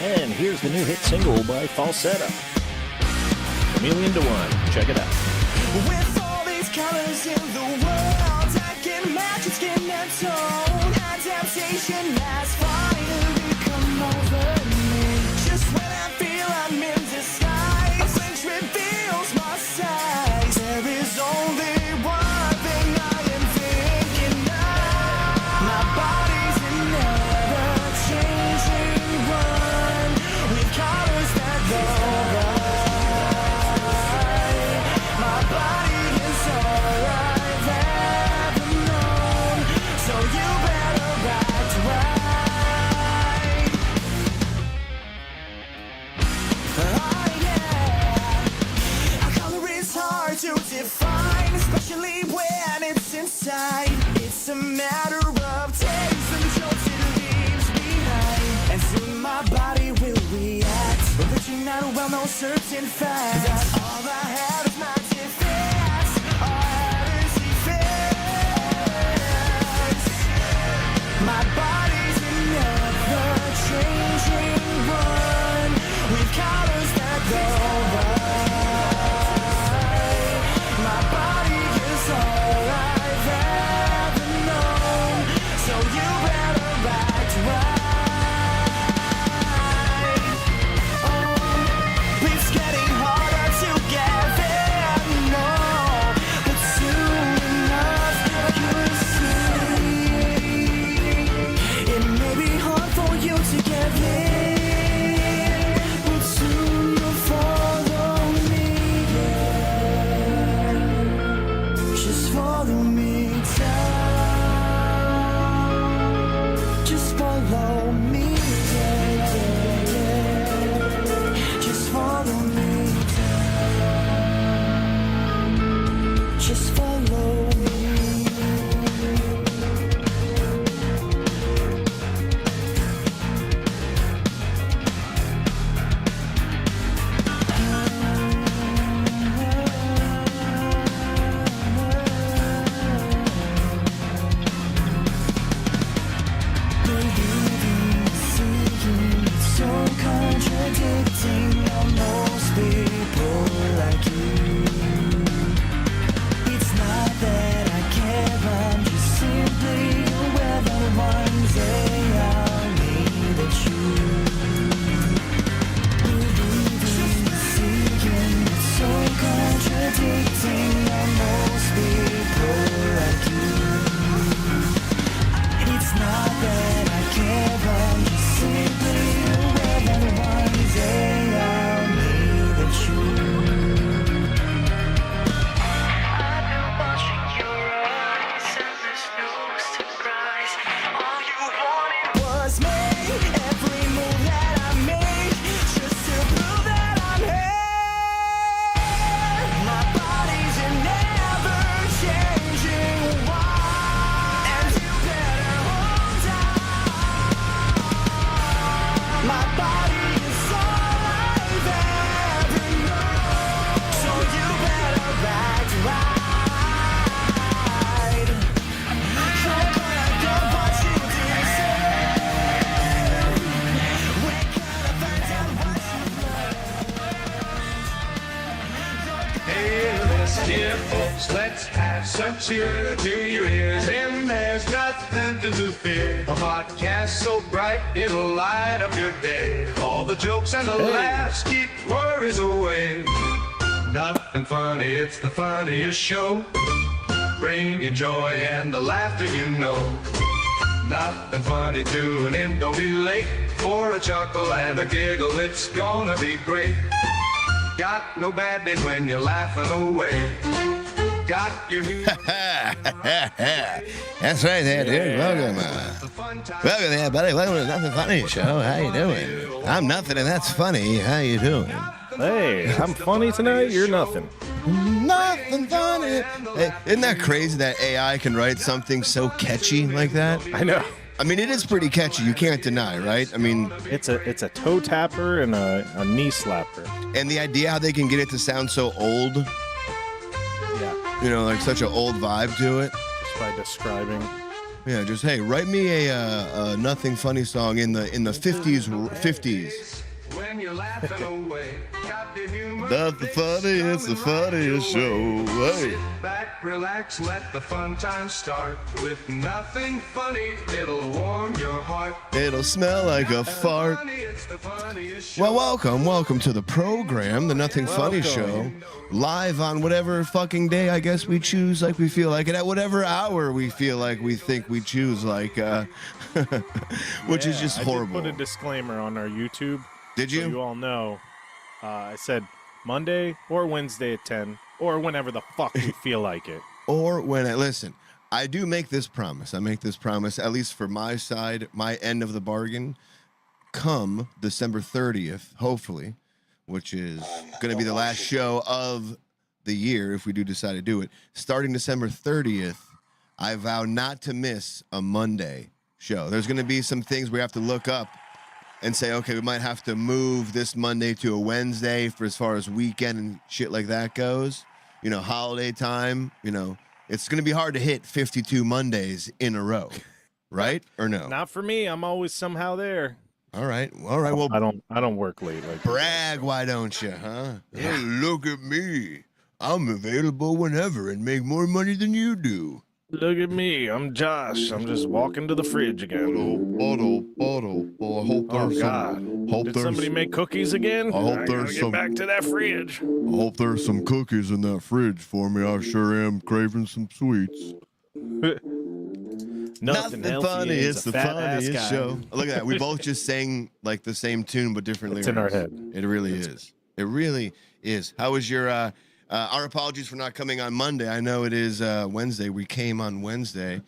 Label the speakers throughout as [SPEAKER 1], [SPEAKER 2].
[SPEAKER 1] And here's the new hit single by Falsetto, Chameleon to One. Check it out.
[SPEAKER 2] With all these colors in the world, I can match your skin and tone. Adaptation has finally come over me. Just when I feel I'm in disguise, a flinch reveals my size. There is only one thing I am thinking of. My body's an ever-changing one, with colors that go right. My body is all I've ever known, so you better act right. Oh yeah, a color is hard to define, especially when it's inside. It's a matter of taste and jolts it leaves behind, and soon my body will react, reaching out well no certain fact. That's all I have is my defense. All I have is defense. My body's an ever-changing one, with colors that go right. My body is all I've ever known, so you better act right. Oh, it's getting harder to get there, no, but soon enough you'll see. It may be hard for you to get there, but soon you'll follow me, yeah. Just follow me down. Just follow me, yeah, yeah, yeah. Just follow me down. Just follow me. Believing, seeing, so contradicting on most people like you. It's not that I care, I'm just simply aware that one day I'll need a truth. Believing, seeing, so contradicting on most people like you. It's not that I care, I'm just simply aware that one day I'll need the truth. I've been watching your eyes and this no surprise. All you wanted was me. Every move that I make, just to prove that I'm here. My body's an ever-changing one, and you better hold on. My body is all I've ever known, so you better act right. You're gonna get what you deserve. We're gonna find out what you
[SPEAKER 3] Hey, listen here, folks, let's have some cheer to your ears, and there's nothing to fear. A podcast so bright, it'll light up your day. All the jokes and the laughs keep worries away. Nothing funny, it's the funniest show. Bring you joy and the laughter you know. Nothing funny, tune in, don't be late. For a chuckle and a giggle, it's gonna be great. Got no bad days when you're laughing away. Got your
[SPEAKER 4] That's right there, dude. Welcome. Welcome there, buddy. Welcome to Nothing Funny Show. How you doing? I'm nothing, and that's funny. How you doing?
[SPEAKER 1] Hey, I'm funny tonight. You're nothing.
[SPEAKER 4] Nothing funny. Hey, isn't that crazy that AI can write something so catchy like that?
[SPEAKER 1] I know.
[SPEAKER 4] I mean, it is pretty catchy. You can't deny, right? I mean,
[SPEAKER 1] It's a toe tapper and a knee slapper.
[SPEAKER 4] and the idea how they can get it to sound so old,
[SPEAKER 1] Yeah.
[SPEAKER 4] you know, like such an old vibe to it.
[SPEAKER 1] Just by describing
[SPEAKER 4] Yeah, just hey, write me a nothing funny song in the 50s.
[SPEAKER 3] When you're laughing away, got the humor.
[SPEAKER 4] Nothing funny, it's the funniest show. Hey.
[SPEAKER 3] Sit back, relax, let the fun time start. With nothing funny, it'll warm your heart.
[SPEAKER 4] It'll smell like a fart.
[SPEAKER 3] Funny, it's the funniest show.
[SPEAKER 4] Well, welcome to the program, the Nothing Funny Show, live on whatever fucking day I guess we choose, like we feel like it, at whatever hour we feel like we think we choose, like, which is just horrible.
[SPEAKER 5] I did put a disclaimer on our YouTube.
[SPEAKER 4] Did you?
[SPEAKER 5] So you all know. I said Monday or Wednesday at 10 or whenever the fuck we feel like it.
[SPEAKER 4] Or when listen, I do make this promise. I make this promise, at least for my side, my end of the bargain, come December 30th, hopefully, which is going to be the last show of the year if we do decide to do it. Starting December 30th, I vow not to miss a Monday show. There's going to be some things we have to look up and say, okay, we might have to move this Monday to a Wednesday for as far as weekend and shit like that goes. You know, holiday time, you know, it's going to be hard to hit 52 Mondays in a row, right? Or no?
[SPEAKER 5] Not for me. I'm always somehow there.
[SPEAKER 4] All right. Well,
[SPEAKER 5] I don't work late like
[SPEAKER 4] brag, why don't you, huh? Hey, look at me. I'm available whenever and make more money than you do.
[SPEAKER 5] Look at me. I'm Josh. I'm just walking to the fridge again.
[SPEAKER 4] Bottle. I hope
[SPEAKER 5] Oh,
[SPEAKER 4] there's
[SPEAKER 5] God.
[SPEAKER 4] some. Hope
[SPEAKER 5] Did
[SPEAKER 4] there's.
[SPEAKER 5] somebody make cookies again?
[SPEAKER 4] I hope
[SPEAKER 5] gotta
[SPEAKER 4] there's
[SPEAKER 5] get
[SPEAKER 4] some-
[SPEAKER 5] back to that fridge.
[SPEAKER 4] I hope there's some cookies in that fridge for me. I sure am craving some sweets.
[SPEAKER 5] Nothing
[SPEAKER 4] funny.
[SPEAKER 5] is
[SPEAKER 4] It's
[SPEAKER 5] a
[SPEAKER 4] the
[SPEAKER 5] fat ass
[SPEAKER 4] funniest
[SPEAKER 5] guy.
[SPEAKER 4] show. Look at that. We both just sang like the same tune but different
[SPEAKER 5] It's
[SPEAKER 4] lyrics.
[SPEAKER 5] in our head.
[SPEAKER 4] It really is. It really is. How was your? Our apologies for not coming on Monday. I know it is Wednesday. We came on Wednesday.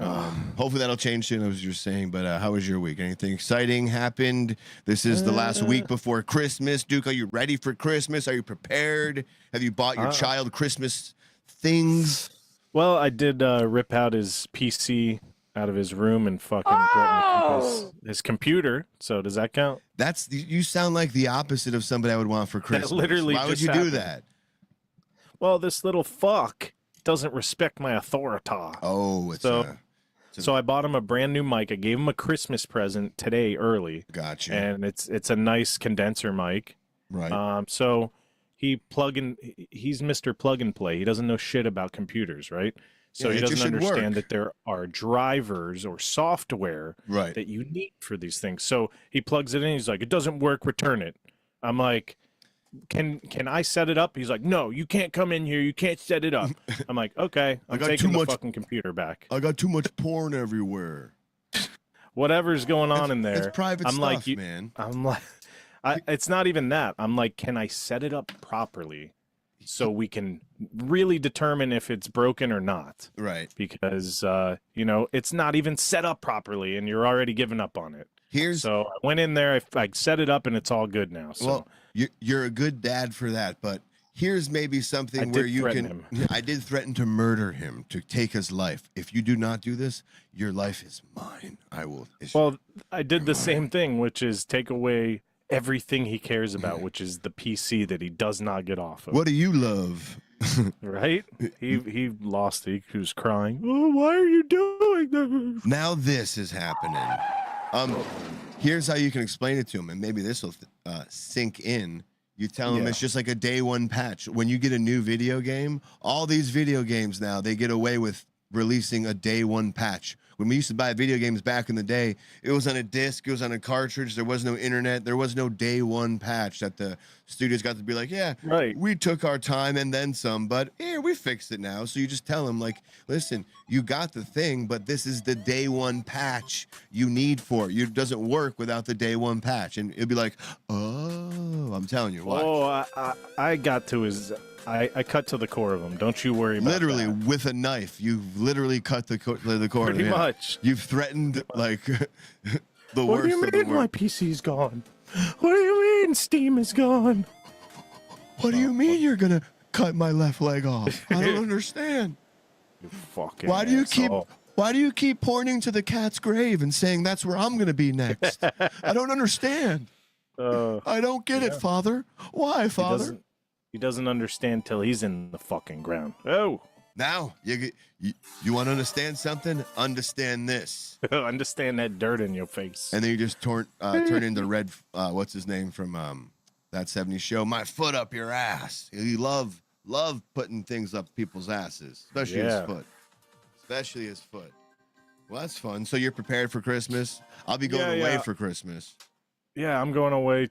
[SPEAKER 4] Hopefully that'll change soon, as you're saying. But how was your week? Anything exciting happened? This is the last week before Christmas. Duke, are you ready for Christmas? Are you prepared? Have you bought your child Christmas things?
[SPEAKER 5] Well, I did rip out his PC out of his room and fucking threatened to keep his computer. So does that count?
[SPEAKER 4] You sound like the opposite of somebody I would want for Christmas.
[SPEAKER 5] literally
[SPEAKER 4] Why would
[SPEAKER 5] just
[SPEAKER 4] you do
[SPEAKER 5] happened.
[SPEAKER 4] that?
[SPEAKER 5] Well, this little fuck doesn't respect my authority.
[SPEAKER 4] Oh,
[SPEAKER 5] So I bought him a brand new mic. I gave him a Christmas present today early.
[SPEAKER 4] Gotcha.
[SPEAKER 5] And it's a nice condenser mic.
[SPEAKER 4] Right.
[SPEAKER 5] So he's Mr. Plug and Play. He doesn't know shit about computers, right? So
[SPEAKER 4] Yeah,
[SPEAKER 5] he
[SPEAKER 4] it just
[SPEAKER 5] doesn't
[SPEAKER 4] should
[SPEAKER 5] understand
[SPEAKER 4] work.
[SPEAKER 5] that there are drivers or software
[SPEAKER 4] Right.
[SPEAKER 5] that you need for these things. So he plugs it in. He's like, it doesn't work. Return it. I'm like, can I set it up? He's like, no, you can't come in here. You can't set it up. I'm like, okay, I'm
[SPEAKER 4] got
[SPEAKER 5] taking
[SPEAKER 4] too
[SPEAKER 5] the
[SPEAKER 4] much-
[SPEAKER 5] fucking computer back.
[SPEAKER 4] I got too much porn everywhere.
[SPEAKER 5] Whatever's going on in there.
[SPEAKER 4] It's private
[SPEAKER 5] I'm
[SPEAKER 4] stuff,
[SPEAKER 5] like,
[SPEAKER 4] man.
[SPEAKER 5] I'm like, it's not even that. I'm like, can I set it up properly so we can really determine if it's broken or not?
[SPEAKER 4] Right.
[SPEAKER 5] Because, it's not even set up properly and you're already giving up on it. So I went in there, I set it up and it's all good now. So
[SPEAKER 4] Well, you're a good dad for that, but here's maybe something where you can.
[SPEAKER 5] him.
[SPEAKER 4] I did threaten to murder him, to take his life. If you do not do this, your life is mine. I will.
[SPEAKER 5] Well, I did the same thing, which is take away everything he cares about, which is the PC that he does not get off of.
[SPEAKER 4] What do you love?
[SPEAKER 5] Right? He lost it. He was crying. Oh, why are you doing this?
[SPEAKER 4] Now this is happening. Here's how you can explain it to him, and maybe this will sink in. You tell him it's just like a day one patch. When you get a new video game, all these video games now, they get away with releasing a day one patch. When we used to buy video games back in the day, it was on a disc, it was on a cartridge, there was no internet, there was no day one patch that the studios got to be like, yeah,
[SPEAKER 5] right,
[SPEAKER 4] we took our time and then some, but here, we fixed it now. So you just tell them, like, listen, you got the thing, but this is the day one patch you need for it. It doesn't work without the day one patch. And it'll be like, oh, I'm telling you. Watch.
[SPEAKER 5] Oh, I got to his... I cut to the core of him. Don't you worry about
[SPEAKER 4] literally
[SPEAKER 5] that.
[SPEAKER 4] with a knife. You've literally cut the core.
[SPEAKER 5] Pretty much.
[SPEAKER 4] You've threatened like the
[SPEAKER 5] What
[SPEAKER 4] worst
[SPEAKER 5] do you
[SPEAKER 4] of the
[SPEAKER 5] mean my
[SPEAKER 4] worst.
[SPEAKER 5] PC's gone? What do you mean Steam is gone?
[SPEAKER 4] What do you mean you're gonna cut my left leg off? I don't understand.
[SPEAKER 5] You fucking
[SPEAKER 4] Why do you
[SPEAKER 5] asshole.
[SPEAKER 4] keep pointing to the cat's grave and saying that's where I'm gonna be next? I don't understand. I don't get it, Father. Why, Father?
[SPEAKER 5] He doesn't understand till he's in the fucking ground. Oh,
[SPEAKER 4] Now you want to understand something? Understand this.
[SPEAKER 5] Understand that dirt in your face.
[SPEAKER 4] And then you just turn into Red. What's his name from that '70s show? My foot up your ass. You love putting things up people's asses, especially his foot. Especially his foot. Well, that's fun. So you're prepared for Christmas? I'll be going away for Christmas.
[SPEAKER 5] Yeah, I'm going away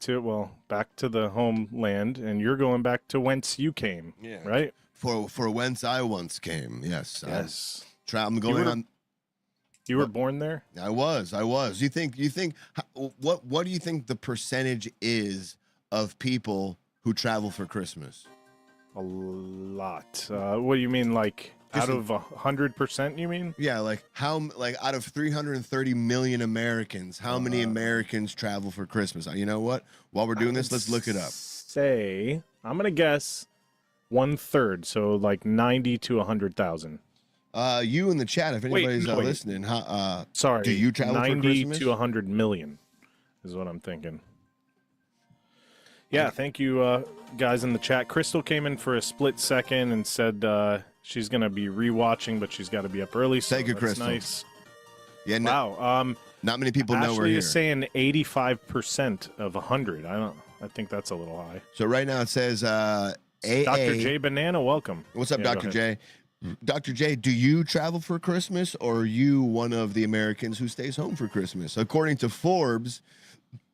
[SPEAKER 5] back to the homeland, and you're going back to whence you came. Yeah. Right.
[SPEAKER 4] For whence I once came. Yes.
[SPEAKER 5] Yes.
[SPEAKER 4] I'm going on.
[SPEAKER 5] You were born there?
[SPEAKER 4] I was. You think what do you think the percentage is of people who travel for Christmas?
[SPEAKER 5] A lot. What do you mean, like out of 100%? You mean?
[SPEAKER 4] Yeah, like out of 330 million Americans, how many Americans travel for Christmas? You know what? While we're doing this, let's look it up.
[SPEAKER 5] I'm gonna guess 1/3, so like 90 to 100,000.
[SPEAKER 4] You in the chat, if anybody's listening,
[SPEAKER 5] sorry,
[SPEAKER 4] do you travel
[SPEAKER 5] 90
[SPEAKER 4] for Christmas?
[SPEAKER 5] to 100 million is what I'm thinking. Yeah, thank you guys in the chat. Crystal came in for a split second and said she's gonna be rewatching, but she's got to be up early. So
[SPEAKER 4] thank you,
[SPEAKER 5] that's
[SPEAKER 4] Crystal.
[SPEAKER 5] Nice.
[SPEAKER 4] Yeah.
[SPEAKER 5] Wow.
[SPEAKER 4] Not many people know we're here.
[SPEAKER 5] Ashley is saying 85% of 100. I think that's a little high.
[SPEAKER 4] So right now it says AA.
[SPEAKER 5] Dr. J Banana, welcome.
[SPEAKER 4] What's up, Dr. J? Dr. J, do you travel for Christmas, or are you one of the Americans who stays home for Christmas? According to Forbes,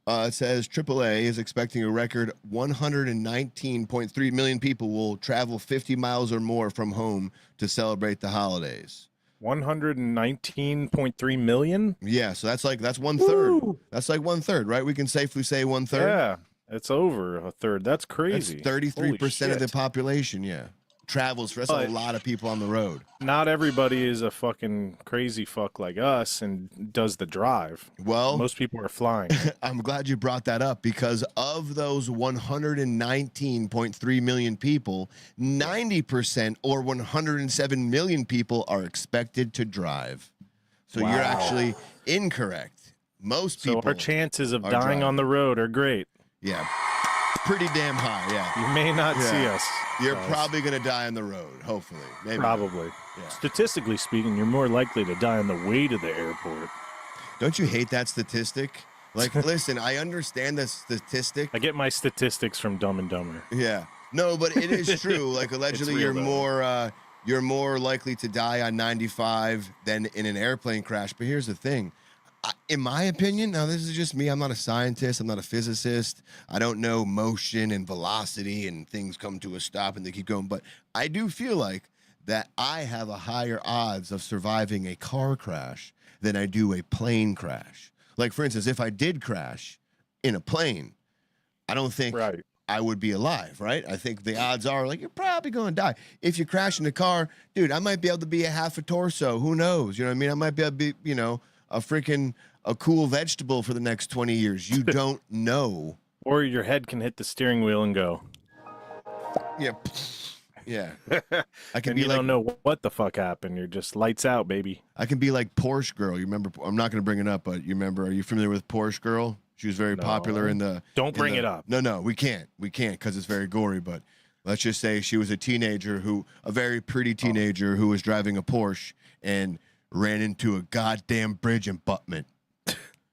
[SPEAKER 4] it says AAA is expecting a record 119.3 million people will travel 50 miles or more from home to celebrate the holidays.
[SPEAKER 5] 119.3 million?
[SPEAKER 4] Yeah, so that's 1/3. Woo! That's like 1/3, right? We can safely say 1/3.
[SPEAKER 5] Yeah, it's over a third. That's crazy.
[SPEAKER 4] That's 33% of the population, yeah. Travels. That's a lot of people on the road.
[SPEAKER 5] Not everybody is a fucking crazy fuck like us and does the drive.
[SPEAKER 4] Well,
[SPEAKER 5] most people are flying.
[SPEAKER 4] I'm glad you brought that up, because of those 119.3 million people, 90% or 107 million people are expected to drive. So you're actually incorrect. Most people.
[SPEAKER 5] So our chances of dying on the road are great.
[SPEAKER 4] Yeah. Pretty damn high, yeah.
[SPEAKER 5] You may not see us.
[SPEAKER 4] You're probably going to die on the road, hopefully. Maybe
[SPEAKER 5] probably. Yeah. Statistically speaking, you're more likely to die on the way to the airport.
[SPEAKER 4] Don't you hate that statistic? Like, listen, I understand the statistic.
[SPEAKER 5] I get my statistics from Dumb and Dumber.
[SPEAKER 4] Yeah. No, but it is true. Like, allegedly, you're more likely to die on 95 than in an airplane crash. But here's the thing. In my opinion, now this is just me, I'm not a scientist, I'm not a physicist, I don't know motion and velocity and things come to a stop and they keep going, but I do feel like that I have a higher odds of surviving a car crash than I do a plane crash. Like, for instance, if I did crash in a plane, I don't think I would be alive, right? I think the odds are, like, you're probably going to die. If you crash in a car, dude, I might be able to be a half a torso, who knows? You know what I mean? I might be able to be, you know, a cool vegetable for the next 20 years. You don't know.
[SPEAKER 5] Or your head can hit the steering wheel and go.
[SPEAKER 4] Yeah. Yeah. I can
[SPEAKER 5] and
[SPEAKER 4] be
[SPEAKER 5] you don't know what the fuck happened. You're just lights out, baby.
[SPEAKER 4] I can be like Porsche Girl. You remember? I'm not going to bring it up, but you remember? Are you familiar with Porsche Girl? She was very popular in the.
[SPEAKER 5] Don't bring it up.
[SPEAKER 4] No, we can't. We can't because it's very gory. But let's just say she was a very pretty teenager who was driving a Porsche and ran into a goddamn bridge abutment.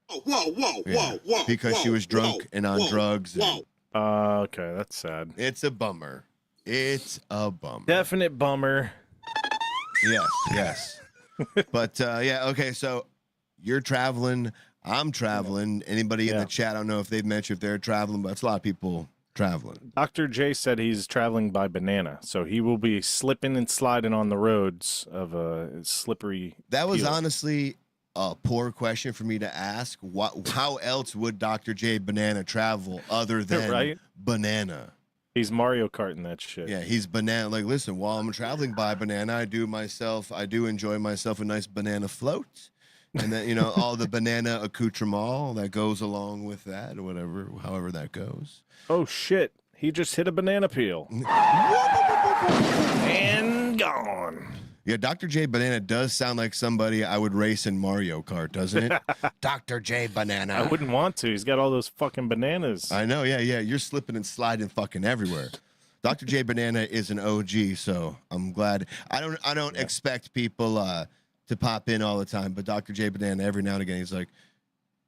[SPEAKER 4] Whoa. Because she was drunk and on drugs.
[SPEAKER 5] Okay, that's sad.
[SPEAKER 4] It's a bummer.
[SPEAKER 5] Definite bummer.
[SPEAKER 4] Yes. But, okay, so you're traveling. I'm traveling. Anybody in the chat, I don't know if they've mentioned if they're traveling, but it's a lot of people traveling.
[SPEAKER 5] Dr. J said he's traveling by banana, so he will be slipping and sliding on the roads of a slippery.
[SPEAKER 4] That was honestly a poor question for me to ask. How else would Dr. J Banana travel other than banana?
[SPEAKER 5] He's Mario Karting that shit.
[SPEAKER 4] Yeah, he's banana. Like, listen, while I'm traveling by banana, I do enjoy myself a nice banana float. And then, all the banana accoutrement that goes along with that, or whatever, however that goes.
[SPEAKER 5] Oh, shit. He just hit a banana peel. And gone.
[SPEAKER 4] Yeah, Dr. J Banana does sound like somebody I would race in Mario Kart, doesn't it? Dr. J Banana.
[SPEAKER 5] I wouldn't want to. He's got all those fucking bananas.
[SPEAKER 4] I know, yeah. You're slipping and sliding fucking everywhere. Dr. J Banana is an OG, so I'm glad. I don't expect people to pop in all the time, but Dr. J Banana every now and again he's like,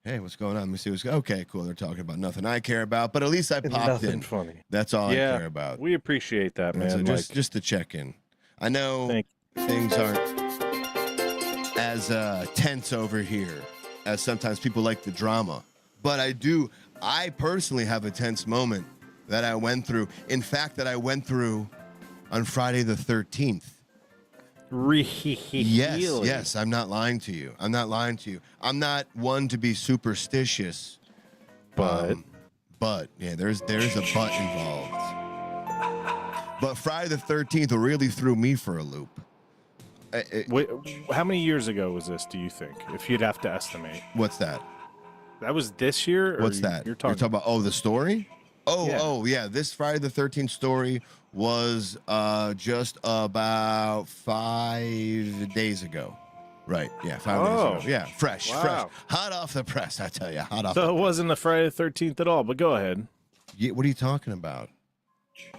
[SPEAKER 4] "Hey, what's going on? Let me see what's okay, cool. They're talking about nothing I care about, but at least I popped
[SPEAKER 5] Nothing
[SPEAKER 4] in.
[SPEAKER 5] funny.
[SPEAKER 4] That's all I care about.
[SPEAKER 5] We appreciate that, man.
[SPEAKER 4] So just to check in. I know things aren't as tense over here as sometimes people like the drama, but I personally have a tense moment that I went through. In fact, that I went through on Friday the 13th. Yes, I'm not lying to you. I'm not one to be superstitious, but yeah, there's a but involved. But Friday the 13th really threw me for a loop.
[SPEAKER 5] Wait, how many years ago was this, do you think, if you'd have to estimate?
[SPEAKER 4] What's that?
[SPEAKER 5] That was this year? Or
[SPEAKER 4] What's that? You're talking about, the story? Yeah. This Friday the 13th story was just about 5 days ago. Right, yeah, 5 days ago. Yeah, fresh. Hot off the press, I tell you.
[SPEAKER 5] So it wasn't the Friday the 13th at all, but go ahead.
[SPEAKER 4] Yeah, what are you talking about?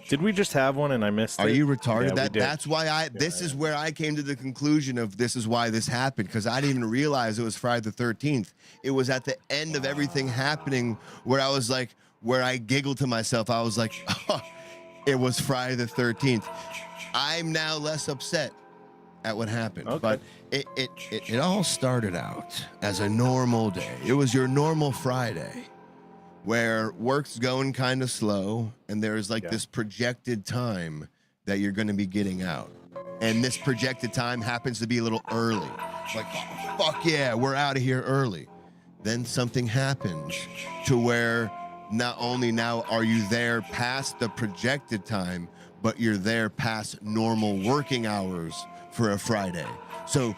[SPEAKER 5] Did we just have one and I missed it?
[SPEAKER 4] Are you retarded?
[SPEAKER 5] Yeah,
[SPEAKER 4] that's why this is where I came to the conclusion of this is why this happened, because I didn't even realize it was Friday the 13th. It was at the end of everything happening where I was like, where I giggled to myself. I was like, oh, it was Friday the 13th. I'm now less upset at what happened.
[SPEAKER 5] Okay.
[SPEAKER 4] But it all started out as a normal day. It was your normal Friday, where work's going kind of slow, and there's this projected time that you're going to be getting out. And this projected time happens to be a little early. Like, oh, fuck yeah, we're out of here early. Then something happens to where not only now are you there past the projected time, but you're there past normal working hours for a Friday. So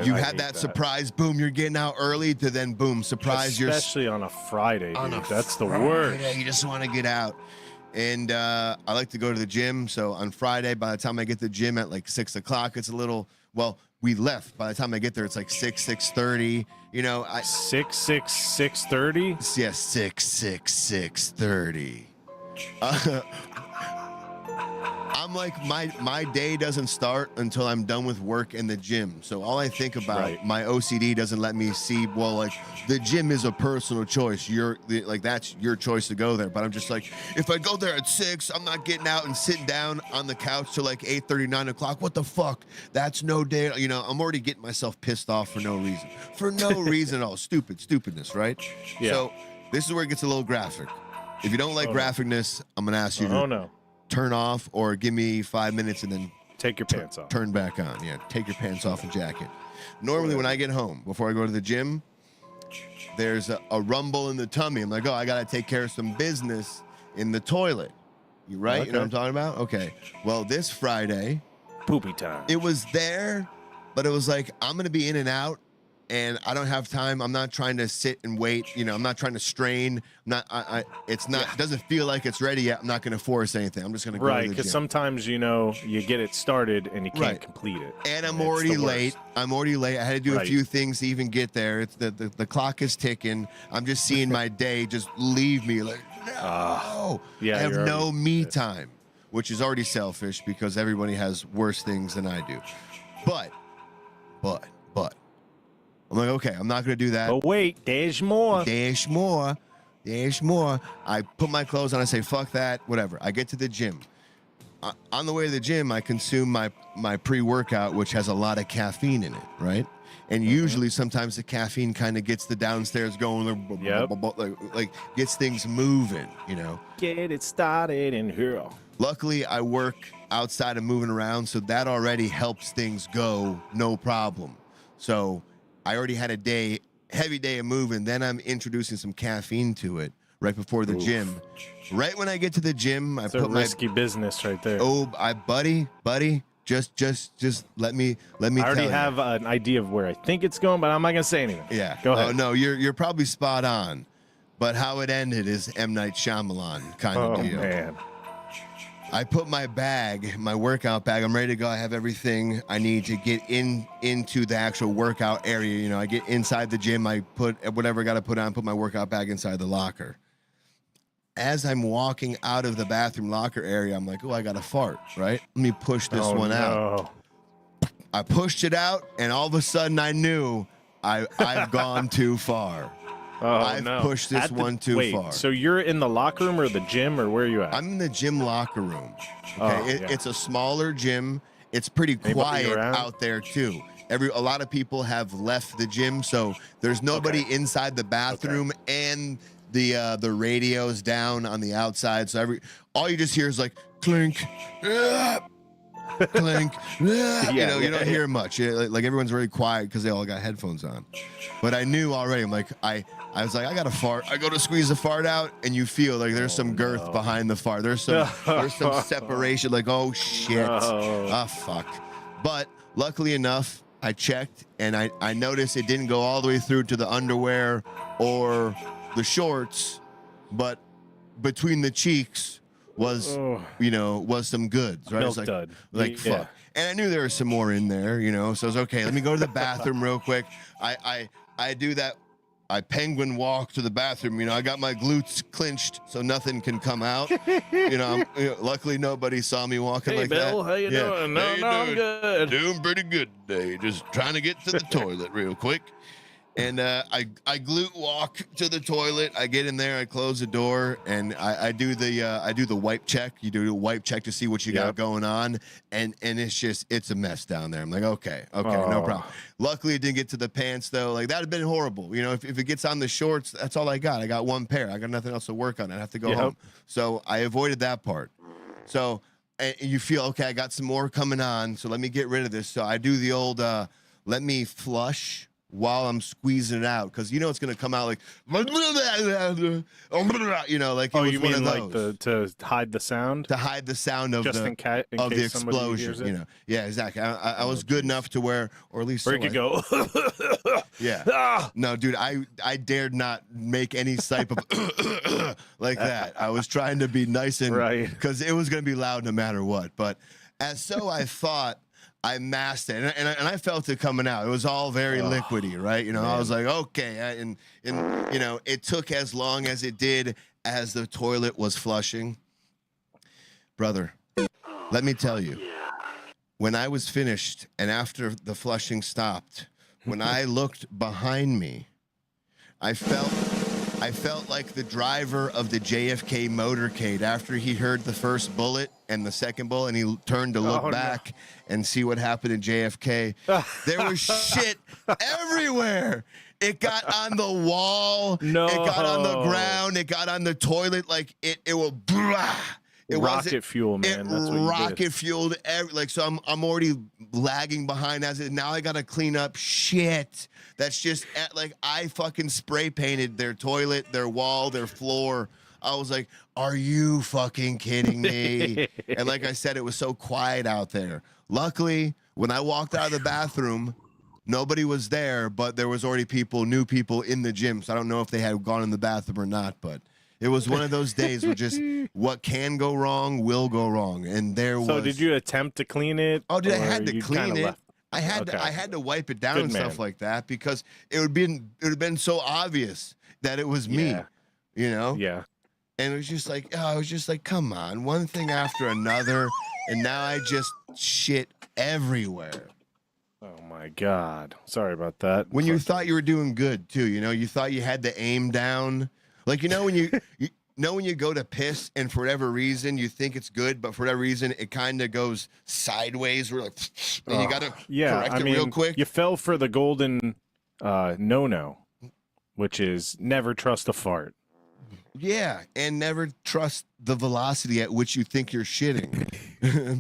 [SPEAKER 4] you had that surprise, boom, you're getting out early, to then boom, surprise,
[SPEAKER 5] especially on a Friday, dude. That's the worst.
[SPEAKER 4] Yeah, you just want to get out. And I like to go to the gym. So on Friday, by the time I get to the gym at like 6 o'clock, it's a little, we left. By the time I get there, it's like 6:30.
[SPEAKER 5] 6:30?
[SPEAKER 4] Yeah, 6:30. I'm like, my day doesn't start until I'm done with work in the gym. So all I think about, my OCD doesn't let me see, the gym is a personal choice. That's your choice to go there. But I'm just like, if I go there at 6, I'm not getting out and sitting down on the couch till like 8:30, 9 o'clock. What the fuck? That's no day. I'm already getting myself pissed off for no reason. For no reason at all. Stupidness, right?
[SPEAKER 5] Yeah.
[SPEAKER 4] So this is where it gets a little graphic. If you don't like graphicness, I'm going to ask you to turn off or give me 5 minutes and then
[SPEAKER 5] take your pants off.
[SPEAKER 4] Turn back on. Yeah, take your pants off and jacket. Normally when I get home, before I go to the gym, there's a rumble in the tummy. I'm like, I got to take care of some business in the toilet. You right?
[SPEAKER 5] Okay.
[SPEAKER 4] You know what I'm talking about? Okay. Well, this Friday,
[SPEAKER 5] poopy time.
[SPEAKER 4] It was there, but it was like, I'm going to be in and out, and I don't have time. I'm not trying to sit and wait. I'm not trying to strain. It doesn't feel like it's ready yet. I'm not going to force anything. I'm just going to go to the gym.
[SPEAKER 5] Right, because sometimes, you get it started and you can't complete it.
[SPEAKER 4] And I'm already late. I had to do a few things to even get there. It's the clock is ticking. I'm just seeing my day just leave me. Like, no. I have no me time, which is already selfish because everybody has worse things than I do. But. I'm like, okay, I'm not going to do that.
[SPEAKER 5] But wait, there's more.
[SPEAKER 4] There's more. I put my clothes on. I say, fuck that, whatever. I get to the gym. On the way to the gym, I consume my pre-workout, which has a lot of caffeine in it, right? And usually, sometimes the caffeine kind of gets the downstairs going, like gets things moving,
[SPEAKER 5] Get it started in here.
[SPEAKER 4] Luckily, I work outside and moving around, so that already helps things go, no problem. So I already had a heavy day of moving. Then I'm introducing some caffeine to it right before the gym. Right when I get to the gym, I put my
[SPEAKER 5] risky business right there.
[SPEAKER 4] Buddy, just let me. I
[SPEAKER 5] already have an idea of where I think it's going, but I'm not gonna say anything.
[SPEAKER 4] Yeah,
[SPEAKER 5] go ahead.
[SPEAKER 4] Oh no, you're probably spot on, but how it ended is M. Night Shyamalan kind of deal. Oh
[SPEAKER 5] man.
[SPEAKER 4] I put my workout bag. I'm ready to go. I have everything I need to get into the actual workout area. I get inside the gym. I put whatever I got to put on, put my workout bag inside the locker. as I'm walking out of the bathroom locker area, I'm like, oh, I got to fart, right? Let me push this one out. I pushed it out, and all of a sudden I knew I've gone too far. I've pushed this one too far.
[SPEAKER 5] So you're in the locker room or the gym, or where are you at?
[SPEAKER 4] I'm in the gym locker room. Okay, it's a smaller gym. It's pretty quiet out there too. A lot of people have left the gym, so there's nobody inside the bathroom, and the radio's down on the outside. So all you just hear is like clink, clink. You don't hear much. Like everyone's very quiet because they all got headphones on. But I knew already. I'm like I was like, I got to fart. I go to squeeze the fart out, and you feel like there's some girth behind the fart. There's some separation. Like, oh shit, fuck. But luckily enough, I checked, and I noticed it didn't go all the way through to the underwear or the shorts, but between the cheeks was some goods, right?
[SPEAKER 5] Milk
[SPEAKER 4] It's
[SPEAKER 5] dud.
[SPEAKER 4] Like fuck. And I knew there was some more in there, so I was okay. Let me go to the bathroom real quick. I do that. I penguin walk to the bathroom. I got my glutes clinched so nothing can come out. Luckily nobody saw me walking like
[SPEAKER 5] Bill,
[SPEAKER 4] that.
[SPEAKER 5] how you doing? No, I'm good.
[SPEAKER 4] Doing pretty good today. Just trying to get to the toilet real quick. And I glute walk to the toilet. I get in there. I close the door, and I do the wipe check. You do a wipe check to see what you got going on, and it's a mess down there. I'm like, okay, no problem. Luckily, it didn't get to the pants though. Like that'd have been horrible. If it gets on the shorts, that's all I got. I got one pair. I got nothing else to work on. I have to go home. So I avoided that part. So and you feel okay. I got some more coming on. So let me get rid of this. So I do the old let me flush while I'm squeezing it out, because it's going to come out like, like it was
[SPEAKER 5] you
[SPEAKER 4] one
[SPEAKER 5] mean
[SPEAKER 4] of those.
[SPEAKER 5] like to hide the sound?
[SPEAKER 4] To hide the sound of
[SPEAKER 5] Just
[SPEAKER 4] the
[SPEAKER 5] in case
[SPEAKER 4] explosion. Yeah, exactly. I was good enough to where, or at least
[SPEAKER 5] where you could go.
[SPEAKER 4] Yeah. No, dude, I dared not make any type of like that. I was trying to be nice and
[SPEAKER 5] right,
[SPEAKER 4] because it was going to be loud no matter what. But I thought. I masked it, and I felt it coming out. It was all very liquidy, right? I was like, okay, and it took as long as it did as the toilet was flushing. Brother, let me tell you, when I was finished and after the flushing stopped, when I looked behind me, I felt like the driver of the JFK motorcade after he heard the first bullet and the second bullet, and he turned to look back and see what happened in JFK. There was shit everywhere. It got on the wall. No. It got on the ground. It got on the toilet. Like it will. It
[SPEAKER 5] rocket fuel, man. That's what
[SPEAKER 4] rocket fueled so I'm already lagging behind as it. Now I gotta clean up shit. That's just I fucking spray painted their toilet, their wall, their floor. I was like, are you fucking kidding me? And like I said, it was so quiet out there. Luckily, when I walked out of the bathroom, nobody was there, but there was already new people in the gym. So I don't know if they had gone in the bathroom or not, but it was one of those days where just what can go wrong will go wrong. And there was.
[SPEAKER 5] So did you attempt to clean it?
[SPEAKER 4] Oh, dude, I had to clean it. I had to wipe it down and stuff like that because it would have been so obvious that it was me.
[SPEAKER 5] Yeah.
[SPEAKER 4] And it was just like, come on, one thing after another, and now I just shit everywhere.
[SPEAKER 5] Oh my God. Sorry about that.
[SPEAKER 4] When you thought you were doing good too, you thought you had the aim down. Like, when you go to piss and for whatever reason you think it's good, but for whatever reason it kind of goes sideways. We're like, and you got to correct it real quick.
[SPEAKER 5] You fell for the golden no, which is never trust a fart.
[SPEAKER 4] Yeah, and never trust the velocity at which you think you're shitting,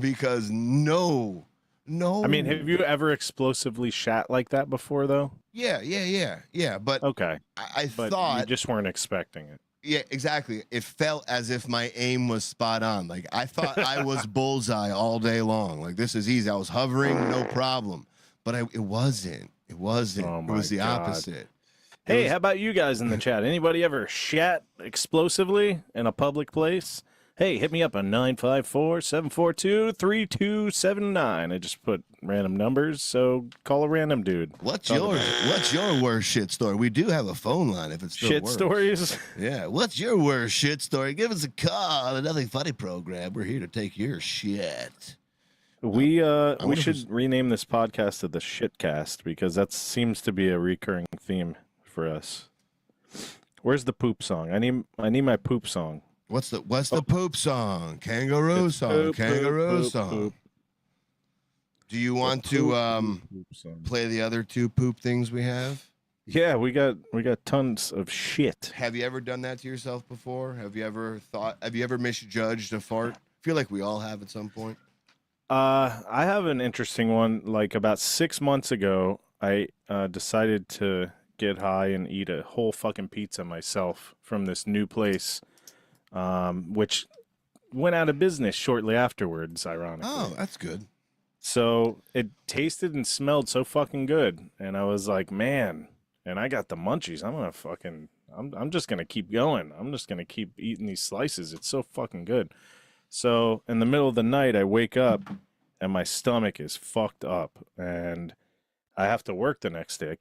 [SPEAKER 4] because no. I mean, have you ever explosively shat like that before, though? Yeah. But
[SPEAKER 5] okay,
[SPEAKER 4] I thought
[SPEAKER 5] you just weren't expecting it.
[SPEAKER 4] Yeah, exactly. It felt as if my aim was spot on. Like I thought I was bullseye all day long. Like this is easy. I was hovering, no problem. But it wasn't. It wasn't.
[SPEAKER 5] Oh
[SPEAKER 4] it was the
[SPEAKER 5] God.
[SPEAKER 4] opposite.
[SPEAKER 5] Hey, how about you guys in the chat? Anybody ever shat explosively in a public place? Hey, hit me up on 954-742-3279. I just put random numbers, so call a random dude.
[SPEAKER 4] What's your worst shit story? We do have a phone line if it's still
[SPEAKER 5] Shit
[SPEAKER 4] works.
[SPEAKER 5] stories?
[SPEAKER 4] Yeah. What's your worst shit story? Give us a call. The Nothing Funny program. We're here to take your shit.
[SPEAKER 5] We
[SPEAKER 4] wonder if
[SPEAKER 5] should rename this podcast to the Shitcast because that seems to be a recurring theme for us. Where's the poop song? I need my poop song.
[SPEAKER 4] What's the poop song? Kangaroo song. Kangaroo song.
[SPEAKER 5] Poop.
[SPEAKER 4] Do you want to play the other two poop things we have?
[SPEAKER 5] Yeah, we got tons of shit.
[SPEAKER 4] Have you ever done that to yourself before? Have you ever misjudged a fart? I feel like we all have at some point.
[SPEAKER 5] I have an interesting one. Like about 6 months ago, I decided to get high and eat a whole fucking pizza myself from this new place, which went out of business shortly afterwards, ironically.
[SPEAKER 4] Oh, that's good.
[SPEAKER 5] So it tasted and smelled so fucking good, and I was like, man, and I got the munchies. I'm just gonna keep going. I'm just gonna keep eating these slices. It's so fucking good. So in the middle of the night, I wake up and my stomach is fucked up, and I have to work the next day.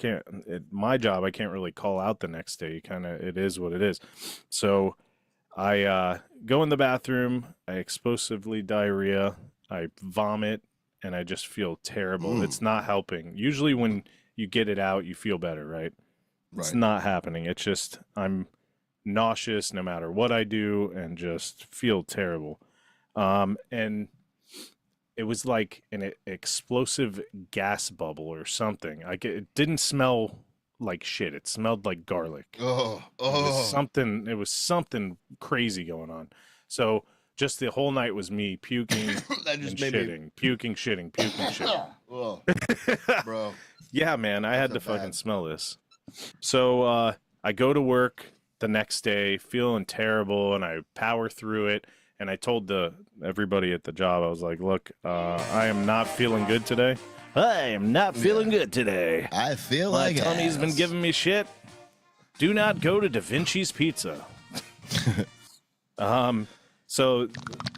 [SPEAKER 5] My job, I can't really call out the next day. It is what it is. So I go in the bathroom, I explosively diarrhea, I vomit, and I just feel terrible. It's not helping. Usually when you get it out, you feel better, right? It's not happening. It's just I'm nauseous no matter what I do and just feel terrible. And it was like an explosive gas bubble or something. It didn't smell like shit. It smelled like garlic.
[SPEAKER 4] Oh.
[SPEAKER 5] It was something crazy going on. So just the whole night was me puking and shitting, puking, shitting.
[SPEAKER 4] Oh, bro.
[SPEAKER 5] Yeah, man, I had to fucking smell this. So I go to work the next day feeling terrible, and I power through it. And I told everybody at the job, I was like, look, I am not feeling good today. I am not feeling good today.
[SPEAKER 4] I feel
[SPEAKER 5] My
[SPEAKER 4] like
[SPEAKER 5] tummy's been giving me shit. Do not go to Da Vinci's Pizza. So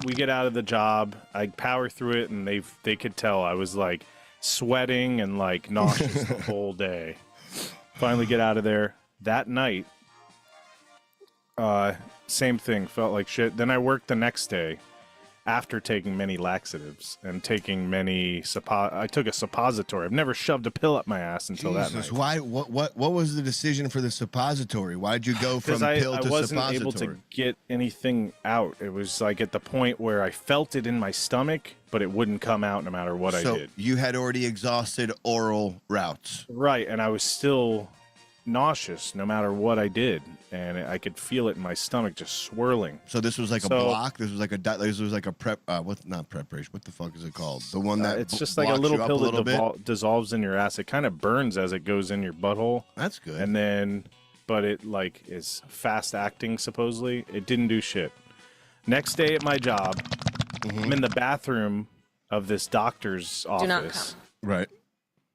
[SPEAKER 5] we get out of the job. I power through it, and they could tell I was like sweating and like nauseous the whole day. Finally get out of there. That night, same thing, felt like shit. Then I worked the next day after taking many laxatives and taking many I took a suppository. I've never shoved a pill up my ass until that night.
[SPEAKER 4] Why? What was the decision for the suppository? Why'd you go from pill to suppository?
[SPEAKER 5] I wasn't able to get anything out. It was like at the point where I felt it in my stomach, but it wouldn't come out no matter what I did.
[SPEAKER 4] You had already exhausted oral routes.
[SPEAKER 5] Right, and I was still nauseous no matter what I did, and I could feel it in my stomach just swirling.
[SPEAKER 4] So this was like a block. This was like a prep. Not preparation. What the fuck is it called? The one that
[SPEAKER 5] it's just like a little pill that dissolves in your ass. It kind of burns as it goes in your butthole.
[SPEAKER 4] That's good.
[SPEAKER 5] And then, but it like is fast acting. Supposedly, it didn't do shit. Next day at my job, I'm in the bathroom of this doctor's office.
[SPEAKER 6] Do not come.
[SPEAKER 4] Right.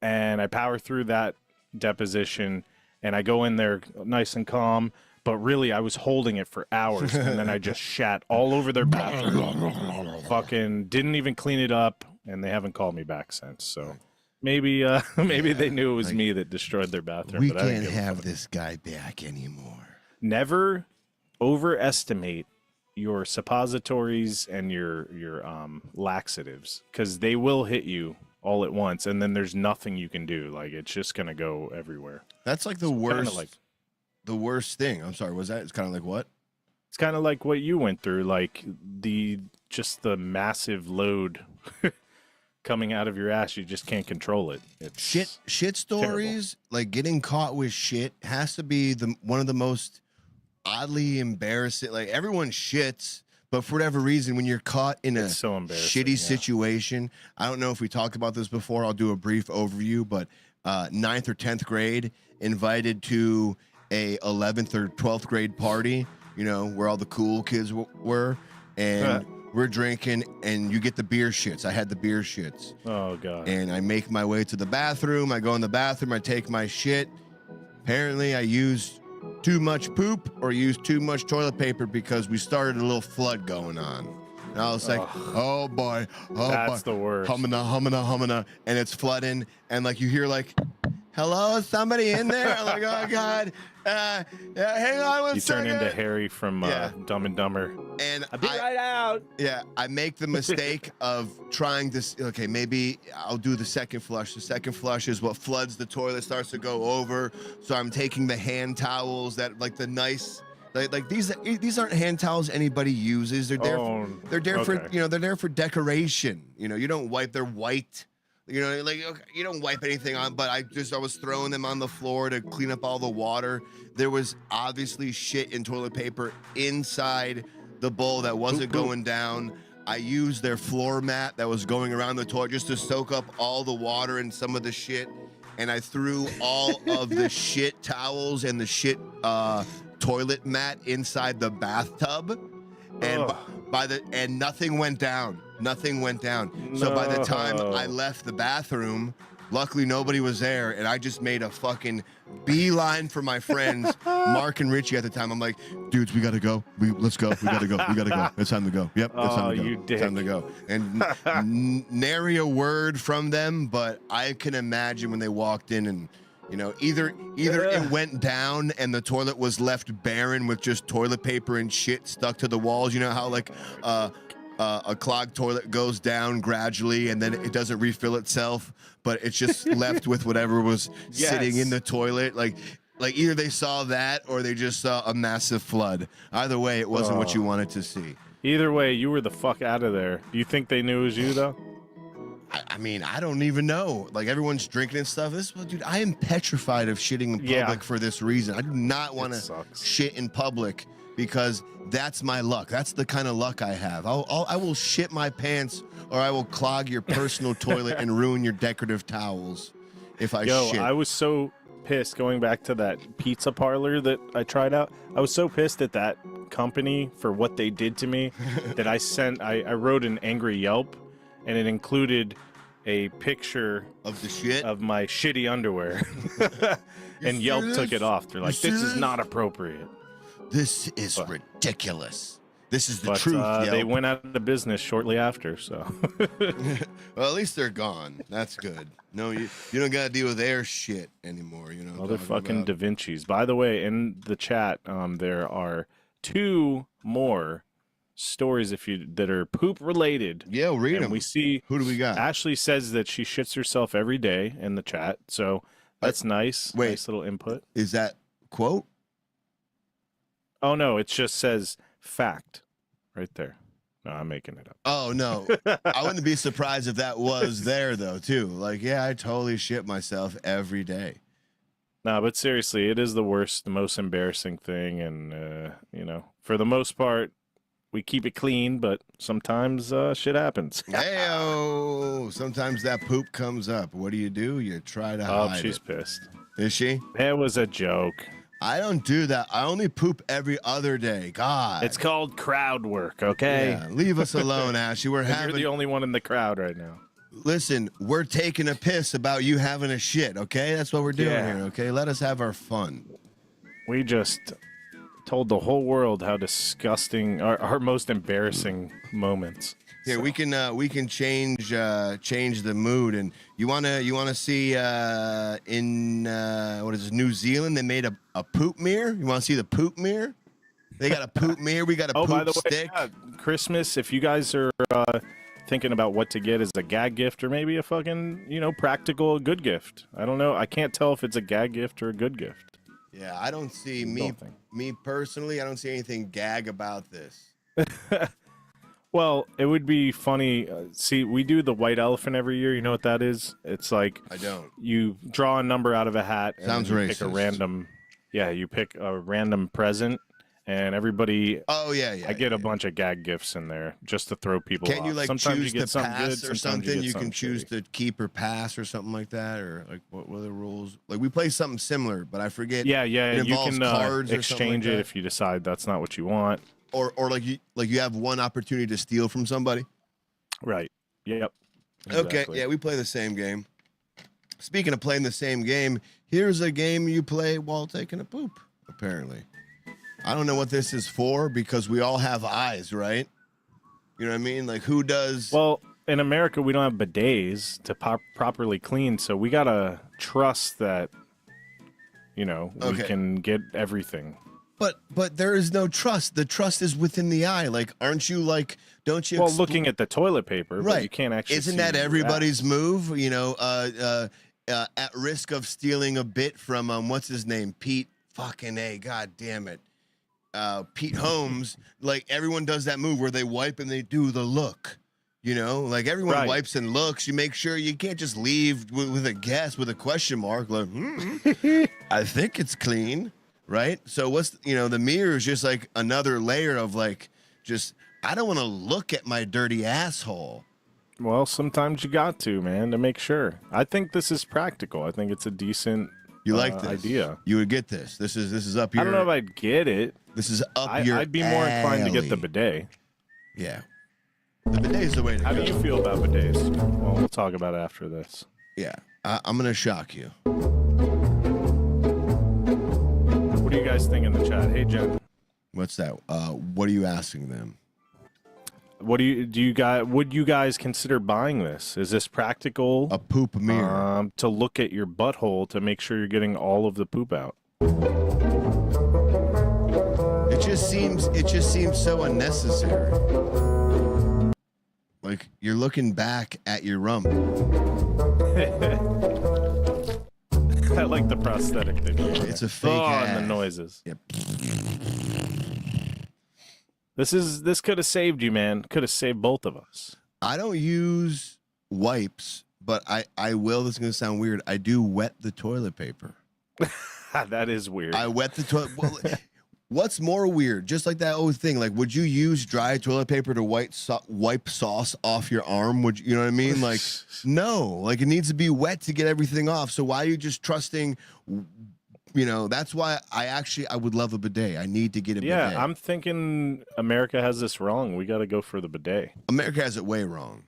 [SPEAKER 5] And I power through that deposition. And I go in there nice and calm, but really I was holding it for hours, and then I just shat all over their bathroom. Fucking didn't even clean it up, and they haven't called me back since. So maybe they knew it was me that destroyed their bathroom.
[SPEAKER 4] We
[SPEAKER 5] but I didn't
[SPEAKER 4] can't
[SPEAKER 5] give a
[SPEAKER 4] have
[SPEAKER 5] fuck.
[SPEAKER 4] this guy back anymore.
[SPEAKER 5] Never overestimate your suppositories and your laxatives, because they will hit you all at once, and then there's nothing you can do. Like, it's just gonna go everywhere.
[SPEAKER 4] That's like the worst. The worst thing. I'm sorry. Was that? It's kind of like what?
[SPEAKER 5] It's kind of like what you went through, like the massive load coming out of your ass. You just can't control it. It's
[SPEAKER 4] Shit stories, like getting caught with shit, has to be one of the most oddly embarrassing. Like, everyone shits, but for whatever reason, when you're caught in a shitty situation, I don't know if we talked about this before. I'll do a brief overview, but 9th or 10th grade, invited to a 11th or 12th grade party, you know, where all the cool kids were, and we're drinking, and you get the beer shits. I had the beer shits.
[SPEAKER 5] Oh, God.
[SPEAKER 4] And I make my way to the bathroom. I go in the bathroom. I take my shit. Apparently, I used too much poop or use too much toilet paper because we started a little flood going on. And I was like, oh boy,
[SPEAKER 5] That's the worst.
[SPEAKER 4] Humana, and it's flooding, and like you hear like, hello, is somebody in there? I'm like, oh god, hang on one
[SPEAKER 5] You turn
[SPEAKER 4] second.
[SPEAKER 5] into Harry from Dumb and Dumber.
[SPEAKER 4] And
[SPEAKER 5] I'll be right out.
[SPEAKER 4] Yeah, I make the mistake of trying to, okay, maybe I'll do the second flush. The second flush is what floods the toilet, starts to go over. So I'm taking the hand towels that, like the nice, like these aren't hand towels anybody uses. They're there. They're there for, you know, they're there for decoration. You know, you don't wipe. They're white. You know, like okay, you don't wipe anything on. But I was throwing them on the floor to clean up all the water. There was obviously shit in toilet paper inside the bowl that wasn't going down. I used their floor mat that was going around the toilet just to soak up all the water and some of the shit. And I threw all of the shit towels and the shit toilet mat inside the bathtub. And and nothing went down. Nothing went down. No. So by the time I left the bathroom, luckily nobody was there, and I just made a fucking beeline for my friends, Mark and Richie at the time. I'm like, dudes, we gotta go. Let's go. We gotta go. We gotta go. It's time to go. Yep, it's time to go.
[SPEAKER 5] You dick.
[SPEAKER 4] It's time to go. And nary a word from them, but I can imagine when they walked in and, you know, either it went down and the toilet was left barren with just toilet paper and shit stuck to the walls. You know how like a clogged toilet goes down gradually and then it doesn't refill itself, but it's just left with whatever was sitting in the toilet. Like either they saw that or they just saw a massive flood. Either way, it wasn't what you wanted to see.
[SPEAKER 5] Either way, you were the fuck out of there. Do you think they knew it was you though?
[SPEAKER 4] I mean, I don't even know. Like everyone's drinking and stuff. Dude, I am petrified of shitting in public for this reason. I do not want to shit in public because that's my luck. That's the kind of luck I have. I will shit my pants or I will clog your personal toilet and ruin your decorative towels if I shit.
[SPEAKER 5] I was so pissed going back to that pizza parlor that I tried out. I was so pissed at that company for what they did to me that I wrote an angry Yelp, and it included a picture
[SPEAKER 4] of the shit
[SPEAKER 5] of my shitty underwear. And Yelp took it off. They're like, this is not appropriate.
[SPEAKER 4] This is ridiculous. This is the truth.
[SPEAKER 5] They went out of business shortly after, so.
[SPEAKER 4] Well, at least they're gone. That's good. No, you don't got to deal with their shit anymore. You know,
[SPEAKER 5] motherfucking Da Vinci's. By the way, in the chat, there are 2 more stories that are poop related.
[SPEAKER 4] Yeah, we'll read them.
[SPEAKER 5] We see
[SPEAKER 4] who do we got.
[SPEAKER 5] Ashley says that she shits herself every day in the chat, so that's nice.
[SPEAKER 4] Wait,
[SPEAKER 5] nice little input.
[SPEAKER 4] Is that quote?
[SPEAKER 5] Oh no, it just says fact right there. No, I'm making it up.
[SPEAKER 4] Oh no, I wouldn't be surprised if that was there though too. Like, yeah, I totally shit myself every day.
[SPEAKER 5] No, but seriously, it is the worst, the most embarrassing thing, and you know, for the most part, we keep it clean, but sometimes shit happens.
[SPEAKER 4] Hey-o! Sometimes that poop comes up. What do? You try to hide it.
[SPEAKER 5] She's pissed.
[SPEAKER 4] Is she?
[SPEAKER 5] It was a joke.
[SPEAKER 4] I don't do that. I only poop every other day. God.
[SPEAKER 5] It's called crowd work, okay?
[SPEAKER 4] Yeah, leave us alone, Ashley. You're
[SPEAKER 5] the only one in the crowd right now.
[SPEAKER 4] Listen, we're taking a piss about you having a shit, okay? That's what we're doing here, okay? Let us have our fun.
[SPEAKER 5] We just told the whole world how disgusting our most embarrassing moments.
[SPEAKER 4] Yeah, so. we can change the mood, and you wanna see in what is it, New Zealand? They made a poop mirror. You want to see the poop mirror? They got a poop mirror. We got a poop
[SPEAKER 5] by the
[SPEAKER 4] stick.
[SPEAKER 5] Way, Christmas. If you guys are thinking about what to get as a gag gift or maybe a fucking practical good gift, I don't know. I can't tell if it's a gag gift or a good gift.
[SPEAKER 4] Yeah, I don't see me personally. I don't see anything gag about this.
[SPEAKER 5] Well, it would be funny. See, we do the white elephant every year. You know what that is? It's like
[SPEAKER 4] I don't.
[SPEAKER 5] You draw a number out of a hat.
[SPEAKER 4] Sounds
[SPEAKER 5] and
[SPEAKER 4] racist.
[SPEAKER 5] Pick a random. Yeah, you pick a random present, and everybody.
[SPEAKER 4] Oh yeah.
[SPEAKER 5] I get a bunch of gag gifts in there just to throw people.
[SPEAKER 4] Can't
[SPEAKER 5] off.
[SPEAKER 4] you
[SPEAKER 5] sometimes
[SPEAKER 4] choose
[SPEAKER 5] you get
[SPEAKER 4] to pass
[SPEAKER 5] good,
[SPEAKER 4] or something? You can
[SPEAKER 5] shitty.
[SPEAKER 4] choose to keep or pass or something like that, or like what are the rules? Like we play something similar, but I forget.
[SPEAKER 5] Yeah.
[SPEAKER 4] It
[SPEAKER 5] You
[SPEAKER 4] involves
[SPEAKER 5] can
[SPEAKER 4] cards
[SPEAKER 5] exchange
[SPEAKER 4] or
[SPEAKER 5] it if you decide that's not what you want.
[SPEAKER 4] Or like you have one opportunity to steal from somebody.
[SPEAKER 5] Right. Yep. Exactly.
[SPEAKER 4] Okay. Yeah, we play the same game. Speaking of playing the same game, here's a game you play while taking a poop. apparently. I don't know what this is for because we all have eyes, right? You know what I mean? Like, who does?
[SPEAKER 5] Well, in America, we don't have bidets to properly clean, so we gotta trust that, we can get everything.
[SPEAKER 4] But there is no trust. The trust is within the eye. Like, aren't you like? Don't you?
[SPEAKER 5] Well, looking at the toilet paper,
[SPEAKER 4] right?
[SPEAKER 5] But you can't actually.
[SPEAKER 4] Isn't
[SPEAKER 5] see
[SPEAKER 4] that
[SPEAKER 5] your
[SPEAKER 4] everybody's
[SPEAKER 5] ass.
[SPEAKER 4] move? At risk of stealing a bit from what's his name, Pete. Fucking A. God damn it. Pete Holmes, like everyone does that move where they wipe and they do the look, like everyone
[SPEAKER 5] Right.
[SPEAKER 4] wipes and looks. You make sure you can't just leave with a guess, with a question mark, like, I think it's clean, right? So what's, the mirror is just like another layer of like, just, I don't want to look at my dirty asshole.
[SPEAKER 5] Well, sometimes you got to, man, to make sure. I think this is practical. I think it's a decent
[SPEAKER 4] You like this
[SPEAKER 5] idea.
[SPEAKER 4] You would get this. This is up your.
[SPEAKER 5] I don't know if I'd get it.
[SPEAKER 4] This is up your.
[SPEAKER 5] I'd be more inclined to get the
[SPEAKER 4] alley.
[SPEAKER 5] bidet.
[SPEAKER 4] Yeah. The bidet is the way to
[SPEAKER 5] How
[SPEAKER 4] go.
[SPEAKER 5] do you feel about bidets? Well, we'll talk about it after this.
[SPEAKER 4] Yeah. I'm going to shock you.
[SPEAKER 5] What do you guys think in the chat? Hey, Jen.
[SPEAKER 4] What's that? What are you asking them?
[SPEAKER 5] What would you guys consider buying this? Is this practical?
[SPEAKER 4] A poop mirror.
[SPEAKER 5] To look at your butthole to make sure you're getting all of the poop out.
[SPEAKER 4] It just seems so unnecessary. Like you're looking back at your rump.
[SPEAKER 5] I like the prosthetic thing.
[SPEAKER 4] It's a fake
[SPEAKER 5] and the
[SPEAKER 4] ass.
[SPEAKER 5] noises.
[SPEAKER 4] Yep.
[SPEAKER 5] This could have saved you, man. Could have saved both of us.
[SPEAKER 4] I don't use wipes, but I will. This is gonna sound weird. I do wet the toilet paper.
[SPEAKER 5] That is weird.
[SPEAKER 4] I wet the toilet. Well, what's more weird? Just like that old thing. Like, would you use dry toilet paper to wipe sauce off your arm? Would you know what I mean? Like, no. Like, it needs to be wet to get everything off. So why are you just trusting? That's why I would love a bidet. I need to get a bidet.
[SPEAKER 5] Yeah, I'm thinking America has this wrong. We got to go for the bidet.
[SPEAKER 4] America has it way wrong.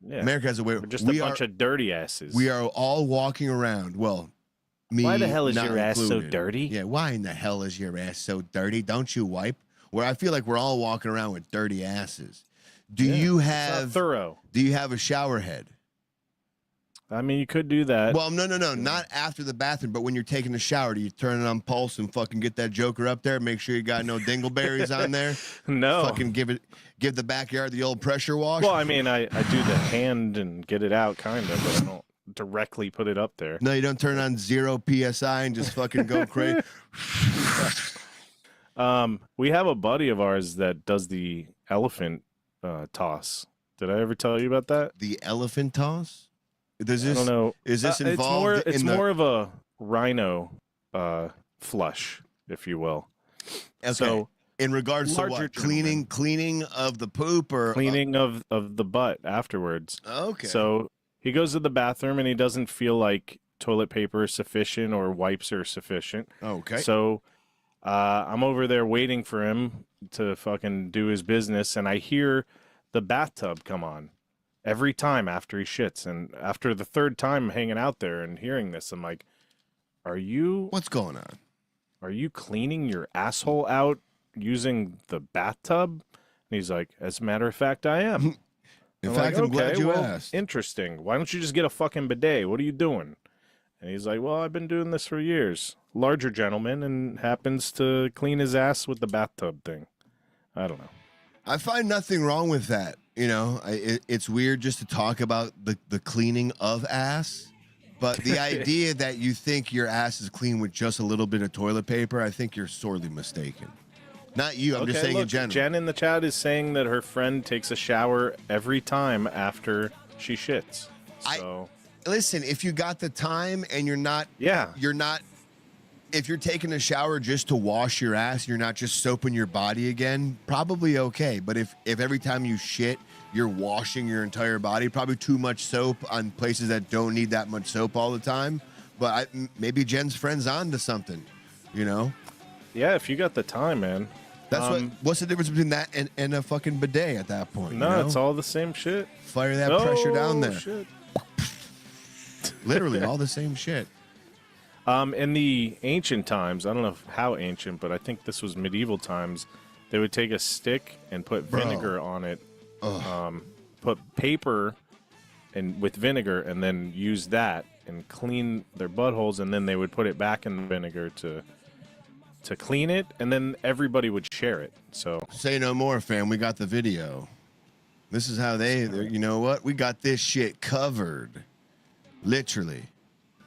[SPEAKER 5] Yeah,
[SPEAKER 4] America has it way.
[SPEAKER 5] we're just a bunch of dirty asses.
[SPEAKER 4] We are all walking around. Well, me.
[SPEAKER 5] Why the hell is
[SPEAKER 4] not
[SPEAKER 5] your ass so
[SPEAKER 4] included.
[SPEAKER 5] dirty?
[SPEAKER 4] Yeah, why in the hell is your ass so dirty? Don't you wipe? Where I feel like we're all walking around with dirty asses. Do you
[SPEAKER 5] It's not
[SPEAKER 4] have
[SPEAKER 5] thorough?
[SPEAKER 4] Do you have a shower head?
[SPEAKER 5] I mean, you could do that.
[SPEAKER 4] Well, no, not after the bathroom, but when you're taking a shower, do you turn it on pulse and fucking get that joker up there? Make sure you got no dingleberries on there.
[SPEAKER 5] No.
[SPEAKER 4] Fucking give the backyard the old pressure wash.
[SPEAKER 5] Well, I mean, I do the hand and get it out, kind of, but I don't directly put it up there.
[SPEAKER 4] No, you don't turn on 0 PSI and just fucking go crazy.
[SPEAKER 5] We have a buddy of ours that does the elephant toss. Did I ever tell you about that?
[SPEAKER 4] The elephant toss? Does
[SPEAKER 5] I
[SPEAKER 4] this,
[SPEAKER 5] don't know.
[SPEAKER 4] Is this involved?
[SPEAKER 5] It's more of a rhino flush, if you will.
[SPEAKER 4] Okay.
[SPEAKER 5] So
[SPEAKER 4] in regards to
[SPEAKER 5] larger
[SPEAKER 4] what?
[SPEAKER 5] gentlemen.
[SPEAKER 4] Cleaning of the poop or
[SPEAKER 5] cleaning of the butt afterwards.
[SPEAKER 4] Okay.
[SPEAKER 5] So he goes to the bathroom and he doesn't feel like toilet paper is sufficient or wipes are sufficient.
[SPEAKER 4] Okay.
[SPEAKER 5] So I'm over there waiting for him to fucking do his business, and I hear the bathtub come on every time after he shits. And after the third time hanging out there and hearing this, I'm like,
[SPEAKER 4] What's going on?
[SPEAKER 5] are you cleaning your asshole out using the bathtub? And he's like, as a matter of fact, I am.
[SPEAKER 4] In
[SPEAKER 5] I'm
[SPEAKER 4] fact,
[SPEAKER 5] like,
[SPEAKER 4] I'm glad
[SPEAKER 5] okay,
[SPEAKER 4] you
[SPEAKER 5] well,
[SPEAKER 4] asked.
[SPEAKER 5] Interesting. Why don't you just get a fucking bidet? What are you doing? And he's like, well, I've been doing this for years. Larger gentleman, and happens to clean his ass with the bathtub thing. I don't know.
[SPEAKER 4] I find nothing wrong with that. It's weird just to talk about the cleaning of ass, but the idea that you think your ass is clean with just a little bit of toilet paper, I think you're sorely mistaken. Not you. I'm just saying in general.
[SPEAKER 5] Jen in the chat is saying that her friend takes a shower every time after she shits. So
[SPEAKER 4] Listen, if you got the time and you're not, if you're taking a shower just to wash your ass and you're not just soaping your body again, probably okay. But if every time you shit, you're washing your entire body, probably too much soap on places that don't need that much soap all the time. But maybe Jen's friend's on to something,
[SPEAKER 5] Yeah, if you got the time, man.
[SPEAKER 4] That's what's the difference between that and a fucking bidet at that point?
[SPEAKER 5] No, it's all the same shit.
[SPEAKER 4] Fire that pressure down there.
[SPEAKER 5] Shit.
[SPEAKER 4] Literally all the same shit.
[SPEAKER 5] In the ancient times, I don't know how ancient, but I think this was medieval times. They would take a stick and put vinegar on it, put paper and with vinegar, and then use that and clean their buttholes, and then they would put it back in the vinegar to clean it, and then everybody would share it. So
[SPEAKER 4] say no more, fam. We got the video. This is how you know what? We got this shit covered. Literally.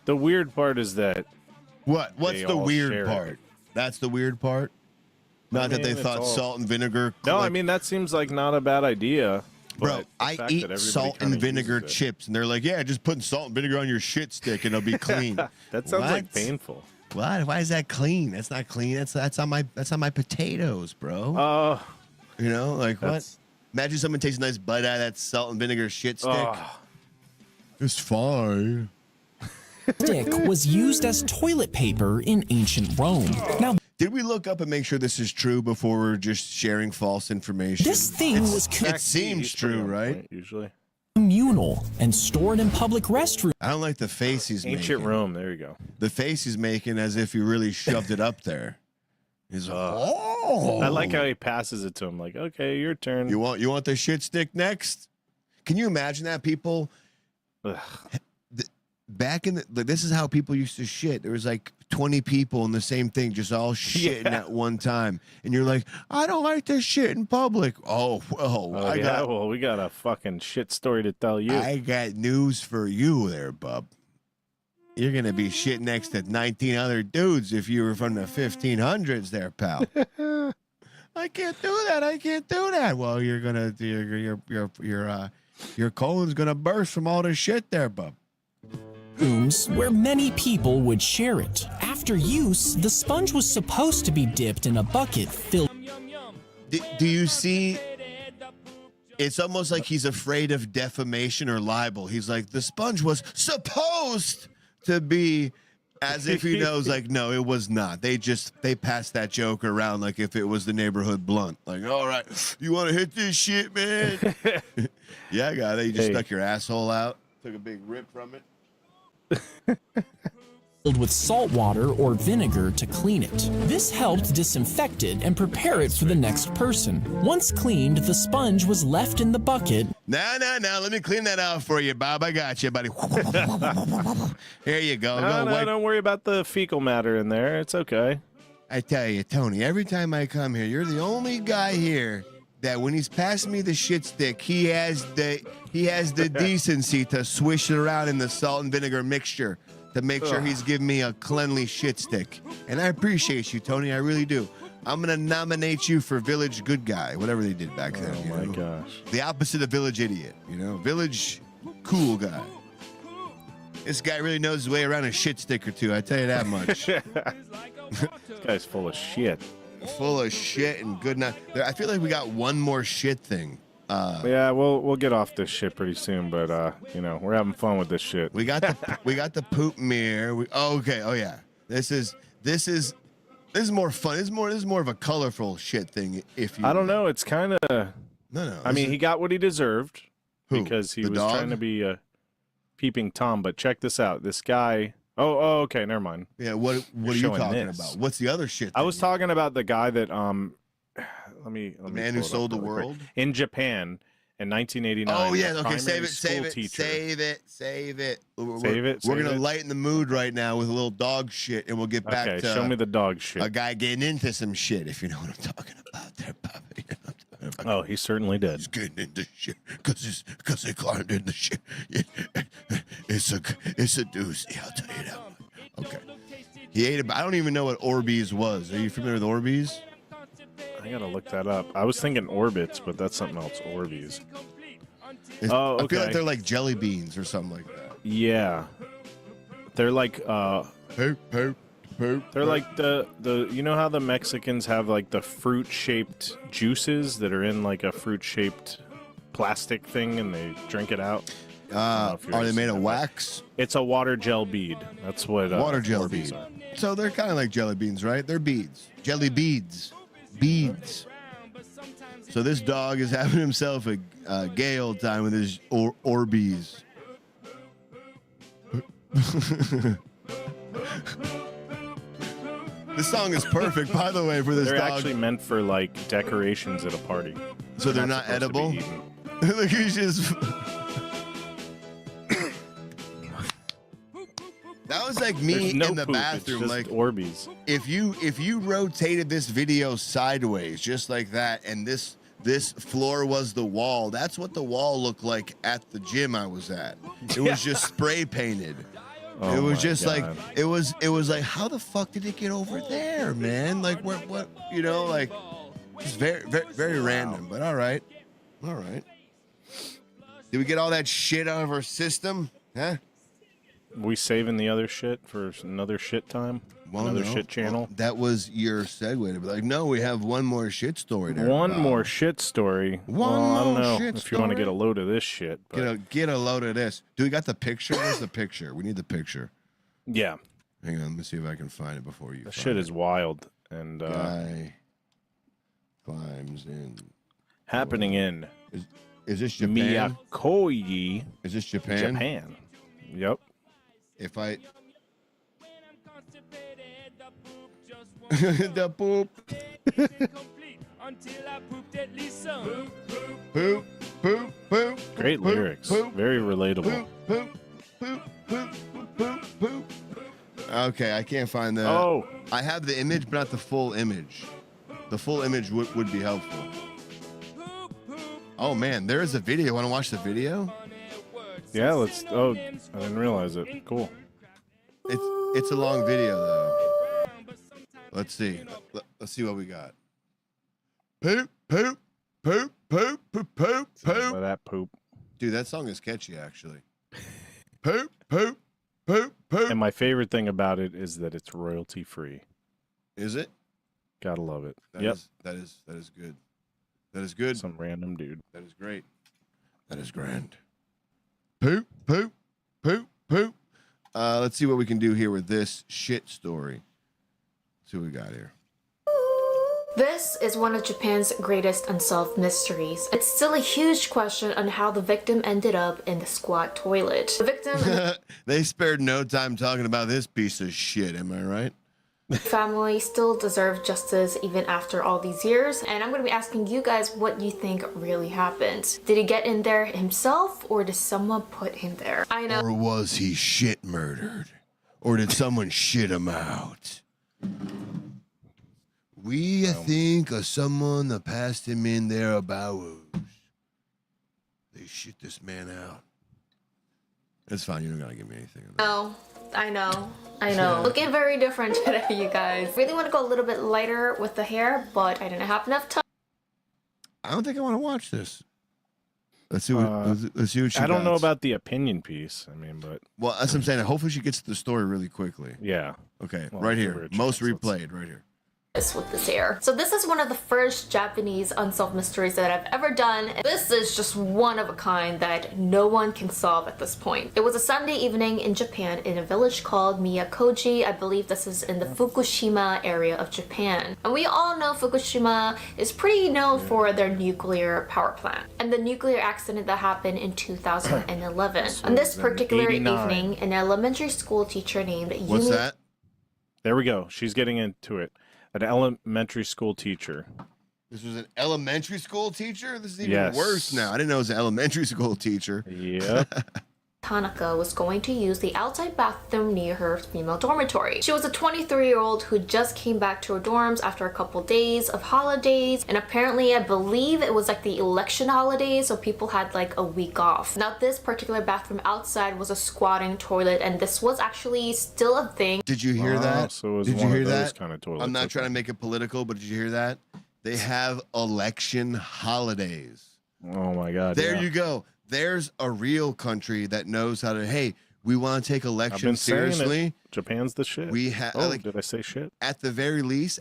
[SPEAKER 5] The weird part is that
[SPEAKER 4] What's the weird part?
[SPEAKER 5] It.
[SPEAKER 4] That's the weird part? Not that they thought salt and vinegar.
[SPEAKER 5] No, I mean, that seems like not a bad idea.
[SPEAKER 4] Bro, I eat salt and vinegar chips, and they're like, yeah, just putting salt and vinegar on your shit stick, and it'll be clean.
[SPEAKER 5] That sounds like painful.
[SPEAKER 4] What? Why is that clean? That's not clean. That's on my potatoes, bro. You know, like what? Imagine someone takes a nice bite out of that salt and vinegar shit stick. It's fine.
[SPEAKER 6] Stick was used as toilet paper in ancient Rome. Now,
[SPEAKER 4] did we look up and make sure this is true before we're just sharing false information?
[SPEAKER 6] this thing was
[SPEAKER 4] It seems true, right?
[SPEAKER 5] Usually.
[SPEAKER 6] communal and stored in public restrooms.
[SPEAKER 4] I don't like the face he's making.
[SPEAKER 5] Ancient Rome. There you go.
[SPEAKER 4] The face he's making as if he really shoved it up there. He's like, oh.
[SPEAKER 5] I like how he passes it to him. Like, okay, your turn.
[SPEAKER 4] You want the shit stick next? Can you imagine that, people?
[SPEAKER 5] Ugh.
[SPEAKER 4] Back in this is how people used to shit. There was like 20 people in the same thing, just all shitting at one time, and you're like, I don't like this shit in public. Oh, well,
[SPEAKER 5] we got a fucking shit story to tell you.
[SPEAKER 4] I got news for you, there, bub. You're gonna be shit next to 19 other dudes if you were from the 1500s, there, pal. I can't do that. I can't do that. Well, you're gonna your colon's gonna burst from all this shit, there, bub.
[SPEAKER 6] Rooms where many people would share it. After use, the sponge was supposed to be dipped in a bucket filled.
[SPEAKER 4] Do you see? It's almost like he's afraid of defamation or libel. He's like, the sponge was supposed to be, as if he knows, like, no, it was not. They passed that joke around like if it was the neighborhood blunt. Like, all right, you want to hit this shit, man? Yeah, I got it. You just stuck your asshole out, took a big rip from it.
[SPEAKER 6] Filled with salt water or vinegar to clean it. This helped disinfect it and prepare it for the next person. Once cleaned, the sponge was left in the bucket.
[SPEAKER 4] No, let me clean that out for you, Bob. I got you, buddy. Here you go.
[SPEAKER 5] No, don't worry about the fecal matter in there. It's okay.
[SPEAKER 4] I tell you, Tony, every time I come here, you're the only guy here that when he's passing me the shit stick, he has the decency to swish it around in the salt and vinegar mixture to make sure he's giving me a cleanly shit stick. And I appreciate you, Tony. I really do. I'm gonna nominate you for Village Good Guy, whatever they did back then.
[SPEAKER 5] Oh my gosh.
[SPEAKER 4] The opposite of Village Idiot, Village Cool Guy. This guy really knows his way around a shit stick or two, I tell you that much.
[SPEAKER 5] This guy's full of shit.
[SPEAKER 4] Full of shit and good night. I feel like we got one more shit thing.
[SPEAKER 5] Yeah, we'll get off this shit pretty soon, but we're having fun with this shit.
[SPEAKER 4] We got the poop mirror. Oh yeah. This is more fun. This is more of a colorful shit thing.
[SPEAKER 5] I don't know. It's kind of
[SPEAKER 4] no.
[SPEAKER 5] I mean, he got what he deserved because he was
[SPEAKER 4] dog?
[SPEAKER 5] trying to be a peeping Tom. But check this out. This guy. Oh, okay. Never mind.
[SPEAKER 4] Yeah. What are you talking about? What's the other shit?
[SPEAKER 5] I was talking about the guy that Let me
[SPEAKER 4] the man who sold the world
[SPEAKER 5] in Japan in 1989.
[SPEAKER 4] Oh yeah, okay, save it. We're gonna lighten the mood right now with a little dog shit, and we'll get back to
[SPEAKER 5] show me the dog shit.
[SPEAKER 4] A guy getting into some shit, if you know what I'm talking about, there, Bobby.
[SPEAKER 5] Oh, he certainly did.
[SPEAKER 4] He's getting into shit because they climbed in the shit. It's a doozy. I'll tell you that one. Okay. He ate. I don't even know what Orbeez was. Are you familiar with Orbeez?
[SPEAKER 5] I gotta look that up. I was thinking Orbits, but that's something else. Orbeez. Okay.
[SPEAKER 4] I feel like they're like jelly beans or something like that.
[SPEAKER 5] Yeah, they're like
[SPEAKER 4] poop.
[SPEAKER 5] They're like the you know how the Mexicans have like the fruit shaped juices that are in like a fruit shaped plastic thing and they drink it out.
[SPEAKER 4] Are they made of wax?
[SPEAKER 5] It's a water gel bead. That's what
[SPEAKER 4] water gel bead. So they're kind of like jelly beans, right? They're beads, jelly beads. Beads. So this dog is having himself a gay old time with his Orbeez. This song is perfect, by the way, for this
[SPEAKER 5] They're
[SPEAKER 4] dog.
[SPEAKER 5] actually meant for like decorations at a party.
[SPEAKER 4] So they're not
[SPEAKER 5] supposed to be
[SPEAKER 4] edible?
[SPEAKER 5] eaten.
[SPEAKER 4] Look, he's just. That was like me
[SPEAKER 5] There's no
[SPEAKER 4] in the
[SPEAKER 5] poop,
[SPEAKER 4] bathroom.
[SPEAKER 5] it's
[SPEAKER 4] Like
[SPEAKER 5] just Orbeez.
[SPEAKER 4] if you rotated this video sideways, just like that, and this floor was the wall. That's what the wall looked like at the gym I was at. It was just spray painted.
[SPEAKER 5] Oh
[SPEAKER 4] it was
[SPEAKER 5] my
[SPEAKER 4] just
[SPEAKER 5] God.
[SPEAKER 4] like it was like, how the fuck did it get over there, man? Like what you know, like just very random. But all right. Did we get all that shit out of our system? Huh?
[SPEAKER 5] We saving the other shit for another shit time?
[SPEAKER 4] Well,
[SPEAKER 5] another
[SPEAKER 4] no.
[SPEAKER 5] shit channel?
[SPEAKER 4] Well, that was your segue to be like, no, we have one more shit story. To
[SPEAKER 5] One
[SPEAKER 4] about.
[SPEAKER 5] more shit story.
[SPEAKER 4] One
[SPEAKER 5] I don't
[SPEAKER 4] more
[SPEAKER 5] know
[SPEAKER 4] shit
[SPEAKER 5] if you want to
[SPEAKER 4] story.
[SPEAKER 5] get a load of this shit. But
[SPEAKER 4] Get a load of this. Do we got the picture? Where's the picture? We need the picture.
[SPEAKER 5] yeah,
[SPEAKER 4] Hang on, let me see if I can find it before you.
[SPEAKER 5] the
[SPEAKER 4] find
[SPEAKER 5] shit
[SPEAKER 4] it.
[SPEAKER 5] is wild and
[SPEAKER 4] Guy climbs in.
[SPEAKER 5] happening in
[SPEAKER 4] Is this Japan?
[SPEAKER 5] Miyakoi,
[SPEAKER 4] Is this Japan?
[SPEAKER 5] Japan. Yep.
[SPEAKER 4] If I the poop. Poop, poop, poop.
[SPEAKER 5] Great
[SPEAKER 4] poop,
[SPEAKER 5] lyrics.
[SPEAKER 4] Poop,
[SPEAKER 5] Very relatable.
[SPEAKER 4] poop, poop, poop, poop, poop, poop. Okay, I can't find the.
[SPEAKER 5] Oh,
[SPEAKER 4] I have the image, but not the full image. The full image would be helpful. Oh man, there is a video. Want to watch the video?
[SPEAKER 5] yeah. Let's. Oh, I didn't realize it. Cool.
[SPEAKER 4] It's a long video though. Let's see. Let's see what we got. Poop, poop, poop, poop, poop, poop,
[SPEAKER 5] By
[SPEAKER 4] poop.
[SPEAKER 5] that poop.
[SPEAKER 4] Dude, that song is catchy actually. Poop, poop, poop, poop.
[SPEAKER 5] And my favorite thing about it is that it's royalty free.
[SPEAKER 4] Is it?
[SPEAKER 5] Gotta love it.
[SPEAKER 4] That
[SPEAKER 5] Yep.
[SPEAKER 4] That is good. That is good.
[SPEAKER 5] Some random dude.
[SPEAKER 4] That is great. That is grand. Poop, poop, poop, poop. Let's see what we can do here with this shit story. Let's see what we got here.
[SPEAKER 7] This is one of Japan's greatest unsolved mysteries. It's still a huge question on how the victim ended up in the squat toilet. The victim and
[SPEAKER 4] They spared no time talking about this piece of shit, am I right?
[SPEAKER 7] the family still deserve justice even after all these years. And I'm going to be asking you guys what you think really happened. Did he get in there himself or did someone put him there? I know.
[SPEAKER 4] Or was he shit murdered? Or did someone shit him out? We think of someone that passed him in there about. They shit this man out. It's fine. You're not going to give me anything. On that.
[SPEAKER 7] No, I know. Looking very different today, you guys. Really want to go a little bit lighter with the hair, but I didn't have enough time.
[SPEAKER 4] I don't think I want to watch this. Let's see what let's see what she
[SPEAKER 5] I don't know
[SPEAKER 4] got.
[SPEAKER 5] about the opinion piece. I mean, but
[SPEAKER 4] Well, that's what I'm saying. Hopefully she gets to the story really quickly.
[SPEAKER 5] yeah.
[SPEAKER 4] Okay,
[SPEAKER 5] Well,
[SPEAKER 4] right
[SPEAKER 5] give her
[SPEAKER 4] here.
[SPEAKER 5] a chance.
[SPEAKER 4] Most
[SPEAKER 5] Let's-
[SPEAKER 4] replayed, right here.
[SPEAKER 7] With this hair. So this is one of the first Japanese unsolved mysteries that I've ever done. This is just one of a kind that no one can solve at this point. It was a Sunday evening in Japan in a village called Miyakoji. I believe this is in the Fukushima area of Japan. And we all know Fukushima is pretty known for their nuclear power plant and the nuclear accident that happened in 2011. On this particular
[SPEAKER 5] 89.
[SPEAKER 7] evening, an elementary school teacher named
[SPEAKER 4] What's
[SPEAKER 7] Yumi
[SPEAKER 4] that?
[SPEAKER 5] There we go. She's getting into it. An elementary school teacher.
[SPEAKER 4] This was an elementary school teacher? This is even
[SPEAKER 5] Yes.
[SPEAKER 4] worse now. I didn't know it was an elementary school teacher.
[SPEAKER 5] Yep.
[SPEAKER 7] Tanaka was going to use the outside bathroom near her female dormitory. She was a 23-year-old who just came back to her dorms after a couple days of holidays, and apparently I believe it was like the election holidays, so people had like a week off. Now this particular bathroom outside was a squatting toilet, and this was actually still a thing.
[SPEAKER 4] Did you hear
[SPEAKER 5] Wow,
[SPEAKER 4] that?
[SPEAKER 5] so it was
[SPEAKER 4] Did you
[SPEAKER 5] one
[SPEAKER 4] hear
[SPEAKER 5] of those
[SPEAKER 4] that?
[SPEAKER 5] kind of toilets.
[SPEAKER 4] I'm not
[SPEAKER 5] Okay.
[SPEAKER 4] trying to make it political, but did you hear that? They have election holidays.
[SPEAKER 5] Oh my God.
[SPEAKER 4] There
[SPEAKER 5] yeah.
[SPEAKER 4] you go. There's a real country that knows how to, hey, we want to take
[SPEAKER 5] I've been
[SPEAKER 4] elections
[SPEAKER 5] saying
[SPEAKER 4] seriously.
[SPEAKER 5] it. Japan's the shit.
[SPEAKER 4] We have
[SPEAKER 5] Oh,
[SPEAKER 4] like
[SPEAKER 5] did I say shit?
[SPEAKER 4] at the very least,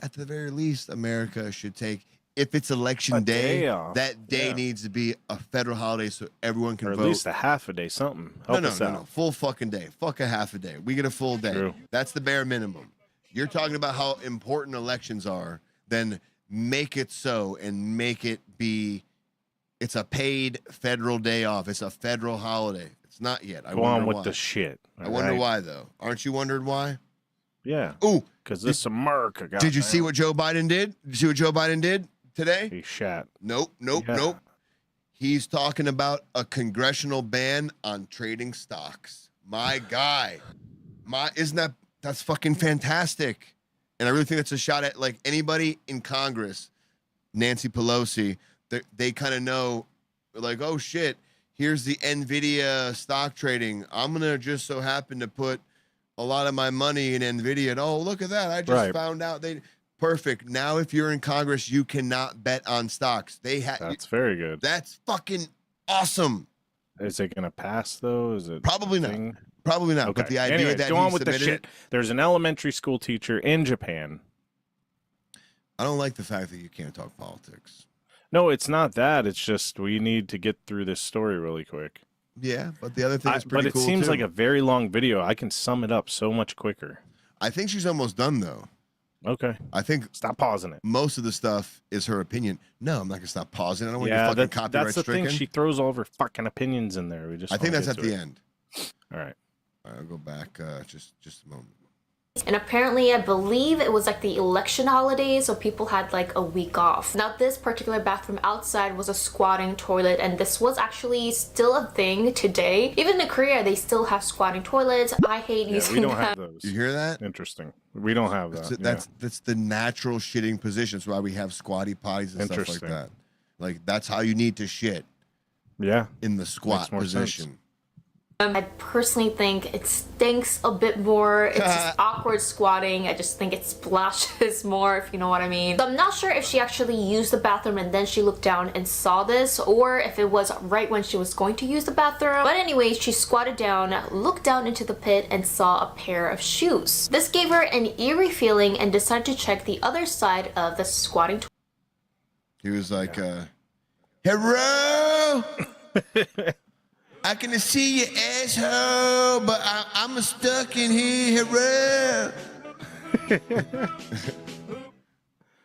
[SPEAKER 4] America should take, if it's election
[SPEAKER 5] A
[SPEAKER 4] day,
[SPEAKER 5] day off.
[SPEAKER 4] that day
[SPEAKER 5] Yeah.
[SPEAKER 4] needs to be a federal holiday so everyone can
[SPEAKER 5] Or at
[SPEAKER 4] vote.
[SPEAKER 5] least a half a day, something. Help us out.
[SPEAKER 4] No, full fucking day. Fuck a half a day. We get a full day.
[SPEAKER 5] True.
[SPEAKER 4] That's the bare minimum. You're talking about how important elections are, then make it so and make it be, it's a paid federal day off. It's a federal holiday. It's not yet. I
[SPEAKER 5] Go
[SPEAKER 4] wonder
[SPEAKER 5] on with
[SPEAKER 4] why.
[SPEAKER 5] the shit.
[SPEAKER 4] I wonder why though. Aren't you wondered why?
[SPEAKER 5] Yeah.
[SPEAKER 4] Ooh,
[SPEAKER 5] Because this is America.
[SPEAKER 4] did you see what Joe Biden did? Did you see what Joe Biden did today?
[SPEAKER 5] He shat.
[SPEAKER 4] Nope.
[SPEAKER 5] Yeah.
[SPEAKER 4] He's talking about a congressional ban on trading stocks. My guy. That's fucking fantastic. And I really think that's a shot at like anybody in Congress, Nancy Pelosi, they kind of know like, oh shit, here's the NVIDIA stock trading. I'm going to just so happen to put a lot of my money in NVIDIA. And oh, look at that. I just found out perfect. Now, if you're in Congress, you cannot bet on stocks.
[SPEAKER 5] That's very good.
[SPEAKER 4] That's fucking awesome.
[SPEAKER 5] Is it going to pass, though? Is it
[SPEAKER 4] Probably not. Probably not.
[SPEAKER 5] Okay.
[SPEAKER 4] But the idea
[SPEAKER 5] Anyways,
[SPEAKER 4] that
[SPEAKER 5] go
[SPEAKER 4] he
[SPEAKER 5] on with the
[SPEAKER 4] submitted
[SPEAKER 5] shit. There's an elementary school teacher in Japan.
[SPEAKER 4] I don't like the fact that you can't talk politics.
[SPEAKER 5] No, it's not that. It's just we need to get through this story really quick.
[SPEAKER 4] Yeah, but the other thing is pretty
[SPEAKER 5] but it
[SPEAKER 4] cool,
[SPEAKER 5] seems
[SPEAKER 4] too.
[SPEAKER 5] like a very long video. I can sum it up so much quicker.
[SPEAKER 4] I think she's almost done, though.
[SPEAKER 5] Okay.
[SPEAKER 4] I think
[SPEAKER 5] Stop pausing it.
[SPEAKER 4] most of the stuff is her opinion. No, I'm not gonna stop pausing. I don't want you fucking copyright
[SPEAKER 5] that's the
[SPEAKER 4] stricken.
[SPEAKER 5] thing. She throws all of her fucking opinions in there.
[SPEAKER 4] I think that's at the end.
[SPEAKER 5] All right.
[SPEAKER 4] I'll go back just a moment.
[SPEAKER 7] And apparently, I believe it was like the election holiday, so people had like a week off. Now, this particular bathroom outside was a squatting toilet, and this was actually still a thing today. Even in Korea, they still have squatting toilets. I hate using
[SPEAKER 5] We don't
[SPEAKER 7] them.
[SPEAKER 5] have those.
[SPEAKER 4] You hear that?
[SPEAKER 5] Interesting. We don't have that.
[SPEAKER 4] That's the natural shitting position. That's why we have squatty potties and stuff like
[SPEAKER 5] Interesting.
[SPEAKER 4] that. Like that's how you need to shit
[SPEAKER 5] Yeah.
[SPEAKER 4] in the squat
[SPEAKER 5] Makes more
[SPEAKER 4] position.
[SPEAKER 5] sense.
[SPEAKER 7] I personally think it stinks a bit more. It's just awkward squatting. I just think it splashes more, if you know what I mean. So I'm not sure if she actually used the bathroom and then she looked down and saw this, or if it was right when she was going to use the bathroom. But anyway, she squatted down, looked down into the pit, and saw a pair of shoes. This gave her an eerie feeling and decided to check the other side of the squatting toilet.
[SPEAKER 4] He was like, "Hello, I can see your asshole, but I'm stuck in here. Hello."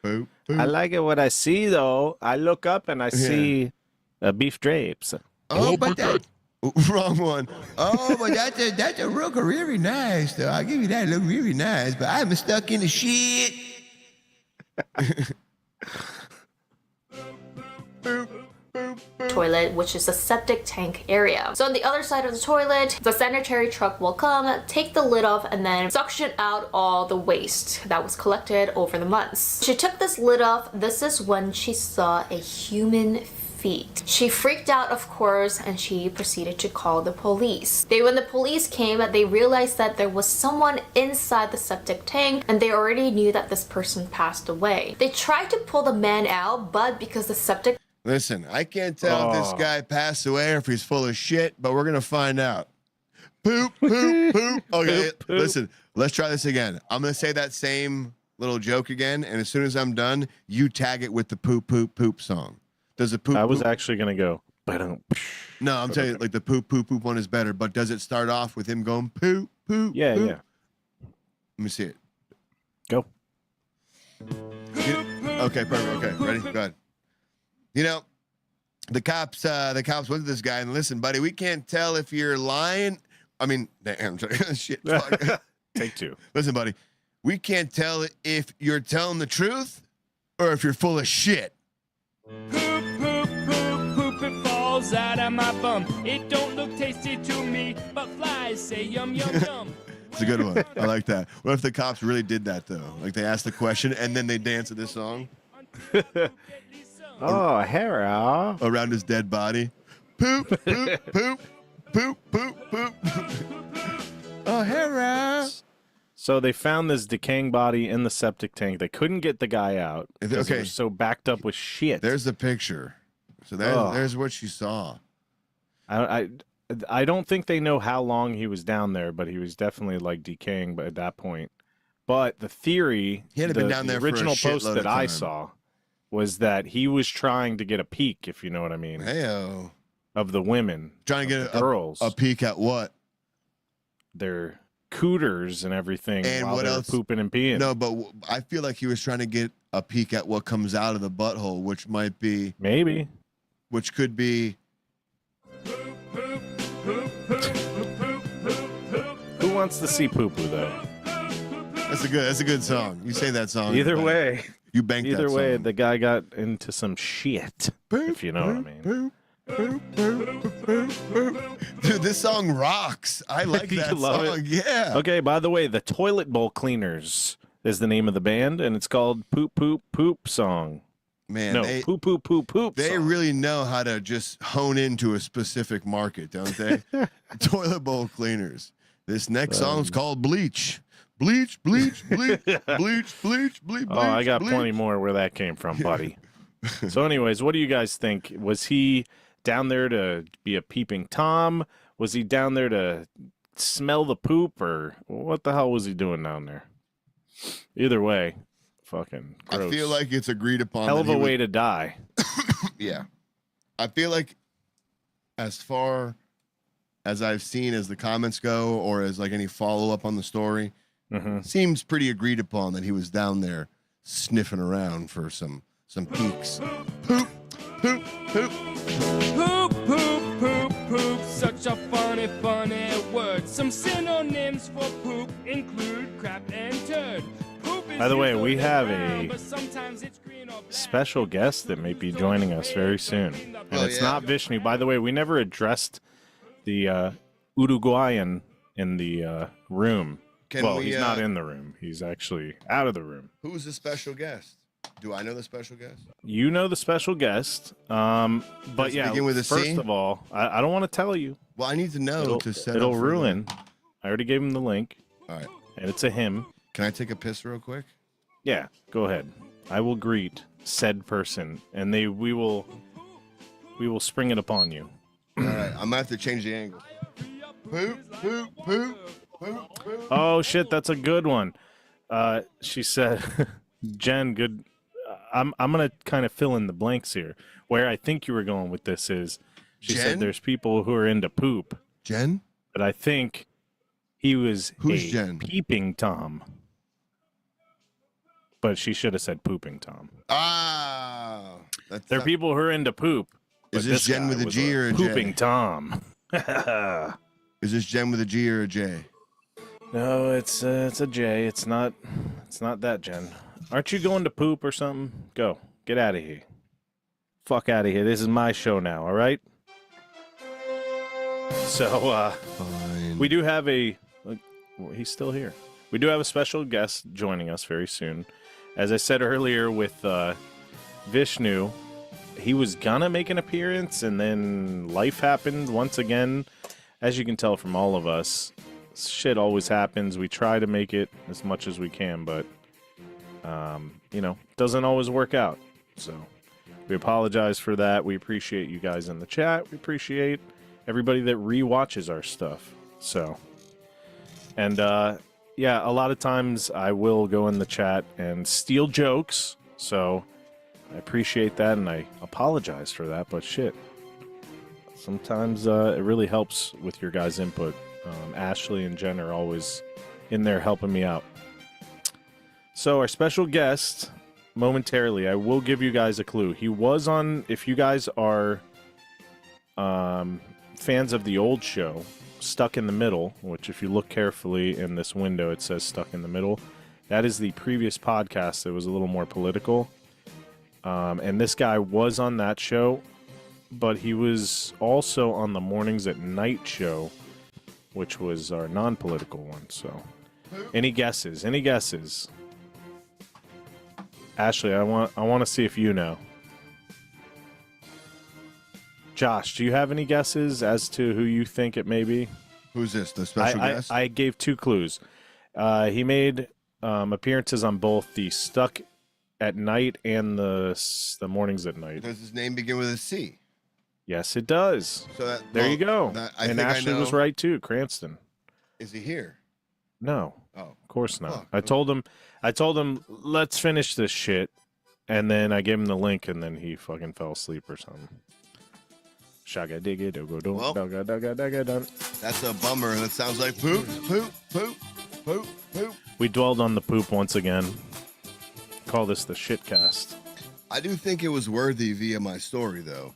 [SPEAKER 4] Boop, boop.
[SPEAKER 5] I like it what I see, though. I look up and I see beef drapes.
[SPEAKER 4] Oh, but that wrong one. Oh, but that's a look really nice, though. I'll give you that. It look really nice, but I'm stuck in the shit.
[SPEAKER 7] Toilet, which is the septic tank area. So on the other side of the toilet, the sanitary truck will come, take the lid off, and then suction out all the waste that was collected over the months. She took this lid off. This is when she saw a human feet. She freaked out, of course, and she proceeded to call the police. When the police came, they realized that there was someone inside the septic tank, and they already knew that this person passed away. They tried to pull the man out, but because the septic
[SPEAKER 4] Listen, I can't tell if this guy passed away or if he's full of shit, but we're gonna find out. Poop, poop, poop. Okay,
[SPEAKER 5] Poop, poop.
[SPEAKER 4] Listen, let's try this again. I'm gonna say that same little joke again, and as soon as I'm done, you tag it with the poop, poop, poop song. Does it poop?
[SPEAKER 5] I was
[SPEAKER 4] poop?
[SPEAKER 5] actually going to go.
[SPEAKER 4] No, I'm telling you, like the poop, poop, poop one is better. But does it start off with him going poop, poop?
[SPEAKER 5] Yeah,
[SPEAKER 4] poop?
[SPEAKER 5] yeah.
[SPEAKER 4] Let me see it.
[SPEAKER 5] Go.
[SPEAKER 4] Okay, perfect. Okay, ready? Go ahead. You know, the cops went to this guy and listen, buddy, we can't tell if you're lying. I mean, damn, shit. Fuck.
[SPEAKER 5] Take two.
[SPEAKER 4] Listen, buddy, we can't tell if you're telling the truth or if you're full of shit.
[SPEAKER 8] Poop, poop, poop, poop, it falls out of my bum. It don't look tasty to me, but flies say yum, yum, yum.
[SPEAKER 4] It's a good one. I like that. What if the cops really did that, though? Like they asked the question and then they dance to this song
[SPEAKER 5] Oh, Hera.
[SPEAKER 4] around his dead body. Poop, poop, poop, poop, poop, poop. Oh, Hera.
[SPEAKER 5] So they found this decaying body in the septic tank. They couldn't get the guy out because
[SPEAKER 4] Okay.
[SPEAKER 5] it was so backed up with shit.
[SPEAKER 4] There's the picture. So there's what she saw.
[SPEAKER 5] I don't think they know how long he was down there, but he was definitely like decaying at that point. But the theory,
[SPEAKER 4] He had been down there
[SPEAKER 5] the
[SPEAKER 4] for a
[SPEAKER 5] original post
[SPEAKER 4] shitload
[SPEAKER 5] that
[SPEAKER 4] of
[SPEAKER 5] I
[SPEAKER 4] time.
[SPEAKER 5] saw was that he was trying to get a peek, if you know what I mean,
[SPEAKER 4] Heyo.
[SPEAKER 5] of the women,
[SPEAKER 4] Trying to
[SPEAKER 5] of
[SPEAKER 4] get
[SPEAKER 5] the girls,
[SPEAKER 4] a peek at what?
[SPEAKER 5] their cooters and everything,
[SPEAKER 4] And
[SPEAKER 5] while
[SPEAKER 4] what
[SPEAKER 5] they were
[SPEAKER 4] else?
[SPEAKER 5] pooping and peeing.
[SPEAKER 4] No, but I feel like he was trying to get a peek at what comes out of the butthole, which could be.
[SPEAKER 5] Who wants to see poo poo though?
[SPEAKER 4] That's a good song. You say that song.
[SPEAKER 5] Either way,
[SPEAKER 4] you bank that
[SPEAKER 5] either way,
[SPEAKER 4] song.
[SPEAKER 5] the guy got into some shit. If you know what I mean.
[SPEAKER 4] Dude, this song rocks. I like
[SPEAKER 5] You
[SPEAKER 4] that
[SPEAKER 5] love
[SPEAKER 4] song.
[SPEAKER 5] it?
[SPEAKER 4] Yeah.
[SPEAKER 5] Okay, by the way, the Toilet Bowl Cleaners is the name of the band, and it's called Poop Poop Poop Song.
[SPEAKER 4] Man,
[SPEAKER 5] No, Poop Poop Poop Poop
[SPEAKER 4] they
[SPEAKER 5] Song.
[SPEAKER 4] really know how to just hone into a specific market, don't they? Toilet bowl cleaners. This next song's called Bleach. Bleach, bleach, bleach, bleach, bleach, bleach.
[SPEAKER 5] Oh, I got
[SPEAKER 4] bleach.
[SPEAKER 5] plenty more where that came from, buddy. So anyways, what do you guys think? Was he down there to be a peeping Tom? Was he down there to smell the poop, or what the hell was he doing down there? Either way, fucking gross.
[SPEAKER 4] I feel like it's agreed upon.
[SPEAKER 5] Hell
[SPEAKER 4] that
[SPEAKER 5] of
[SPEAKER 4] he
[SPEAKER 5] a
[SPEAKER 4] was-
[SPEAKER 5] way to die.
[SPEAKER 4] Yeah. I feel like as far as I've seen as the comments go, or as like any follow-up on the story, seems pretty agreed upon that he was down there sniffing around for some peaks. Poop, poop, poop.
[SPEAKER 8] Poop, poop, poop, poop. Such a funny, funny word. Some synonyms for poop include crap and turd. Poop is
[SPEAKER 5] By the way, we
[SPEAKER 8] usually
[SPEAKER 5] have
[SPEAKER 8] brown,
[SPEAKER 5] a
[SPEAKER 8] but sometimes it's green or black.
[SPEAKER 5] special guest that may be joining us very soon. And
[SPEAKER 4] Oh,
[SPEAKER 5] it's
[SPEAKER 4] yeah?
[SPEAKER 5] not Vishnu. By the way, we never addressed the Uruguayan in the room.
[SPEAKER 4] Can
[SPEAKER 5] Well,
[SPEAKER 4] we,
[SPEAKER 5] he's not in the room. He's actually out of the room.
[SPEAKER 4] Who's the special guest? Do I know the special guest?
[SPEAKER 5] You know the special guest. But
[SPEAKER 4] Does it
[SPEAKER 5] yeah,
[SPEAKER 4] begin with a
[SPEAKER 5] first
[SPEAKER 4] C?
[SPEAKER 5] of all, I don't want to tell you.
[SPEAKER 4] Well, I need to know
[SPEAKER 5] It'll,
[SPEAKER 4] to set
[SPEAKER 5] it'll
[SPEAKER 4] up for
[SPEAKER 5] ruin. I already gave him the link,
[SPEAKER 4] All right.
[SPEAKER 5] and it's a him.
[SPEAKER 4] Can I take a piss real quick?
[SPEAKER 5] Yeah, go ahead. I will greet said person, and we will spring it upon you.
[SPEAKER 4] All right. I'm going to have to change the angle. Poop, poop, poop, poop, poop.
[SPEAKER 5] Oh shit, that's a good one. She said, Jen, good. I'm gonna kind of fill in the blanks here. Where I think you were going with this is, she
[SPEAKER 4] Jen?
[SPEAKER 5] said there's people who are into poop,
[SPEAKER 4] Jen?
[SPEAKER 5] but I think he was
[SPEAKER 4] Who's
[SPEAKER 5] a
[SPEAKER 4] Jen?
[SPEAKER 5] peeping Tom. But she should have said pooping Tom.
[SPEAKER 4] Ah. That's
[SPEAKER 5] There are
[SPEAKER 4] not-
[SPEAKER 5] people who are into poop.
[SPEAKER 4] Is
[SPEAKER 5] but
[SPEAKER 4] this Jen
[SPEAKER 5] guy
[SPEAKER 4] with a
[SPEAKER 5] was
[SPEAKER 4] G or a J?
[SPEAKER 5] pooping Tom?
[SPEAKER 4] Is this Jen with a G or a J?
[SPEAKER 5] No, it's a J. It's not that Jen. Aren't you going to poop or something? Go. Get out of here. Fuck out of here. This is my show now, all right? So,
[SPEAKER 4] Fine.
[SPEAKER 5] we do have he's still here. We do have a special guest joining us very soon. As I said earlier with Vishnu, he was gonna make an appearance, and then life happened once again. As you can tell from all of us, shit always happens. We try to make it as much as we can, but doesn't always work out. So we apologize for that. We appreciate you guys in the chat. We appreciate everybody that rewatches our stuff. So, and yeah, a lot of times I will go in the chat and steal jokes. So I appreciate that, and I apologize for that. But shit, sometimes it really helps with your guys' input. Ashley and Jen are always in there helping me out. So our special guest, momentarily, I will give you guys a clue. He was on, if you guys are fans of the old show, Stuck in the Middle, which if you look carefully in this window, it says Stuck in the Middle. That is the previous podcast that was a little more political. And this guy was on that show, but he was also on the Mornings at Night show, which was our non-political one. So, any guesses? Any guesses? Ashley, I want to see if you know. Josh, do you have any guesses as to who you think it may be?
[SPEAKER 4] Who's this? The special guest?
[SPEAKER 5] I gave 2 clues. He made appearances on both the Stuck at Night and the Mornings at Night.
[SPEAKER 4] Does his name begin with a C?
[SPEAKER 5] Yes, it does.
[SPEAKER 4] So that,
[SPEAKER 5] There you go.
[SPEAKER 4] I
[SPEAKER 5] And
[SPEAKER 4] think I
[SPEAKER 5] Ashley was
[SPEAKER 4] know.
[SPEAKER 5] right too. Cranston.
[SPEAKER 4] Is he here?
[SPEAKER 5] No,
[SPEAKER 4] Oh,
[SPEAKER 5] of course not.
[SPEAKER 4] Fuck.
[SPEAKER 5] I told him, let's finish this shit, and then I gave him the link, and then he fucking fell asleep or something. Shaga digga dogo do
[SPEAKER 4] Well.
[SPEAKER 5] daga daga daga dun.
[SPEAKER 4] that's a bummer. That sounds like poop, poop, poop, poop, poop.
[SPEAKER 5] We dwelled on the poop once again. Call this the shitcast.
[SPEAKER 4] I do think it was worthy via my story, though.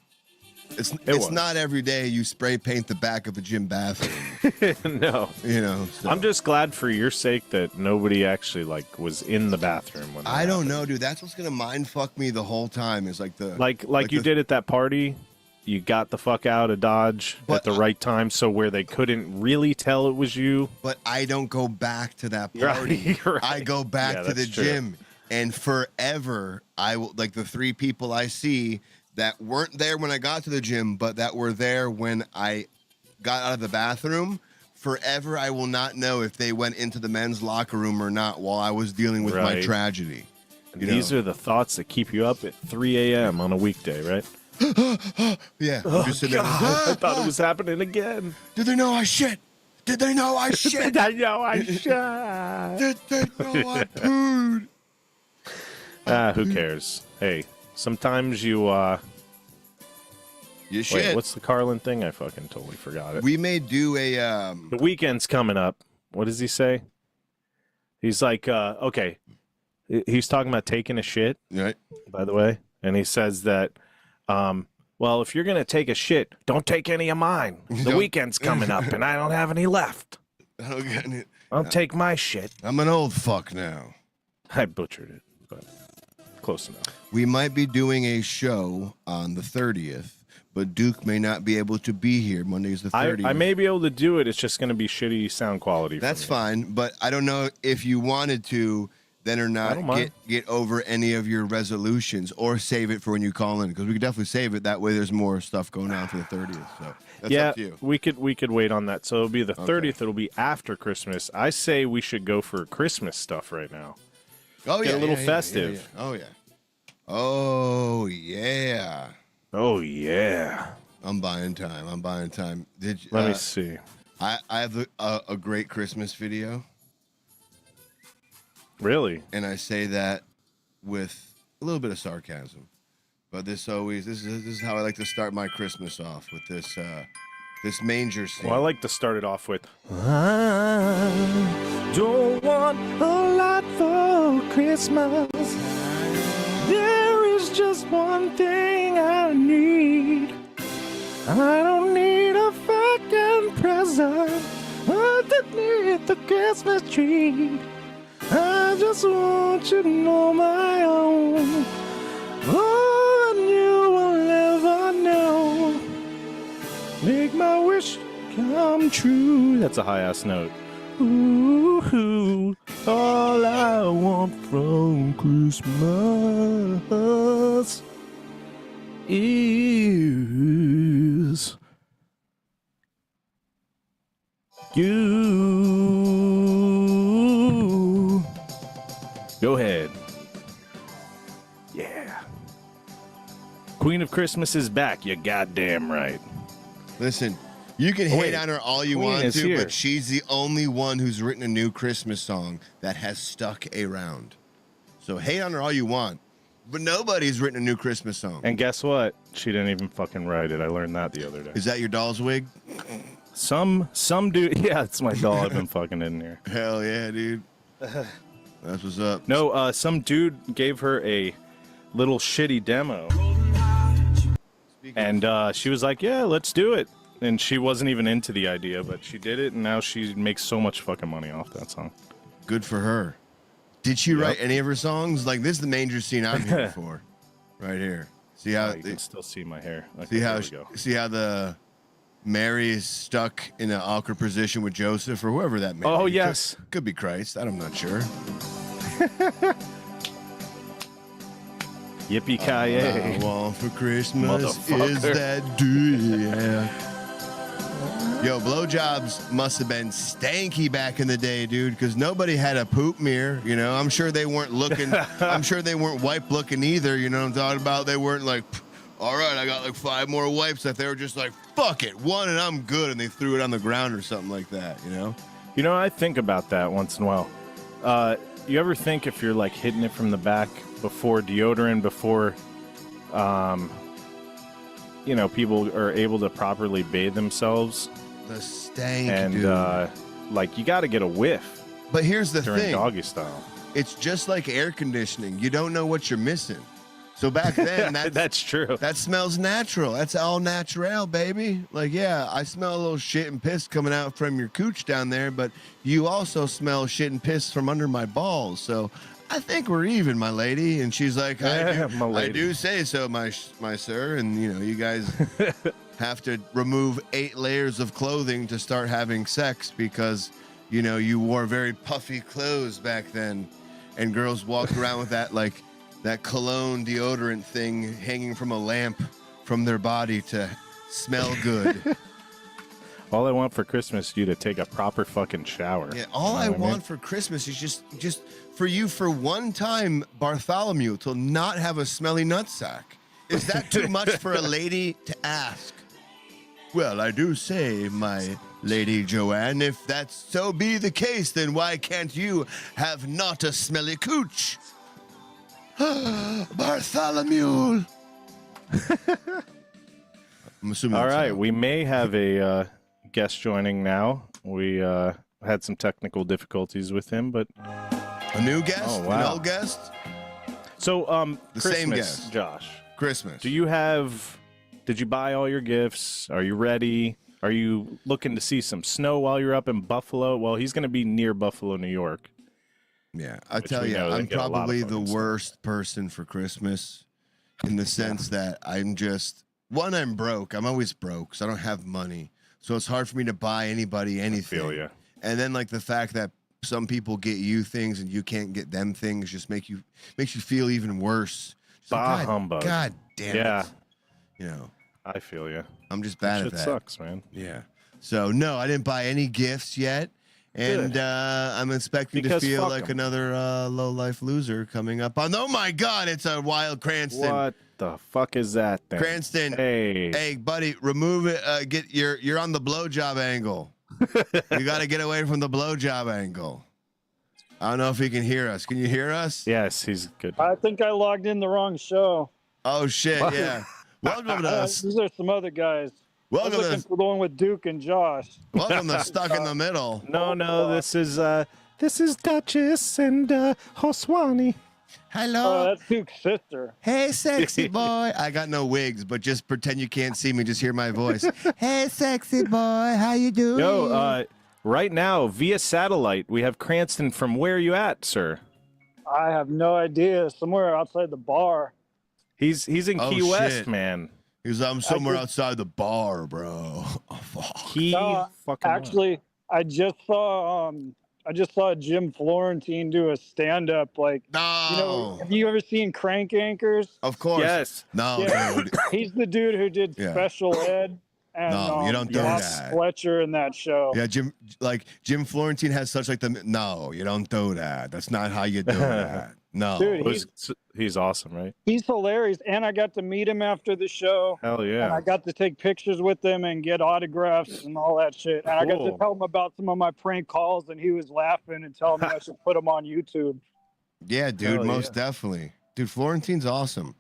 [SPEAKER 4] It's
[SPEAKER 5] was.
[SPEAKER 4] not every day you spray paint the back of a gym bathroom.
[SPEAKER 5] No.
[SPEAKER 4] You know. So.
[SPEAKER 5] I'm just glad for your sake that nobody actually like was in the bathroom when
[SPEAKER 4] I don't know, dude. That's what's gonna mind fuck me the whole time. Is like the
[SPEAKER 5] like you did at that party. You got the fuck out of Dodge at the right time, so where they couldn't really tell it was you.
[SPEAKER 4] But I don't go back to that
[SPEAKER 5] You're
[SPEAKER 4] party.
[SPEAKER 5] right.
[SPEAKER 4] I go back to the
[SPEAKER 5] that's true.
[SPEAKER 4] gym, and forever I will like the 3 people I see that weren't there when I got to the gym, but that were there when I got out of the bathroom. Forever, I will not know if they went into the men's locker room or not while I was dealing with my
[SPEAKER 5] Right.
[SPEAKER 4] tragedy.
[SPEAKER 5] These are the thoughts that keep you up at 3 a.m. on a weekday, right?
[SPEAKER 4] Yeah. I'm just sitting there.
[SPEAKER 5] I thought it was happening again.
[SPEAKER 4] Did they know I shit? Did they know I shit?
[SPEAKER 5] I know I shot.
[SPEAKER 4] Did they know I pooed?
[SPEAKER 5] Who cares? Hey, sometimes you
[SPEAKER 4] You shit.
[SPEAKER 5] wait, what's the Carlin thing? I fucking totally forgot it.
[SPEAKER 4] We may do a
[SPEAKER 5] The weekend's coming up. What does he say? He's like, okay. He's talking about taking a shit,
[SPEAKER 4] right.
[SPEAKER 5] by the way. And he says that, well, if you're going to take a shit, don't take any of mine. The
[SPEAKER 4] Don't-
[SPEAKER 5] weekend's coming up and I don't have any left.
[SPEAKER 4] I don't get it.
[SPEAKER 5] I'll take my shit.
[SPEAKER 4] I'm an old fuck now.
[SPEAKER 5] I butchered it, but close enough.
[SPEAKER 4] We might be doing a show on the 30th, but Duke may not be able to be here. Monday's the 30th.
[SPEAKER 5] I may be able to do it. It's just going to be shitty sound quality.
[SPEAKER 4] That's
[SPEAKER 5] for me.
[SPEAKER 4] fine, but I don't know if you wanted to then or
[SPEAKER 5] I
[SPEAKER 4] not
[SPEAKER 5] don't mind.
[SPEAKER 4] get over any of your resolutions or save it for when you call in, because we could definitely save it. That way there's more stuff going on for the 30th. So that's
[SPEAKER 5] Yeah,
[SPEAKER 4] up to you.
[SPEAKER 5] we could wait on that. So it'll be the 30th. It'll be after Christmas. I say we should go for Christmas stuff right now.
[SPEAKER 4] Oh,
[SPEAKER 5] Get
[SPEAKER 4] yeah.
[SPEAKER 5] a little
[SPEAKER 4] yeah,
[SPEAKER 5] festive.
[SPEAKER 4] Yeah. Oh, yeah. Oh, yeah.
[SPEAKER 5] Oh yeah.
[SPEAKER 4] I'm buying time. I'm buying time. Did you,
[SPEAKER 5] Let me see.
[SPEAKER 4] I have a great Christmas video.
[SPEAKER 5] Really?
[SPEAKER 4] And I say that with a little bit of sarcasm, but this is how I like to start my Christmas off, with this this manger scene.
[SPEAKER 5] Well, I like to start it off with, I don't want a lot for Christmas. There is just one thing I need. I don't need a fucking present underneath the Christmas tree. I just want you to know my own. All that you will ever know. Make my wish come true. That's a high-ass note. Ooh, all I want from Christmas is you. Go ahead. Yeah. Queen of Christmas is back. You goddamn right.
[SPEAKER 4] Listen, you can hate
[SPEAKER 5] wait.
[SPEAKER 4] on her all you
[SPEAKER 5] Queen
[SPEAKER 4] want
[SPEAKER 5] is
[SPEAKER 4] to,
[SPEAKER 5] here.
[SPEAKER 4] but she's the only one who's written a new Christmas song that has stuck around. So hate on her all you want, but nobody's written a new Christmas song.
[SPEAKER 5] And guess what? She didn't even fucking write it. I learned that the other day.
[SPEAKER 4] Is that your doll's wig?
[SPEAKER 5] Some dude. Yeah, it's my doll. I've been fucking in here.
[SPEAKER 4] Hell yeah, dude. That's what's up.
[SPEAKER 5] No, some dude gave her a little shitty demo, and she was like, "Yeah, let's do it." And she wasn't even into the idea, but she did it, and now she makes so much fucking money off that song.
[SPEAKER 4] Good for her. Did she write any of her songs? Like, this is the manger scene I'm here for, right here. See how
[SPEAKER 5] You can still see my hair. Okay,
[SPEAKER 4] see how
[SPEAKER 5] there we go.
[SPEAKER 4] see how the Mary is stuck in an awkward position with Joseph or whoever that may
[SPEAKER 5] Oh,
[SPEAKER 4] be.
[SPEAKER 5] yes.
[SPEAKER 4] Could be Christ. I'm not sure.
[SPEAKER 5] Yippee ki
[SPEAKER 4] All I
[SPEAKER 5] yay!
[SPEAKER 4] want for Christmas is
[SPEAKER 5] Motherfucker.
[SPEAKER 4] that dude. Yo, blowjobs must have been stanky back in the day, dude, because nobody had a poop mirror. You know, I'm sure they weren't looking. I'm sure they weren't wipe looking either. You know what I'm talking about? They weren't like, all right, I got like 5 more wipes. That they were just like, fuck it, 1 and I'm good, and they threw it on the ground or something like that. You know?
[SPEAKER 5] You know, I think about that once in a while. You ever think if you're like hitting it from the back before deodorant, before, you know, people are able to properly bathe themselves,
[SPEAKER 4] The stank,
[SPEAKER 5] and
[SPEAKER 4] dude.
[SPEAKER 5] like you got to get a whiff
[SPEAKER 4] But here's the
[SPEAKER 5] during
[SPEAKER 4] thing.
[SPEAKER 5] doggy style.
[SPEAKER 4] It's just like air conditioning. You don't know what you're missing. So back then,
[SPEAKER 5] That's true.
[SPEAKER 4] that smells natural. That's all natural, baby. Like, yeah, I smell a little shit and piss coming out from your cooch down there, but you also smell shit and piss from under my balls. So I think we're even, my lady. And she's like, I do say so, my sir. And, you know, you guys have to remove 8 layers of clothing to start having sex because, you know, you wore very puffy clothes back then. And girls walked around with that cologne deodorant thing hanging from a lamp from their body to smell good.
[SPEAKER 5] All I want for Christmas is you to take a proper fucking shower.
[SPEAKER 4] Yeah, all I want for Christmas is just for you for one time, Bartholomew, to not have a smelly nutsack. Is that too much for a lady to ask? Well, I do say, my Lady Joanne, if that so be the case, then why can't you have not a smelly cooch? Bartholomew. I'm assuming.
[SPEAKER 5] All right, we may have a guest joining now. We had some technical difficulties with him, but
[SPEAKER 4] a new guest,
[SPEAKER 5] oh, wow.
[SPEAKER 4] An old guest.
[SPEAKER 5] So,
[SPEAKER 4] the
[SPEAKER 5] Christmas,
[SPEAKER 4] same guest,
[SPEAKER 5] Josh.
[SPEAKER 4] Christmas.
[SPEAKER 5] Did you buy all your gifts? Are you ready? Are you looking to see some snow while you're up in Buffalo? Well, he's going to be near Buffalo, New York.
[SPEAKER 4] Yeah, I tell you, I'm probably the worst person for Christmas in the sense that I'm broke. I'm always broke, so I don't have money. So it's hard for me to buy anybody anything.
[SPEAKER 5] I feel you.
[SPEAKER 4] And then like the fact that some people get you things and you can't get them things just makes you feel even worse.
[SPEAKER 5] Bah humbug.
[SPEAKER 4] God damn it.
[SPEAKER 5] Yeah.
[SPEAKER 4] You know.
[SPEAKER 5] I feel you.
[SPEAKER 4] I'm just bad at that.
[SPEAKER 5] Shit sucks, man.
[SPEAKER 4] Yeah. So no, I didn't buy any gifts yet. And I'm expecting to feel like another low-life loser coming up on. Oh, my God, it's a wild Cranston.
[SPEAKER 5] What the fuck is that thing?
[SPEAKER 4] Cranston,
[SPEAKER 5] hey,
[SPEAKER 4] buddy, remove it. You're on the blowjob angle. You got to get away from the blowjob angle. I don't know if he can hear us. Can you hear us?
[SPEAKER 5] Yes, he's good.
[SPEAKER 9] I think I logged in the wrong show.
[SPEAKER 4] Oh, shit, yeah. Welcome to us.
[SPEAKER 9] These are some other guys.
[SPEAKER 4] Welcome
[SPEAKER 9] I was looking for the one with Duke and Josh.
[SPEAKER 4] Welcome to Stuck in the Middle.
[SPEAKER 5] No, this is Duchess and Hoswani.
[SPEAKER 4] Hello.
[SPEAKER 9] Oh, that's Duke's sister.
[SPEAKER 4] Hey, sexy boy. I got no wigs, but just pretend you can't see me. Just hear my voice. Hey, sexy boy. How you doing?
[SPEAKER 5] Yo, right now, via satellite, we have Cranston from where are you at, sir?
[SPEAKER 9] I have no idea. Somewhere outside the bar.
[SPEAKER 5] He's in Key West, man.
[SPEAKER 4] I'm somewhere outside the bar, bro. Oh, fuck.
[SPEAKER 9] Actually, I just saw Jim Florentine do a stand-up. Like,
[SPEAKER 4] no.
[SPEAKER 9] You know, have you ever seen Crank Anchors?
[SPEAKER 4] Of course.
[SPEAKER 5] Yes.
[SPEAKER 4] No,
[SPEAKER 9] dude. He's the dude who did Special Ed. And,
[SPEAKER 4] no, you don't do that.
[SPEAKER 9] Fletcher in that show.
[SPEAKER 4] Yeah, Jim Florentine has such no, you don't do that. That's not how you do that. No.
[SPEAKER 9] Dude,
[SPEAKER 5] he's awesome, right?
[SPEAKER 9] He's hilarious. And I got to meet him after the show.
[SPEAKER 5] Hell yeah.
[SPEAKER 9] And I got to take pictures with him and get autographs and all that shit. And I got to tell him about some of my prank calls, and he was laughing and telling me I should put them on YouTube.
[SPEAKER 4] Yeah, dude, most definitely. Dude, Florentine's awesome.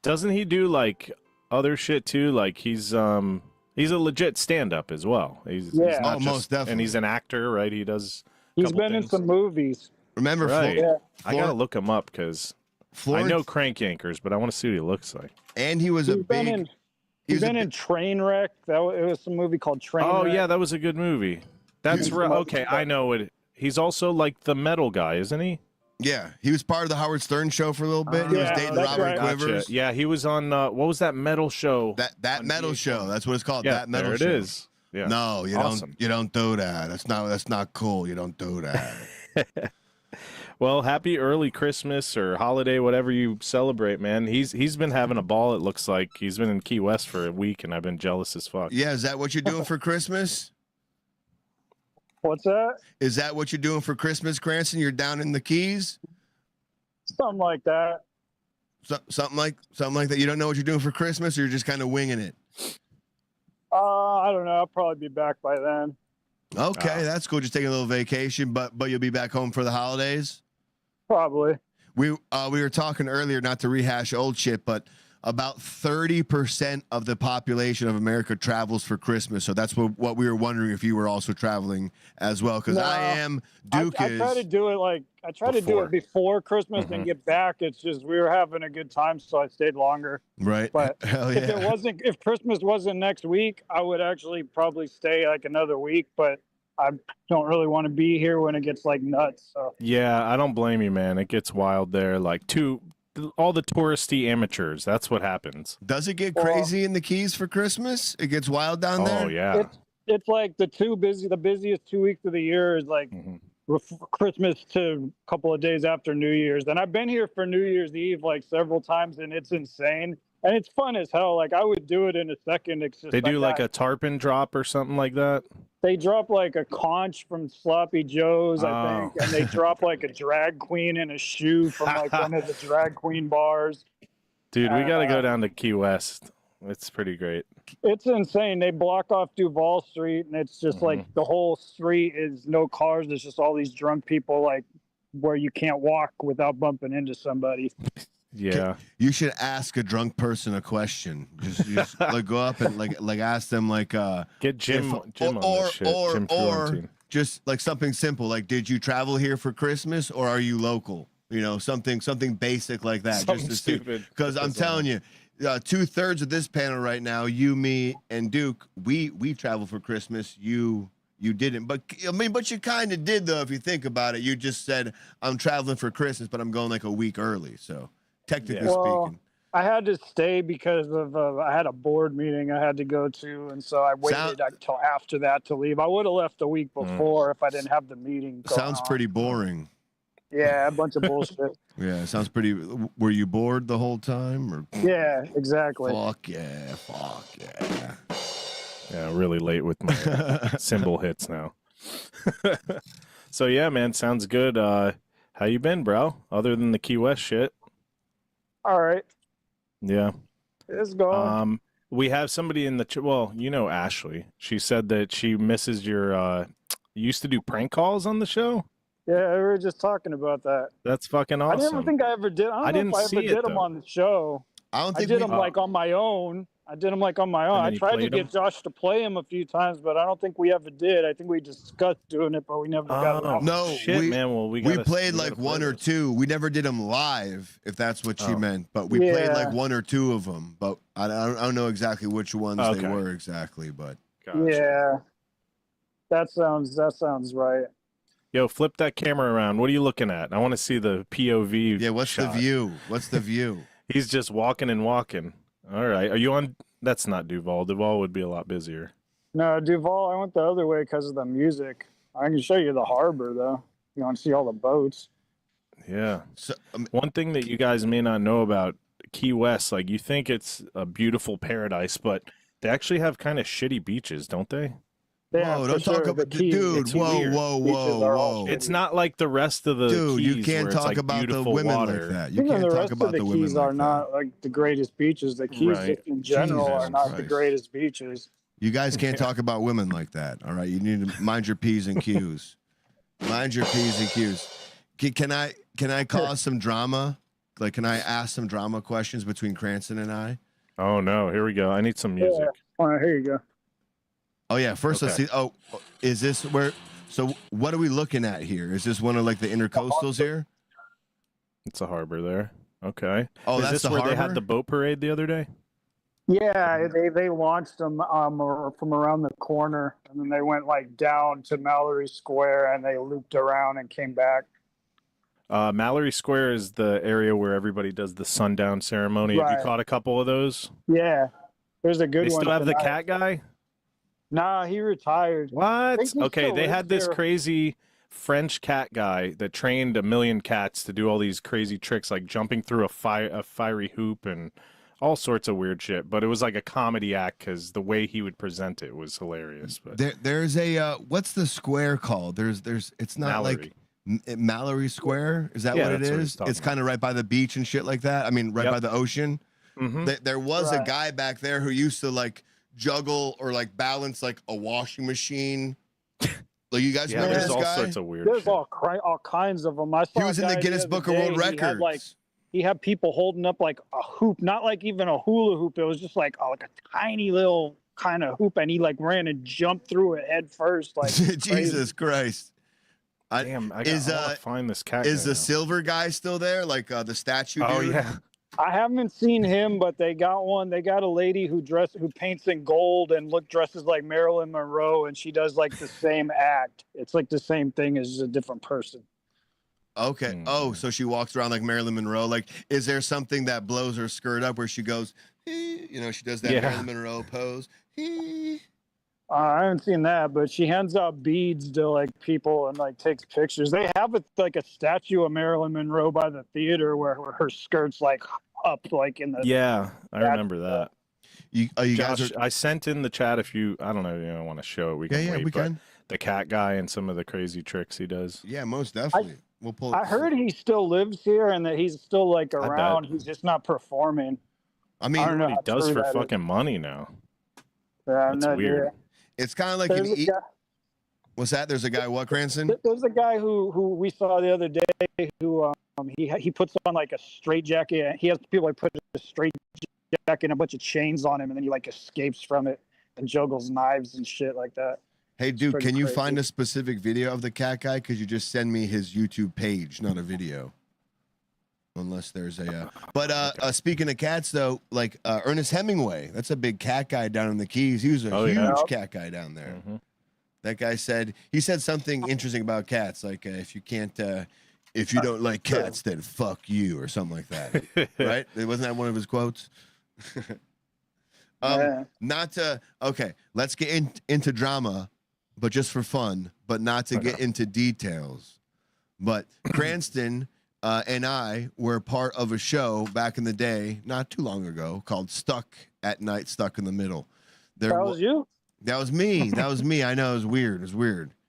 [SPEAKER 5] Doesn't he do like other shit too? Like he's a legit stand-up as well. He's not
[SPEAKER 4] most definitely.
[SPEAKER 5] And he's an actor, right?
[SPEAKER 9] He's been in some movies.
[SPEAKER 4] Remember,
[SPEAKER 5] right. I gotta look him up because I know Crank Yankers, but I want to see what he looks like.
[SPEAKER 4] And he's been in
[SPEAKER 9] Trainwreck. It was some movie called Trainwreck.
[SPEAKER 5] Oh yeah, that was a good movie. That's right. Okay, I know it. He's also like the metal guy, isn't he?
[SPEAKER 4] Yeah, he was part of the Howard Stern show for a little bit. He was dating Robert Quivers.
[SPEAKER 5] Gotcha. Yeah, he was on what was that metal show?
[SPEAKER 4] That metal show. That's what it's called.
[SPEAKER 5] Yeah,
[SPEAKER 4] that metal
[SPEAKER 5] there
[SPEAKER 4] show.
[SPEAKER 5] It is. Yeah.
[SPEAKER 4] No, you don't do that. That's not cool. You don't do that.
[SPEAKER 5] Well, happy early Christmas or holiday, whatever you celebrate, man. He's been having a ball, it looks like. He's been in Key West for a week, and I've been jealous as fuck.
[SPEAKER 4] Yeah, is that what you're doing for Christmas?
[SPEAKER 9] What's that?
[SPEAKER 4] Is that what you're doing for Christmas, Cranston? You're down in the Keys?
[SPEAKER 9] Something like that.
[SPEAKER 4] Something like that. You don't know what you're doing for Christmas, or you're just kind of winging it?
[SPEAKER 9] I don't know. I'll probably be back by then.
[SPEAKER 4] Okay, that's cool. Just taking a little vacation, but you'll be back home for the holidays?
[SPEAKER 9] Probably.
[SPEAKER 4] We were talking earlier, not to rehash old shit, but about 30% of the population of America travels for Christmas. So that's what we were wondering if you were also traveling as well. Because I am. Duke
[SPEAKER 9] I
[SPEAKER 4] is.
[SPEAKER 9] try to do it to do it before Christmas and get back. It's just we were having a good time, so I stayed longer.
[SPEAKER 4] Right.
[SPEAKER 9] But
[SPEAKER 4] Hell
[SPEAKER 9] if
[SPEAKER 4] yeah.
[SPEAKER 9] if Christmas wasn't next week, I would actually probably stay like another week. But I don't really want to be here when it gets like nuts. So
[SPEAKER 5] Yeah, I don't blame you, man. It gets wild there. Like all the touristy amateurs. That's what happens.
[SPEAKER 4] Does it get crazy in the Keys for Christmas? It gets wild down there?
[SPEAKER 5] Oh yeah.
[SPEAKER 9] it's like the busiest 2 weeks of the year is like Christmas to a couple of days after New Year's. And I've been here for New Year's Eve like several times, and it's insane. And it's fun as hell. Like I would do it in a second. It's just
[SPEAKER 5] They do like a tarpon drop or something like that.
[SPEAKER 9] They drop like a conch from Sloppy Joe's, I think, and they drop like a drag queen in a shoe from like one of the drag queen bars.
[SPEAKER 5] Dude, we got to go down to Key West. It's pretty great.
[SPEAKER 9] It's insane. They block off Duval Street, and it's just like the whole street is no cars. There's just all these drunk people, like where you can't walk without bumping into somebody.
[SPEAKER 5] Yeah.
[SPEAKER 4] You should ask a drunk person a question. Just like go up and like ask them like
[SPEAKER 5] get Jim on this shit. Jim
[SPEAKER 4] or
[SPEAKER 5] Florentine.
[SPEAKER 4] just like something simple like did you travel here for Christmas or are you local? You know, something basic like that.
[SPEAKER 5] Something
[SPEAKER 4] just to
[SPEAKER 5] stupid.
[SPEAKER 4] Because I'm telling you, 2/3 of this panel right now, you, me, and Duke, we travel for Christmas. You didn't, but I mean, but you kind of did though. If you think about it, you just said I'm traveling for Christmas, but I'm going like a week early. So technically speaking,
[SPEAKER 9] I had to stay because of I had a board meeting I had to go to, and so I waited until after that to leave. I would have left a week before if I didn't have the meeting.
[SPEAKER 4] Sounds pretty boring.
[SPEAKER 9] Yeah, a bunch of bullshit.
[SPEAKER 4] Yeah, sounds pretty. Were you bored the whole time? Or
[SPEAKER 9] Yeah, exactly.
[SPEAKER 4] Fuck yeah.
[SPEAKER 5] Yeah, really late with my cymbal hits now. So yeah, man, sounds good. How you been, bro? Other than the Key West shit.
[SPEAKER 9] All right.
[SPEAKER 5] Yeah.
[SPEAKER 9] It's going.
[SPEAKER 5] We have somebody in the well, you know Ashley. She said that she misses your you used to do prank calls on the show?
[SPEAKER 9] Yeah, we were just talking about that.
[SPEAKER 5] That's fucking awesome.
[SPEAKER 9] I didn't think I ever did. I don't know if I ever did them on the show.
[SPEAKER 4] I
[SPEAKER 9] did them like on my own. I tried to get Josh to play him a few times, but I don't think we ever did. I think we discussed doing it, but we never got it.
[SPEAKER 4] No,
[SPEAKER 5] shit, man. Well, we
[SPEAKER 4] played like one or two. We never did them live, if that's what she meant. But we played like one or two of them. But I don't know exactly which ones they were exactly. But
[SPEAKER 5] gotcha.
[SPEAKER 9] Yeah, that sounds right.
[SPEAKER 5] Yo, flip that camera around. What are you looking at? I want to see the POV.
[SPEAKER 4] Yeah, what's
[SPEAKER 5] shot.
[SPEAKER 4] the view? What's the view?
[SPEAKER 5] He's just walking and walking. All right. Are you on? That's not Duval. Duval would be a lot busier.
[SPEAKER 9] No, Duval, I went the other way because of the music. I can show you the harbor, though. You want to see all the boats.
[SPEAKER 5] Yeah.
[SPEAKER 4] So,
[SPEAKER 5] one thing that you guys may not know about Key West, like you think it's a beautiful paradise, but they actually have kind of shitty beaches, don't they?
[SPEAKER 4] Whoa, don't talk about dude. Whoa.
[SPEAKER 5] It's not like the rest of the
[SPEAKER 4] dude.
[SPEAKER 5] Keys
[SPEAKER 4] You can't talk
[SPEAKER 5] like
[SPEAKER 4] about the women
[SPEAKER 5] water.
[SPEAKER 4] like that. You can't talk about the women
[SPEAKER 9] Keys
[SPEAKER 4] like
[SPEAKER 9] are not like the greatest beaches. The Keys in general are not the greatest beaches.
[SPEAKER 4] You guys can't talk about women like that. All right, you need to mind your P's and Q's. Mind your P's and Q's. Can I cause some drama? Like, can I ask some drama questions between Cranston and I?
[SPEAKER 5] Oh no, here we go. I need some music.
[SPEAKER 9] Yeah. All right, here you go.
[SPEAKER 4] Oh yeah, first let's see. Oh, is this where? So what are we looking at here? Is this one of like the intercoastals here?
[SPEAKER 5] It's a harbor there. Okay.
[SPEAKER 4] Oh,
[SPEAKER 5] is
[SPEAKER 4] that's
[SPEAKER 5] this
[SPEAKER 4] the
[SPEAKER 5] where
[SPEAKER 4] harbor?
[SPEAKER 5] they had the boat parade the other day?
[SPEAKER 9] Yeah, they launched them from around the corner, and then they went like down to Mallory Square, and they looped around and came back.
[SPEAKER 5] Mallory Square is the area where everybody does the sundown ceremony. Have you caught a couple of those?
[SPEAKER 9] Yeah, there's a good one.
[SPEAKER 5] They still have the
[SPEAKER 9] tonight.
[SPEAKER 5] cat guy?
[SPEAKER 9] Nah, he retired.
[SPEAKER 5] What?
[SPEAKER 9] He
[SPEAKER 5] Okay,
[SPEAKER 9] still
[SPEAKER 5] they
[SPEAKER 9] lives
[SPEAKER 5] had this
[SPEAKER 9] there.
[SPEAKER 5] crazy French cat guy that trained 1 million cats to do all these crazy tricks, like jumping through a fiery hoop and all sorts of weird shit. But it was like a comedy act because the way he would present it was hilarious. But
[SPEAKER 4] there's a what's the square called? There's it's not
[SPEAKER 5] Mallory.
[SPEAKER 4] like Mallory Square. Is that
[SPEAKER 5] Yeah,
[SPEAKER 4] what it
[SPEAKER 5] that's what he's
[SPEAKER 4] is?
[SPEAKER 5] talking
[SPEAKER 4] It's kind of right by the beach and shit like that. I mean, right by the ocean.
[SPEAKER 5] Mm-hmm.
[SPEAKER 4] There was a guy back there who used to like juggle or like balance like a washing machine. Like you guys remember
[SPEAKER 5] there's
[SPEAKER 4] this
[SPEAKER 5] all
[SPEAKER 4] guy?
[SPEAKER 5] sorts of weird
[SPEAKER 9] There's
[SPEAKER 5] shit.
[SPEAKER 9] all kinds of them. I saw
[SPEAKER 4] He was
[SPEAKER 9] a
[SPEAKER 4] in the
[SPEAKER 9] guy
[SPEAKER 4] Guinness
[SPEAKER 9] other
[SPEAKER 4] Book of
[SPEAKER 9] day,
[SPEAKER 4] World
[SPEAKER 9] he had,
[SPEAKER 4] Records.
[SPEAKER 9] he had people holding up like a hoop, not like even a hula hoop. It was just like a tiny little kind of hoop, and he like ran and jumped through it head first. Like
[SPEAKER 4] Jesus Christ.
[SPEAKER 5] Damn, I gotta find this cat.
[SPEAKER 4] Is
[SPEAKER 5] guy
[SPEAKER 4] the
[SPEAKER 5] now.
[SPEAKER 4] silver guy still there? Like the statue dude?
[SPEAKER 5] Oh yeah.
[SPEAKER 9] I haven't seen him, but they got one. They got a lady who paints in gold and dresses like Marilyn Monroe, and she does like the same act. It's like the same thing as a different person.
[SPEAKER 4] Okay. Oh, so she walks around like Marilyn Monroe. Like, is there something that blows her skirt up where she goes, you know, she does that Marilyn Monroe pose?
[SPEAKER 9] I haven't seen that, but she hands out beads to like people and like takes pictures. They have like a statue of Marilyn Monroe by the theater where her skirt's like up, like in the.
[SPEAKER 5] Yeah, I remember that.
[SPEAKER 4] You
[SPEAKER 5] Josh,
[SPEAKER 4] guys are...
[SPEAKER 5] I sent in the chat if you, I don't know, you don't want to show it. We can wait,
[SPEAKER 4] we
[SPEAKER 5] but
[SPEAKER 4] can.
[SPEAKER 5] The cat guy and some of the crazy tricks he does.
[SPEAKER 4] Yeah, most definitely. We'll pull it.
[SPEAKER 9] I heard he still lives here and that he's still like around.
[SPEAKER 5] bet.
[SPEAKER 9] He's just not performing.
[SPEAKER 4] I mean,
[SPEAKER 9] I don't know
[SPEAKER 5] What he
[SPEAKER 9] how
[SPEAKER 5] does
[SPEAKER 9] true
[SPEAKER 5] for
[SPEAKER 9] that is.
[SPEAKER 5] fucking money now.
[SPEAKER 9] Yeah,
[SPEAKER 5] That's
[SPEAKER 9] no
[SPEAKER 5] weird.
[SPEAKER 9] idea.
[SPEAKER 4] it's kind of like
[SPEAKER 9] There's a guy-
[SPEAKER 4] What's that? There's a guy, what, Cranston?
[SPEAKER 9] There's a guy who we saw the other day who he puts on like a straight jacket. He has people like put a straight jacket and a bunch of chains on him, and then he like escapes from it and juggles knives and shit like that.
[SPEAKER 4] Hey, dude,
[SPEAKER 9] pretty
[SPEAKER 4] can you
[SPEAKER 9] crazy.
[SPEAKER 4] find a specific video of the cat guy? Could you just send me his YouTube page, not a video? Unless there's a... But speaking of cats, though, like Ernest Hemingway, that's a big cat guy down in the Keys. He was a huge cat guy down there.
[SPEAKER 5] Mhm.
[SPEAKER 4] That guy said something interesting about cats, like if you don't like cats, then fuck you, or something like that. Right? Wasn't that one of his quotes? Not to... Okay, let's get into drama, but just for fun, but not to get into details. But Cranston and I were part of a show back in the day, not too long ago, called Stuck at Night, Stuck in the Middle.
[SPEAKER 9] That was you?
[SPEAKER 4] That was me. That was me. I know. It was weird.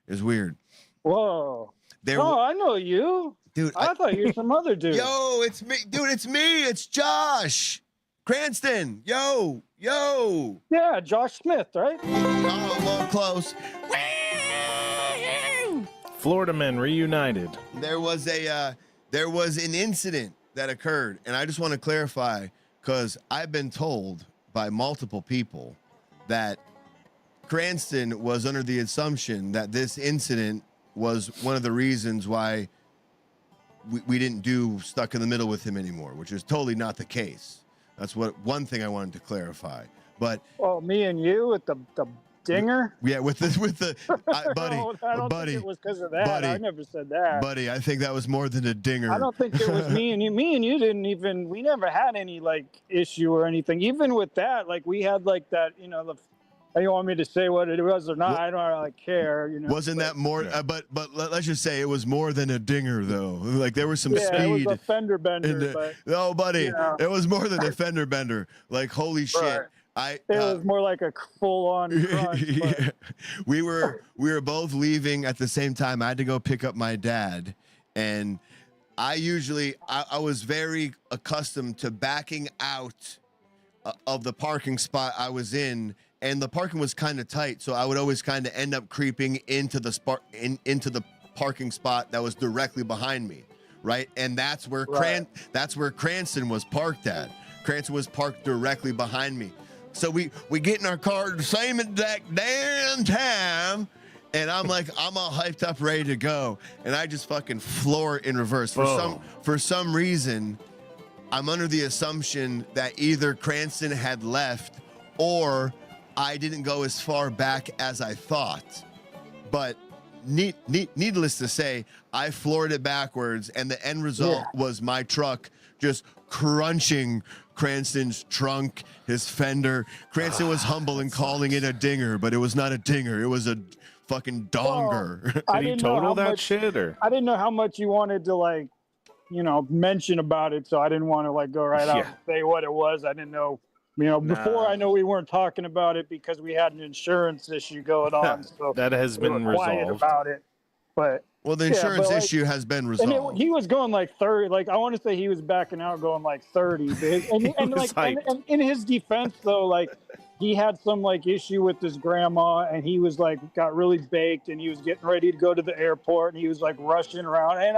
[SPEAKER 4] It was weird.
[SPEAKER 9] Whoa.
[SPEAKER 4] There
[SPEAKER 9] Oh, I know you.
[SPEAKER 4] Dude,
[SPEAKER 9] I thought you were some other dude.
[SPEAKER 4] Yo, it's me. Dude, it's me. It's Josh. Cranston. Yo.
[SPEAKER 9] Yeah, Josh Smith, right?
[SPEAKER 4] Oh, well, close.
[SPEAKER 5] Florida men reunited.
[SPEAKER 4] There was an incident that occurred, and I just want to clarify, because I've been told by multiple people that Cranston was under the assumption that this incident was one of the reasons why we didn't do Stuck in the Middle with him anymore, which is totally not the case. That's one thing I wanted to clarify. But
[SPEAKER 9] me and you with the dinger.
[SPEAKER 4] yeah, with the buddy,
[SPEAKER 9] No, I don't
[SPEAKER 4] buddy,
[SPEAKER 9] think it was because of that.
[SPEAKER 4] buddy,
[SPEAKER 9] I never said that.
[SPEAKER 4] buddy. I think that was more than a dinger.
[SPEAKER 9] I don't think it was me and you. Me and you didn't even. We never had any like issue or anything. Even with that, like we had like that. You know, you want me to say what it was or not? I don't really care. You know.
[SPEAKER 4] Wasn't that more? But let's just say it was more than a dinger, though. Like there was some
[SPEAKER 9] Yeah,
[SPEAKER 4] speed.
[SPEAKER 9] it was a fender bender. But,
[SPEAKER 4] no, buddy,
[SPEAKER 9] you know.
[SPEAKER 4] it was more than a fender bender. Like holy shit!
[SPEAKER 9] Right. It was more like a full-on crunch.
[SPEAKER 4] Yeah. We were both leaving at the same time. I had to go pick up my dad, and I was very accustomed to backing out of the parking spot I was in, and the parking was kind of tight, so I would always kind of end up creeping into the parking spot that was directly behind me, right? And that's where Cranston was parked at. Cranston was parked directly behind me. So we get in our car the same exact damn time, and I'm like, I'm all hyped up, ready to go, and I just fucking floor it in reverse. For some reason, I'm under the assumption that either Cranston had left or I didn't go as far back as I thought. But needless to say, I floored it backwards, and the end result was my truck just crunching Cranston's trunk, his fender. Cranston was humble in calling it a dinger, but it was not a dinger. It was a fucking donger.
[SPEAKER 9] I
[SPEAKER 5] Did he
[SPEAKER 9] didn't know
[SPEAKER 5] total
[SPEAKER 9] how
[SPEAKER 5] that
[SPEAKER 9] much-
[SPEAKER 5] shit, or?
[SPEAKER 9] I didn't know how much you wanted to like, you know, mention about it, so I didn't want to like go right out and say what it was. I didn't know, you know, before I know we weren't talking about it because we had an insurance issue going on. So
[SPEAKER 5] That has
[SPEAKER 9] we were
[SPEAKER 5] been
[SPEAKER 9] quiet
[SPEAKER 5] resolved.
[SPEAKER 9] about it. But
[SPEAKER 4] Well, the
[SPEAKER 9] Yeah,
[SPEAKER 4] insurance
[SPEAKER 9] but, like-
[SPEAKER 4] issue has been
[SPEAKER 9] and
[SPEAKER 4] resolved.
[SPEAKER 9] he was going like 30. Like I want to say he was backing out going like 30. And
[SPEAKER 5] was
[SPEAKER 9] and in his defense though, like he had some like issue with his grandma, and he was like got really baked, and he was getting ready to go to the airport, and he was like rushing around, and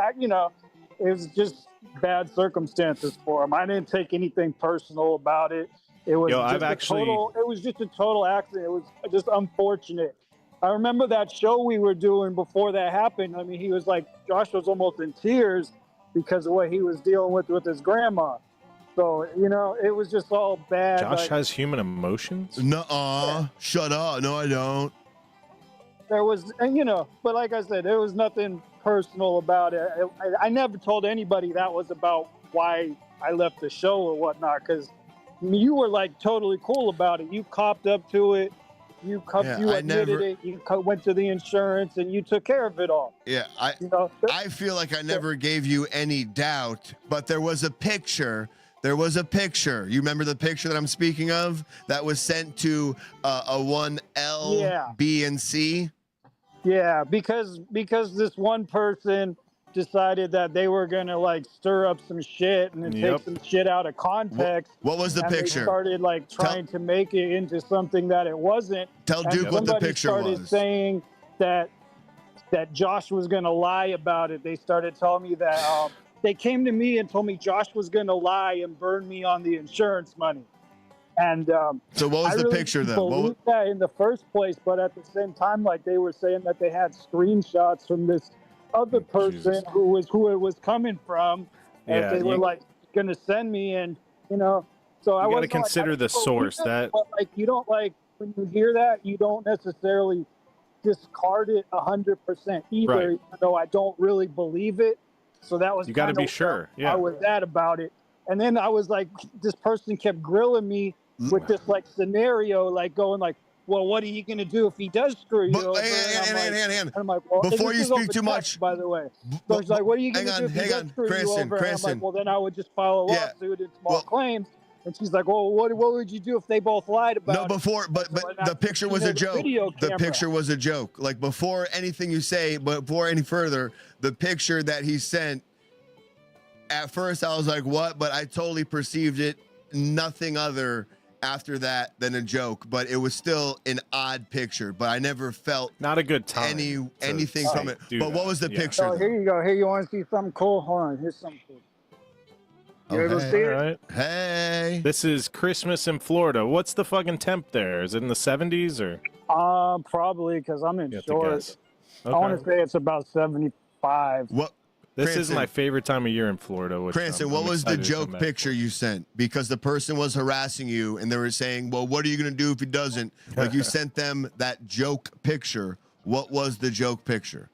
[SPEAKER 9] it was just bad circumstances for him. I didn't take anything personal about it. It was it was just a total accident. It was just unfortunate. I remember that show we were doing before that happened. I mean, he was like, Josh was almost in tears because of what he was dealing with his grandma. So, you know, it was just all bad.
[SPEAKER 5] Josh has human emotions?
[SPEAKER 4] Nuh-uh. Shut up. No, I don't.
[SPEAKER 9] There was, and you know, but like I said, there was nothing personal about it. I never told anybody that was about why I left the show or whatnot, because you were like totally cool about it. You copped up to it. You admitted it. You went to the insurance and you took care of it all.
[SPEAKER 4] Yeah, I feel like I never gave you any doubt, but there was a picture. There was a picture. You remember the picture that I'm speaking of that was sent to a 1L, B, and C?
[SPEAKER 9] Yeah, because this one person decided that they were gonna like stir up some shit and then take some shit out of context.
[SPEAKER 4] What was the picture?
[SPEAKER 9] They started like trying to make it into something that it wasn't.
[SPEAKER 4] Tell Duke what the picture was.
[SPEAKER 9] Somebody started saying that Josh was gonna lie about it. They started telling me that they came to me and told me Josh was gonna lie and burn me on the insurance money. And
[SPEAKER 4] so what was the picture then?
[SPEAKER 9] I believed that in the first place, but at the same time, like they were saying that they had screenshots from this other person who it was coming from, and they were like gonna send me, and you know, so I
[SPEAKER 5] got to consider the source. But
[SPEAKER 9] like you don't like when you hear that, you don't necessarily discard it 100% either,
[SPEAKER 5] right.
[SPEAKER 9] even though I don't really believe it. So that was
[SPEAKER 5] you got to be sure.
[SPEAKER 9] I was that about it, and then I was like, this person kept grilling me with this like scenario, like going like, well, what are you going to do if he does screw you over?
[SPEAKER 4] And
[SPEAKER 9] I'm like, well,
[SPEAKER 4] before you speak too
[SPEAKER 9] text,
[SPEAKER 4] much,
[SPEAKER 9] by the way. So he's like, what are you going to do if he does screw you over? And I'm like, well, then I would just file a lawsuit and small claims. And she's like, well, what would you do if they both lied about it?
[SPEAKER 4] But the picture was a joke. The picture was a joke. Like before anything you say, before any further, the picture that he sent, at first I was like, what? But I totally perceived it nothing other after that than a joke, but it was still an odd picture, but I never felt
[SPEAKER 5] not a good time
[SPEAKER 4] anything from it. But what was the picture?
[SPEAKER 9] Oh, here you go. Here, you want to see something cool? Hold on. Here's something cool. You able to see it?
[SPEAKER 5] Right.
[SPEAKER 4] Hey.
[SPEAKER 5] This is Christmas in Florida. What's the fucking temp there? Is it in the 70s or?
[SPEAKER 9] Probably because I'm in shorts. Okay. I want to say it's about 75.
[SPEAKER 4] What?
[SPEAKER 5] This is my favorite time of year in Florida.
[SPEAKER 4] Cranston, what was the joke picture you sent? Because the person was harassing you and they were saying, well, what are you going to do if he doesn't? Like you sent them that joke picture. What was the joke picture?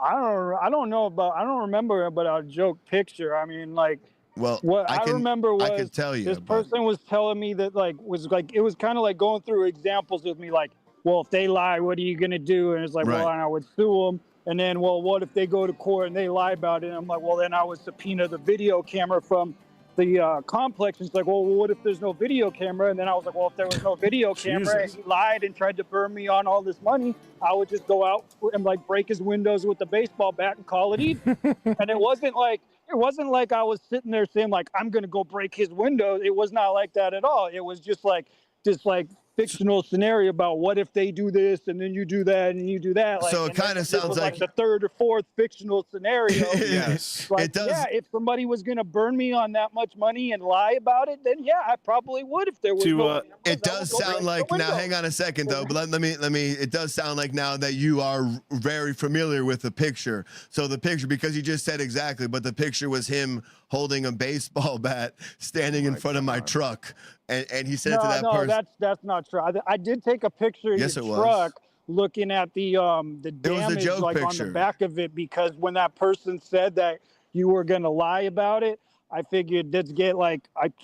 [SPEAKER 9] I don't remember about a joke picture. I mean, like,
[SPEAKER 4] well,
[SPEAKER 9] what I remember was
[SPEAKER 4] I can tell you,
[SPEAKER 9] this person was telling me that it was kind of like going through examples with me, like, well, if they lie, what are you going to do? And it's like, well, I would sue them. And then, well, what if they go to court and they lie about it? And I'm like, well, then I would subpoena the video camera from the complex. And it's like, well, what if there's no video camera? And then I was like, well, if there was no video camera and he lied and tried to burn me on all this money, I would just go out and like break his windows with a baseball bat and call it even. And it wasn't like I was sitting there saying like, I'm going to go break his windows. It was not like that at all. It was just like fictional scenario about what if they do this and then you do that and you do that. Like,
[SPEAKER 4] so it kind of sounds like
[SPEAKER 9] the third or fourth fictional scenario.
[SPEAKER 4] Yes,
[SPEAKER 9] like,
[SPEAKER 4] it does.
[SPEAKER 9] Yeah, if somebody was going to burn me on that much money and lie about it, then yeah, I probably would if there was.
[SPEAKER 4] It does sound like now. Hang on a second though, but let me. It does sound like now that you are very familiar with the picture. So the picture, because you just said exactly, but the picture was him holding a baseball bat, standing in front of my truck, and he said it to that person.
[SPEAKER 9] No, that's not true. I did take a picture of your truck looking at the damage like on the back of it, because when that person said that you were gonna lie about it, I figured let's get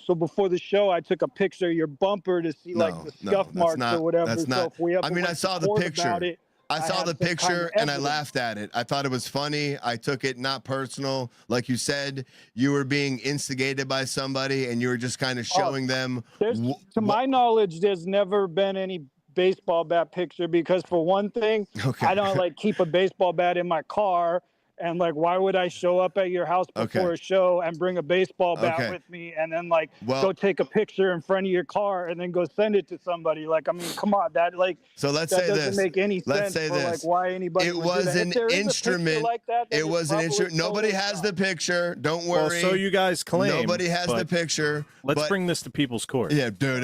[SPEAKER 9] so before the show I took a picture of your bumper to see the scuff marks or whatever.
[SPEAKER 4] That's not. I saw the picture. I saw the picture and I laughed at it. I thought it was funny. I took it not personal. Like you said, you were being instigated by somebody and you were just kind of showing them.
[SPEAKER 9] To my knowledge, there's never been any baseball bat picture because for one thing, I don't keep a baseball bat in my car. And like, why would I show up at your house before a show and bring a baseball bat with me and then like go take a picture in front of your car and then go send it to somebody? Like, I mean, come on, that like,
[SPEAKER 4] so let's
[SPEAKER 9] that
[SPEAKER 4] say
[SPEAKER 9] doesn't
[SPEAKER 4] this.
[SPEAKER 9] make any
[SPEAKER 4] Let's
[SPEAKER 9] sense
[SPEAKER 4] say
[SPEAKER 9] for
[SPEAKER 4] this.
[SPEAKER 9] like why anybody.
[SPEAKER 4] It
[SPEAKER 9] would
[SPEAKER 4] was
[SPEAKER 9] do that.
[SPEAKER 4] an
[SPEAKER 9] If there is a picture
[SPEAKER 4] instrument.
[SPEAKER 9] like that,
[SPEAKER 4] It was an instrument. Nobody has the picture. Don't worry.
[SPEAKER 5] Well, so you guys claim.
[SPEAKER 4] Nobody has the picture.
[SPEAKER 5] Let's bring this to people's court.
[SPEAKER 4] Yeah, but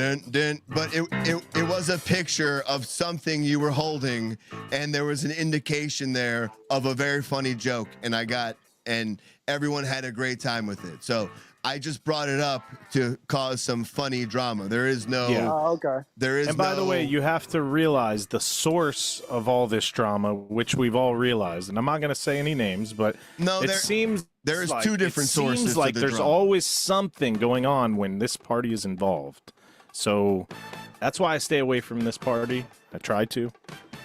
[SPEAKER 4] it was a picture of something you were holding, and there was an indication there of a very funny joke, and everyone had a great time with it. So I just brought it up to cause some funny drama. There is no.
[SPEAKER 5] Yeah.
[SPEAKER 4] There is.
[SPEAKER 5] And by the way, you have to realize the source of all this drama, which we've all realized. And I'm not going to say any names, but it seems
[SPEAKER 4] there's
[SPEAKER 5] like,
[SPEAKER 4] two different sources.
[SPEAKER 5] Seems like
[SPEAKER 4] to the
[SPEAKER 5] there's
[SPEAKER 4] drama.
[SPEAKER 5] always something going on when this party is involved. So that's why I stay away from this party. I try to.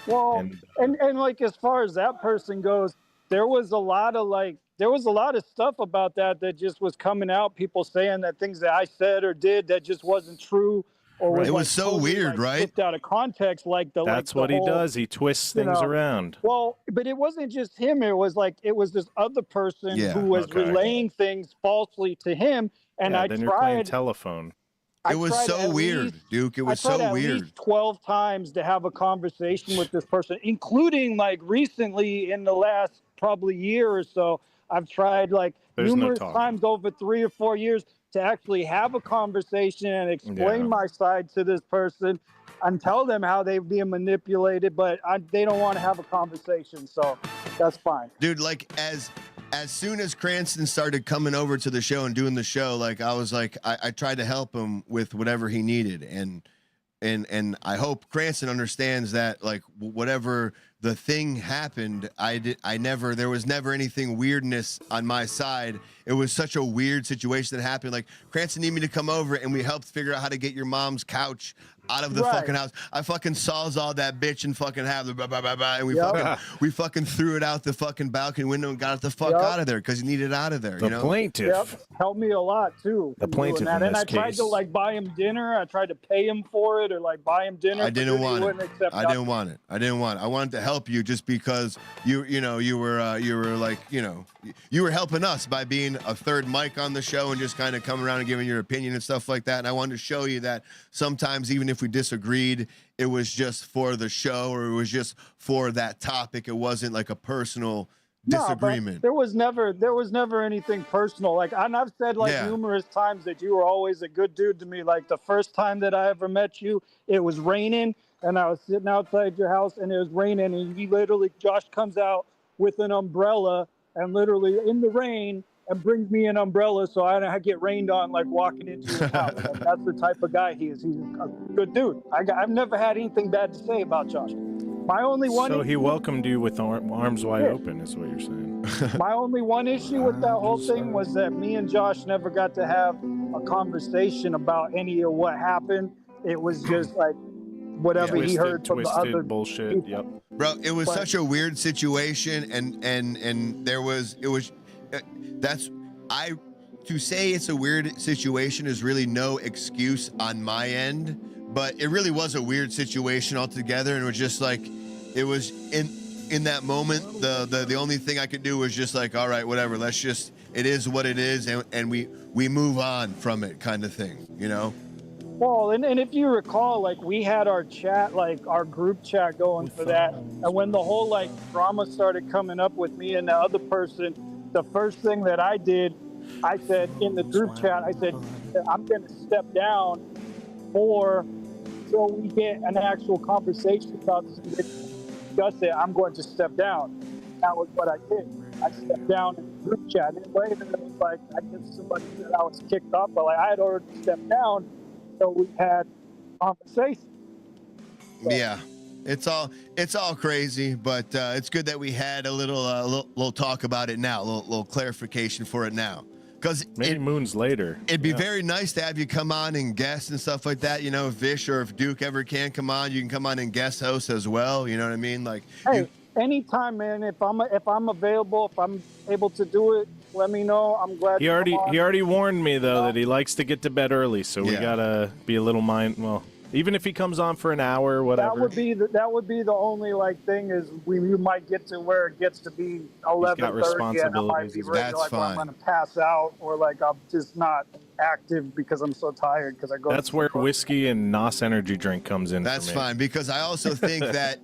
[SPEAKER 9] Well, and like as far as that person goes, there was a lot of stuff about that just was coming out. People saying that things that I said or did that just wasn't true, or
[SPEAKER 4] It was so
[SPEAKER 9] totally,
[SPEAKER 4] weird, right?
[SPEAKER 9] Flipped out of context,
[SPEAKER 5] That's what he does. He twists things around.
[SPEAKER 9] Well, but it wasn't just him. It was this other person who was relaying things falsely to him, and I
[SPEAKER 5] then you're playing
[SPEAKER 9] tried.
[SPEAKER 5] telephone.
[SPEAKER 4] It was so weird, Duke. It was so weird.
[SPEAKER 9] I tried at least 12 times to have a conversation with this person, including like recently in the last probably year or so. I've tried like numerous times over 3 or 4 years to actually have a conversation and explain my side to this person and tell them how they're being manipulated, but they don't want to have a conversation. So that's fine.
[SPEAKER 4] Dude, like as soon as Cranston started coming over to the show and doing the show, like I was like, I tried to help him with whatever he needed. And I hope Cranston understands that, like, whatever the thing happened, there was never anything weirdness on my side. It was such a weird situation that happened. Like, Cranston needed me to come over and we helped figure out how to get your mom's couch out of the fucking house. I fucking sawzalled that bitch and fucking have the blah, blah, blah, blah, and we fucking threw it out the fucking balcony window and got it the fuck out of there because you needed it out of there.
[SPEAKER 5] The plaintiff
[SPEAKER 9] helped me a lot too.
[SPEAKER 5] The plaintiff in
[SPEAKER 9] and
[SPEAKER 5] this
[SPEAKER 9] I tried to like buy him dinner. I tried to pay him for it or like buy him dinner.
[SPEAKER 4] I didn't want it. I didn't want it. I wanted to help you just because you were helping us by being a third mic on the show and just kind of coming around and giving your opinion and stuff like that. And I wanted to show you that sometimes even if we disagreed, it was just for the show or it was just for that topic. It wasn't like a personal disagreement.
[SPEAKER 9] But there was never anything personal. Like, and I've said numerous times that you were always a good dude to me. Like the first time that I ever met you, it was raining and I was sitting outside your house and it was raining and Josh comes out with an umbrella and literally in the rain and brings me an umbrella so I don't get rained on like walking into his house. Like, that's the type of guy he is. He's a good dude. I've never had anything bad to say about Josh. My only one.
[SPEAKER 5] So he welcomed you with arms wide open, is what you're saying.
[SPEAKER 9] My only one issue with that whole thing was that me and Josh never got to have a conversation about any of what happened. It was just like whatever he heard from the other
[SPEAKER 5] bullshit.
[SPEAKER 9] people.
[SPEAKER 5] Yep.
[SPEAKER 4] Bro, it was such a weird situation, and to say it's a weird situation is really no excuse on my end, but it really was a weird situation altogether, and it was just like, it was in that moment, the only thing I could do was just like, all right, whatever, it is what it is, and we move on from it kind of thing, you know?
[SPEAKER 9] Well, and if you recall, like we had our chat, like our group chat going for that. And when the whole like drama started coming up with me and the other person, the first thing that I did, I said in the group chat, I said, I'm going to step down until we get an actual conversation about this. Discuss it, I'm going to step down. That was what I did. I stepped down in the group chat. And later it was like, I guess somebody said I was kicked off, but like I had already stepped down. So we had conversation. So.
[SPEAKER 4] Yeah, it's all crazy, but it's good that we had a little talk about it now, a little clarification for it now, because
[SPEAKER 5] maybe moons later.
[SPEAKER 4] It'd be very nice to have you come on and guest and stuff like that. You know, if Vish or if Duke ever can come on, you can come on and guest host as well. You know what I mean? Like,
[SPEAKER 9] hey, anytime, man. If I'm available, if I'm able to do it, let me know. I'm glad.
[SPEAKER 5] He already warned me though that he likes to get to bed early, so we gotta be a little Even if he comes on for an hour, whatever.
[SPEAKER 9] That would be the only like thing is you might get to where it gets to be 11:30 and I might be ready
[SPEAKER 4] That's
[SPEAKER 9] like
[SPEAKER 4] fine.
[SPEAKER 9] I'm gonna pass out or like I'm just not active because I'm so tired because I go.
[SPEAKER 5] That's where whiskey and NOS energy drink comes in.
[SPEAKER 4] That's
[SPEAKER 5] for me.
[SPEAKER 4] fine because I also think that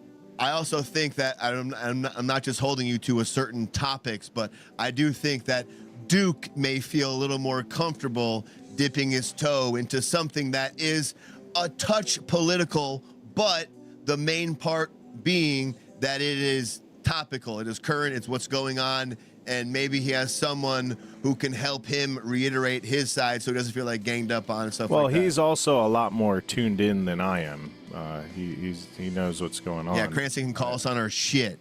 [SPEAKER 4] I'm not just holding you to a certain topics, but I do think that Duke may feel a little more comfortable dipping his toe into something that is a touch political, but the main part being that it is topical, it is current, it's what's going on, and maybe he has someone who can help him reiterate his side so he doesn't feel like ganged up on and stuff like that.
[SPEAKER 5] Well, he's also a lot more tuned in than I am. He knows what's going on.
[SPEAKER 4] Yeah, Cranston can call us on our shit.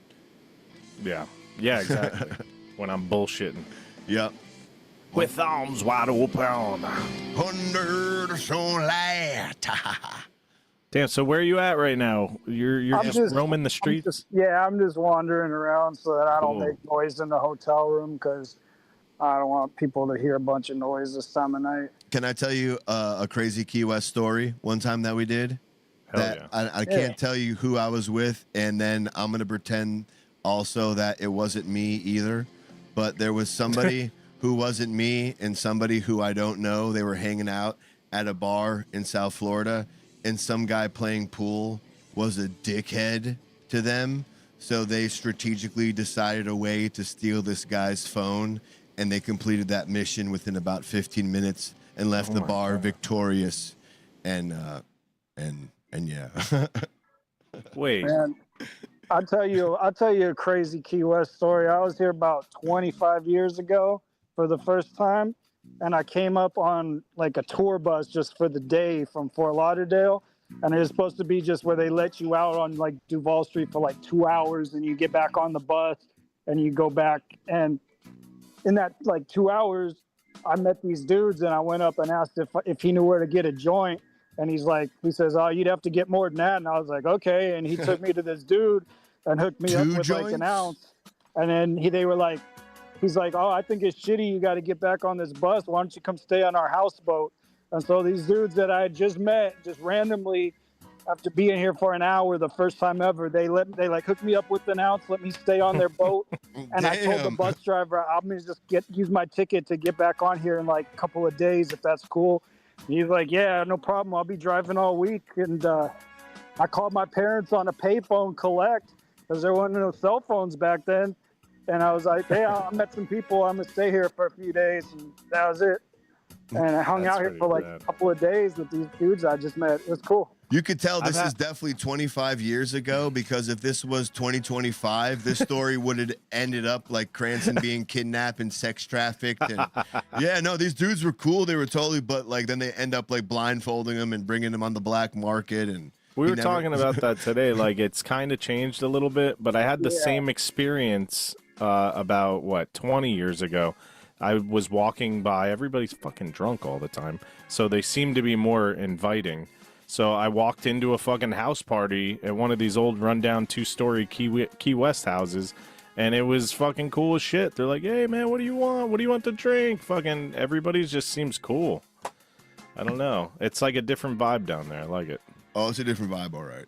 [SPEAKER 5] Yeah, exactly. When I'm bullshitting.
[SPEAKER 4] Yep.
[SPEAKER 5] With arms wide open.
[SPEAKER 4] Under the sunlight.
[SPEAKER 5] Damn, so where are you at right now? You're just roaming the streets?
[SPEAKER 9] I'm just wandering around so that I don't
[SPEAKER 5] Cool.
[SPEAKER 9] make noise in the hotel room because I don't want people to hear a bunch of noise this time of night.
[SPEAKER 4] Can I tell you a crazy Key West story one time that we did?
[SPEAKER 5] Hell
[SPEAKER 4] that
[SPEAKER 5] yeah.
[SPEAKER 4] I can't tell you who I was with, and then I'm going to pretend also that it wasn't me either. But there was somebody who wasn't me and somebody who I don't know. They were hanging out at a bar in South Florida, and some guy playing pool was a dickhead to them. So they strategically decided a way to steal this guy's phone, and they completed that mission within about 15 minutes and left the bar victorious. And yeah.
[SPEAKER 5] Wait.
[SPEAKER 9] Man, I'll tell you a crazy Key West story. I was here about 25 years ago for the first time, and I came up on like a tour bus just for the day from Fort Lauderdale, and it was supposed to be just where they let you out on like Duval Street for like 2 hours, and you get back on the bus and you go back. And in that like 2 hours, I met these dudes, and I went up and asked if he knew where to get a joint. And he says, oh, you'd have to get more than that. And I was like, okay. And he took me to this dude and hooked me up with like an ounce. And then they were like, he's like, oh, I think it's shitty. You got to get back on this bus. Why don't you come stay on our houseboat? And so these dudes that I had just met, just randomly, after being here for an hour, the first time ever, they like hooked me up with an ounce, let me stay on their boat. And I told the bus driver, I'm going to just use my ticket to get back on here in like a couple of days, if that's cool. And he's like, yeah, no problem. I'll be driving all week. And I called my parents on a payphone collect because there wasn't no cell phones back then. And I was like, hey, I met some people. I'm going to stay here for a few days. And that was it. And I hung out here for like a couple of days with these dudes I just met. It was cool.
[SPEAKER 4] You could tell this is definitely 25 years ago, because if this was 2025, this story would have ended up like Cranston being kidnapped and sex trafficked. And yeah, no, these dudes were cool. They were totally, but like then they end up like blindfolding them and bringing them on the black market. And
[SPEAKER 5] we were talking about that today. Like it's kind of changed a little bit, but I had the same experience about 20 years ago. I was walking by. Everybody's fucking drunk all the time, so they seem to be more inviting. So I walked into a fucking house party at one of these old rundown 2-story Key West houses, and it was fucking cool as shit. They're like, hey man, what do you want? What do you want to drink? Fucking everybody just seems cool. I don't know. It's like a different vibe down there. I like it.
[SPEAKER 4] Oh, it's a different vibe, all right.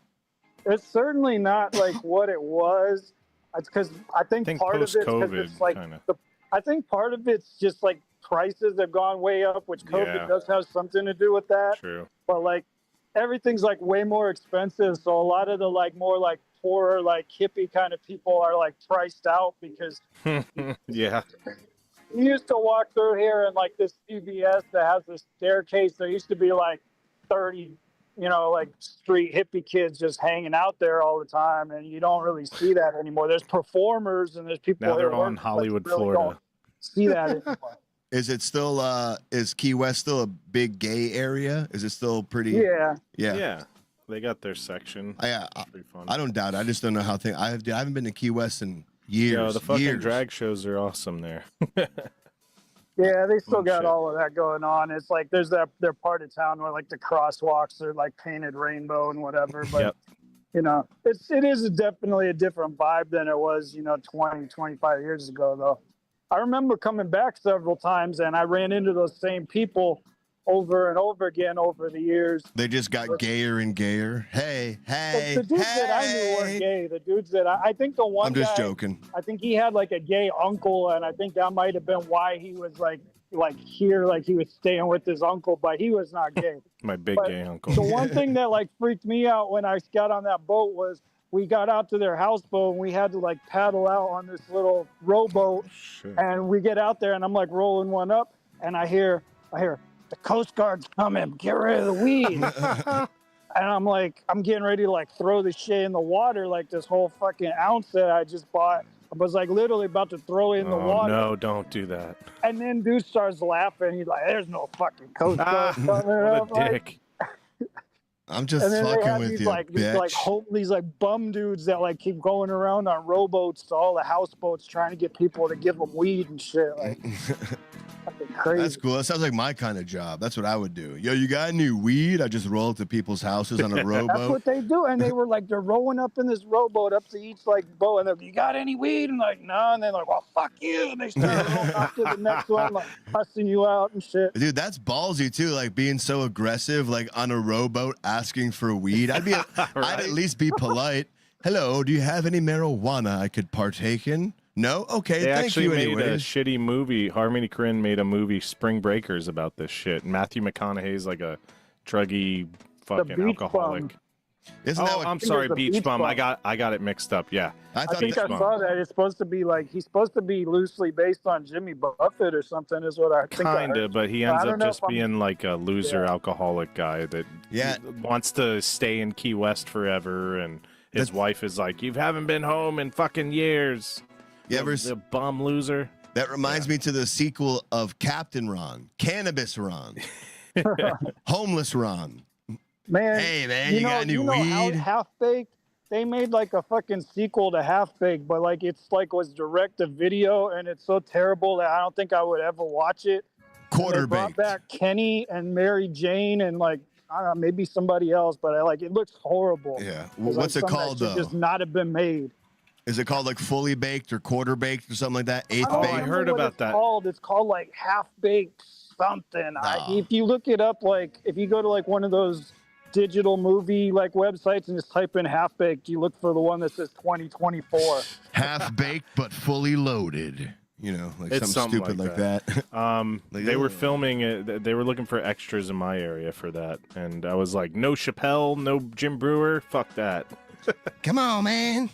[SPEAKER 9] It's certainly not like what it was. It's because I think part of it is like I think part of it's just like prices have gone way up, which COVID does have something to do with that.
[SPEAKER 5] True.
[SPEAKER 9] But like everything's like way more expensive, so a lot of the like more like poorer like hippie kind of people are like priced out because
[SPEAKER 5] yeah.
[SPEAKER 9] You used to walk through here and like this CVS that has this staircase. There used to be like 30, like street hippie kids just hanging out there all the time, and you don't really see that anymore. There's performers and there's people.
[SPEAKER 5] Now they're on Hollywood, really Florida.
[SPEAKER 9] See that anymore.
[SPEAKER 4] Is it still is Key West still a big gay area? Is it still pretty?
[SPEAKER 5] Yeah. They got their section.
[SPEAKER 4] I don't doubt it. I just don't know how things. I haven't been to Key West in years.
[SPEAKER 5] The fucking drag shows are awesome there.
[SPEAKER 9] Yeah, they still got all of that going on. It's like there's their part of town where like the crosswalks are like painted rainbow and whatever. But it is definitely a different vibe than it was 20, 25 years ago though. I remember coming back several times and I ran into those same people over and over again over the years.
[SPEAKER 4] They just got gayer and gayer. Hey, hey,
[SPEAKER 9] The dudes that I knew were gay. The dudes that I think the one
[SPEAKER 4] I'm just
[SPEAKER 9] guy,
[SPEAKER 4] joking.
[SPEAKER 9] I think he had like a gay uncle, and I think that might have been why he was like here, like he was staying with his uncle, but he was not gay.
[SPEAKER 5] My big
[SPEAKER 9] But
[SPEAKER 5] gay uncle.
[SPEAKER 9] The one thing that like freaked me out when I got on that boat was we got out to their houseboat and we had to like paddle out on this little rowboat, and we get out there and I'm like rolling one up, and I hear the Coast Guard's coming, get rid of the weed. And I'm like, I'm getting ready to like throw this shit in the water, like this whole fucking ounce that I just bought. I was like literally about to throw it in the water.
[SPEAKER 5] No, don't do that.
[SPEAKER 9] And then dude starts laughing. He's like, there's no fucking Coast Guard coming.
[SPEAKER 5] What
[SPEAKER 9] up.
[SPEAKER 5] a dick.
[SPEAKER 4] I'm just
[SPEAKER 9] And then they
[SPEAKER 4] fucking
[SPEAKER 9] have
[SPEAKER 4] with
[SPEAKER 9] these
[SPEAKER 4] you,
[SPEAKER 9] like
[SPEAKER 4] bitch.
[SPEAKER 9] these like bum dudes that like keep going around on rowboats to all the houseboats trying to get people to give them weed and shit. Like fucking crazy.
[SPEAKER 4] That's cool. That sounds like my kind of job. That's what I would do. Yo, you got any weed? I just roll up to people's houses on a
[SPEAKER 9] That's
[SPEAKER 4] rowboat.
[SPEAKER 9] what they do. And they were like, they're rowing up in this rowboat up to each like boat, and they're like, you got any weed? And like, no. And they're like, well, fuck you. And they start rolling up to the next one, like cussing you out and shit.
[SPEAKER 4] Dude, that's ballsy too. Like being so aggressive, like on a rowboat asking for weed. I'd at least be polite. Hello, do you have any marijuana I could partake in? No? Okay,
[SPEAKER 5] They
[SPEAKER 4] thank
[SPEAKER 5] actually
[SPEAKER 4] you
[SPEAKER 5] made
[SPEAKER 4] anyway.
[SPEAKER 5] a shitty movie. Harmony Korine made a movie, Spring Breakers, about this shit. Matthew McConaughey's like a druggy fucking
[SPEAKER 9] Beach
[SPEAKER 5] alcoholic.
[SPEAKER 9] Bum.
[SPEAKER 4] Isn't that
[SPEAKER 5] Oh,
[SPEAKER 4] what
[SPEAKER 5] I'm
[SPEAKER 9] think
[SPEAKER 5] sorry,
[SPEAKER 9] it's the
[SPEAKER 5] Beach
[SPEAKER 9] Beach
[SPEAKER 5] Bum.
[SPEAKER 9] Bum.
[SPEAKER 5] I got it mixed up. Yeah.
[SPEAKER 4] I
[SPEAKER 9] I
[SPEAKER 4] thought
[SPEAKER 9] think
[SPEAKER 5] Beach
[SPEAKER 9] I
[SPEAKER 5] Bum.
[SPEAKER 9] saw that. It's supposed to be like, he's supposed to be loosely based on Jimmy Buffett or something, is what I think. I
[SPEAKER 5] Kinda,
[SPEAKER 9] heard.
[SPEAKER 5] but he
[SPEAKER 9] I
[SPEAKER 5] ends
[SPEAKER 9] don't
[SPEAKER 5] up
[SPEAKER 9] know
[SPEAKER 5] just
[SPEAKER 9] if I'm-
[SPEAKER 5] being like a loser alcoholic guy that wants to stay in Key West forever, and his wife is like, you haven't been home in fucking years.
[SPEAKER 4] You ever
[SPEAKER 5] the bum loser?
[SPEAKER 4] That reminds me to the sequel of Captain Ron, Cannabis Ron, Homeless Ron.
[SPEAKER 9] Man,
[SPEAKER 4] Hey, man, you got any weed?
[SPEAKER 9] Half Baked, they made like a fucking sequel to Half Baked, but like it's like was direct to video, and it's so terrible that I don't think I would ever watch it.
[SPEAKER 4] Quarter
[SPEAKER 9] They brought
[SPEAKER 4] baked.
[SPEAKER 9] back Kenny and Mary Jane and like I don't know, maybe somebody else, but it looks horrible.
[SPEAKER 4] Yeah.
[SPEAKER 9] It's
[SPEAKER 4] What's
[SPEAKER 9] like
[SPEAKER 4] it
[SPEAKER 9] something
[SPEAKER 4] called
[SPEAKER 9] that should
[SPEAKER 4] though?
[SPEAKER 9] just not have been made.
[SPEAKER 4] Is it called like fully baked or quarter baked or something like that? Eighth
[SPEAKER 9] I don't
[SPEAKER 4] baked.
[SPEAKER 9] remember
[SPEAKER 5] heard
[SPEAKER 9] what
[SPEAKER 5] about
[SPEAKER 9] it's
[SPEAKER 5] that.
[SPEAKER 9] Called. It's called like Half Baked something.
[SPEAKER 4] No.
[SPEAKER 9] If you look it up, like if you go to like one of those digital movie like websites and just type in Half Baked, you look for the one that says 2024.
[SPEAKER 4] Half baked but fully loaded. You know, like
[SPEAKER 5] It's
[SPEAKER 4] something
[SPEAKER 5] something
[SPEAKER 4] stupid
[SPEAKER 5] like
[SPEAKER 4] like that.
[SPEAKER 5] They were filming it. They were looking for extras in my area for that, and I was like, no Chappelle, no Jim Brewer, fuck that.
[SPEAKER 4] Come on, man.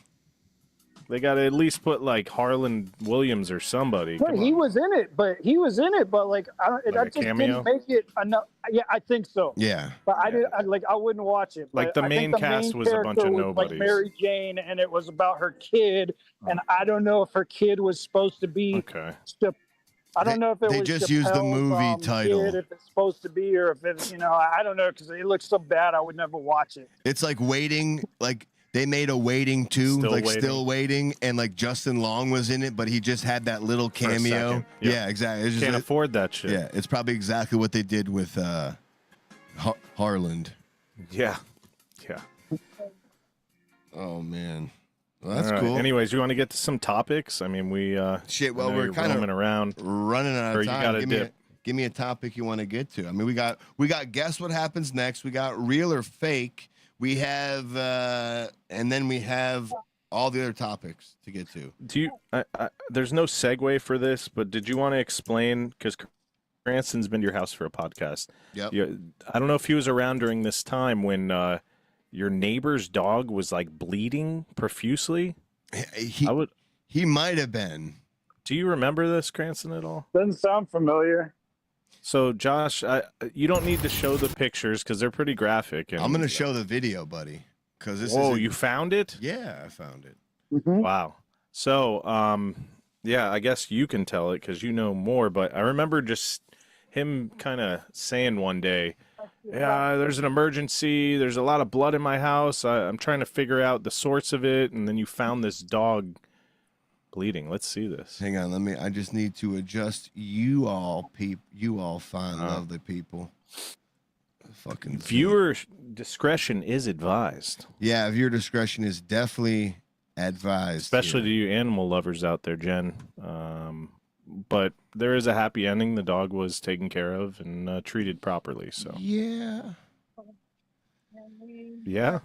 [SPEAKER 5] They got to at least put like Harlan Williams or somebody.
[SPEAKER 9] Right,
[SPEAKER 5] Come
[SPEAKER 9] he
[SPEAKER 5] on.
[SPEAKER 9] was in it, but like I don't,
[SPEAKER 5] Like
[SPEAKER 9] I
[SPEAKER 5] a
[SPEAKER 9] just
[SPEAKER 5] cameo?
[SPEAKER 9] didn't make it enough. Yeah, I think so.
[SPEAKER 4] Yeah.
[SPEAKER 9] But I wouldn't watch it.
[SPEAKER 5] Like,
[SPEAKER 9] But
[SPEAKER 5] the
[SPEAKER 9] I think
[SPEAKER 5] main cast was a bunch
[SPEAKER 9] character
[SPEAKER 5] of
[SPEAKER 9] was,
[SPEAKER 5] nobodies.
[SPEAKER 9] Like Mary Jane, and it was about her kid, and I don't know if her kid was supposed to be.
[SPEAKER 5] Okay.
[SPEAKER 9] I don't know if it
[SPEAKER 4] They
[SPEAKER 9] was
[SPEAKER 4] just used the
[SPEAKER 9] Chappelle's,
[SPEAKER 4] movie title.
[SPEAKER 9] Kid, if it's supposed to be, or if it's I don't know because it looks so bad I would never watch it.
[SPEAKER 4] It's like waiting, like they made a Waiting 2, Still Waiting, and like Justin Long was in it, but he just had that little
[SPEAKER 5] For a
[SPEAKER 4] cameo.
[SPEAKER 5] second. Yep.
[SPEAKER 4] Yeah, exactly. It's just
[SPEAKER 5] Can't afford that shit.
[SPEAKER 4] Yeah, it's probably exactly what they did with Harland.
[SPEAKER 5] Yeah. Yeah.
[SPEAKER 4] Oh man, well, that's
[SPEAKER 5] All right.
[SPEAKER 4] cool.
[SPEAKER 5] Anyways, you want to get to some topics? I mean, we
[SPEAKER 4] Shit, well,
[SPEAKER 5] I know
[SPEAKER 4] we're
[SPEAKER 5] you're
[SPEAKER 4] kind of
[SPEAKER 5] roaming around.
[SPEAKER 4] running out
[SPEAKER 5] Or
[SPEAKER 4] of
[SPEAKER 5] you
[SPEAKER 4] time.
[SPEAKER 5] gotta
[SPEAKER 4] Give
[SPEAKER 5] dip.
[SPEAKER 4] give me a topic you want to get to. I mean, we got guess what happens next. We got real or fake. We have and then we have all the other topics to get to.
[SPEAKER 5] Do you? There's no segue for this, but did you want to explain? Because Cranston's been to your house for a podcast.
[SPEAKER 4] Yep.
[SPEAKER 5] I don't know if he was around during this time when your neighbor's dog was like bleeding profusely.
[SPEAKER 4] He might have been.
[SPEAKER 5] Do you remember this, Cranston, at all?
[SPEAKER 9] Doesn't sound familiar.
[SPEAKER 5] So, Josh, you don't need to show the pictures because they're pretty graphic. And,
[SPEAKER 4] I'm gonna show the video, buddy. Because this.
[SPEAKER 5] Whoa,
[SPEAKER 4] is
[SPEAKER 5] you found it?
[SPEAKER 4] Yeah, I found it.
[SPEAKER 5] Wow. So, yeah, I guess you can tell it because you know more. But I remember just him kind of saying one day, "Yeah, there's an emergency. There's a lot of blood in my house. I'm trying to figure out the source of it." And then you found this dog bleeding. Let's see this.
[SPEAKER 4] Hang on, I just need to adjust you all fine, lovely people. Fucking
[SPEAKER 5] Viewer discretion is advised.
[SPEAKER 4] Yeah, viewer discretion is definitely advised.
[SPEAKER 5] Especially
[SPEAKER 4] here.
[SPEAKER 5] to you animal lovers out there, Jen. but there is a happy ending. The dog was taken care of and treated properly. So
[SPEAKER 4] Yeah.
[SPEAKER 5] yeah,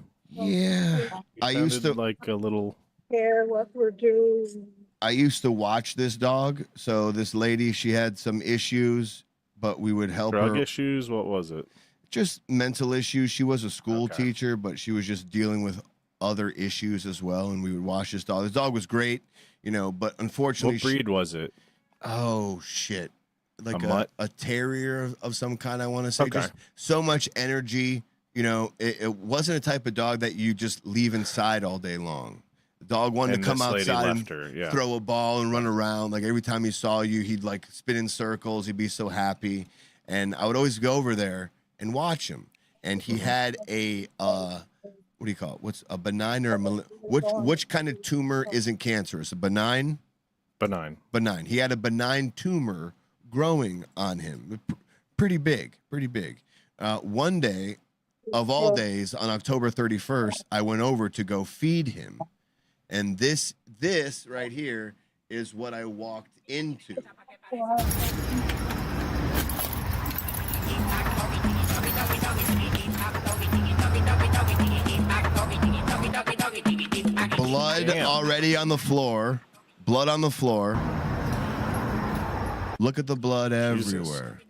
[SPEAKER 4] I used to
[SPEAKER 5] like a little.
[SPEAKER 9] Care what we're doing.
[SPEAKER 4] I used to watch this dog. So this lady, she had some issues, but we would help
[SPEAKER 5] Drug
[SPEAKER 4] her.
[SPEAKER 5] issues? What was it?
[SPEAKER 4] Just mental issues. She was a school
[SPEAKER 5] Okay.
[SPEAKER 4] teacher, but she was just dealing with other issues as well. And we would watch this dog. This dog was great, you know, but unfortunately,
[SPEAKER 5] What breed was it?
[SPEAKER 4] oh shit, like
[SPEAKER 5] A mutt?
[SPEAKER 4] a terrier of some kind. I want to say,
[SPEAKER 5] Okay.
[SPEAKER 4] just so much energy. You know, it wasn't a type of dog that you just leave inside all day long. The dog wanted
[SPEAKER 5] And
[SPEAKER 4] to come
[SPEAKER 5] this lady
[SPEAKER 4] outside and
[SPEAKER 5] left her, yeah.
[SPEAKER 4] throw a ball and run around. Like every time he saw you, he'd like spin in circles. He'd be so happy. And I would always go over there and watch him. And he had a what do you call it? What's a benign or a which kind of tumor isn't cancerous? A benign?
[SPEAKER 5] Benign.
[SPEAKER 4] Benign. He had a benign tumor growing on him. Pretty big. One day, of all days, on October 31st, I went over to go feed him. And this right here is what I walked into. Blood
[SPEAKER 5] Damn.
[SPEAKER 4] already on the floor. Blood on the floor. Look at the blood
[SPEAKER 5] Jesus.
[SPEAKER 4] everywhere.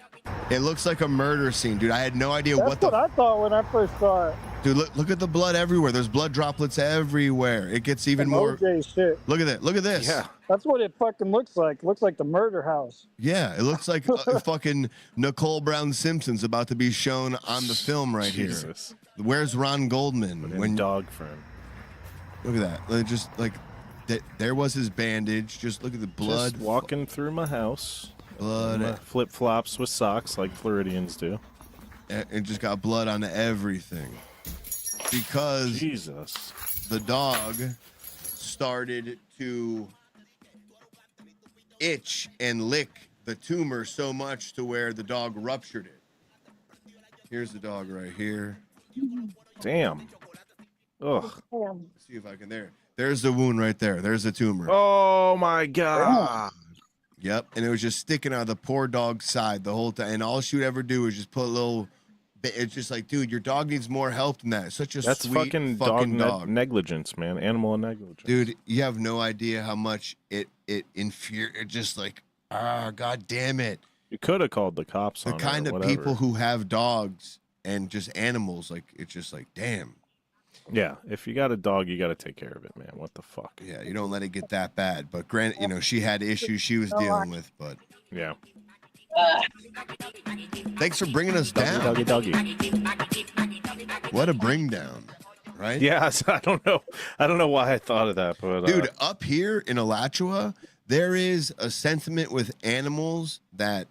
[SPEAKER 4] It looks like a murder scene, dude. I had no idea
[SPEAKER 9] That's
[SPEAKER 4] what the...
[SPEAKER 9] what I thought when I first saw it.
[SPEAKER 4] Dude, look at the blood everywhere. There's blood droplets everywhere. It gets even more...
[SPEAKER 9] OJ shit.
[SPEAKER 4] Look at that. Look at this.
[SPEAKER 5] Yeah.
[SPEAKER 9] That's what it fucking looks like. Looks like the murder house.
[SPEAKER 4] Yeah, it looks like fucking Nicole Brown Simpson's about to be shown on the film right
[SPEAKER 5] Jesus.
[SPEAKER 4] here. Where's Ron Goldman?
[SPEAKER 5] When dog friend.
[SPEAKER 4] Look at that. Like, just like there was his bandage. Just look at the blood.
[SPEAKER 5] Just walking through my house.
[SPEAKER 4] Blood.
[SPEAKER 5] Flip flops with socks like Floridians do.
[SPEAKER 4] And just got blood on everything. Because
[SPEAKER 5] Jesus.
[SPEAKER 4] the dog started to itch and lick the tumor so much to where the dog ruptured it. Here's the dog right here.
[SPEAKER 5] Damn. Ugh.
[SPEAKER 4] Let's see if I can. There's the wound right there. There's the tumor.
[SPEAKER 5] Oh my God.
[SPEAKER 4] Yep. And it was just sticking out of the poor dog's side the whole time. And all she would ever do is just put a little bit. It's just like, dude, your dog needs more help than that. It's such a
[SPEAKER 5] That's
[SPEAKER 4] sweet
[SPEAKER 5] fucking dog negligence, man. Animal negligence.
[SPEAKER 4] Dude, you have no idea how much it infuriates. Just like, God damn it.
[SPEAKER 5] You could have called the cops
[SPEAKER 4] The
[SPEAKER 5] on
[SPEAKER 4] kind
[SPEAKER 5] it or
[SPEAKER 4] of
[SPEAKER 5] whatever.
[SPEAKER 4] people who have dogs and just animals, like, it's just like, damn.
[SPEAKER 5] Yeah, if you got a dog, you got to take care of it, man. What the fuck?
[SPEAKER 4] Yeah, you don't let it get that bad. But granted, you know, she had issues she was dealing with, but
[SPEAKER 5] Yeah.
[SPEAKER 4] thanks for bringing us down.
[SPEAKER 5] Doggy.
[SPEAKER 4] What a bring down, right?
[SPEAKER 5] Yeah, I don't know. I don't know why I thought of that, but
[SPEAKER 4] Dude, up here in Alachua, there is a sentiment with animals that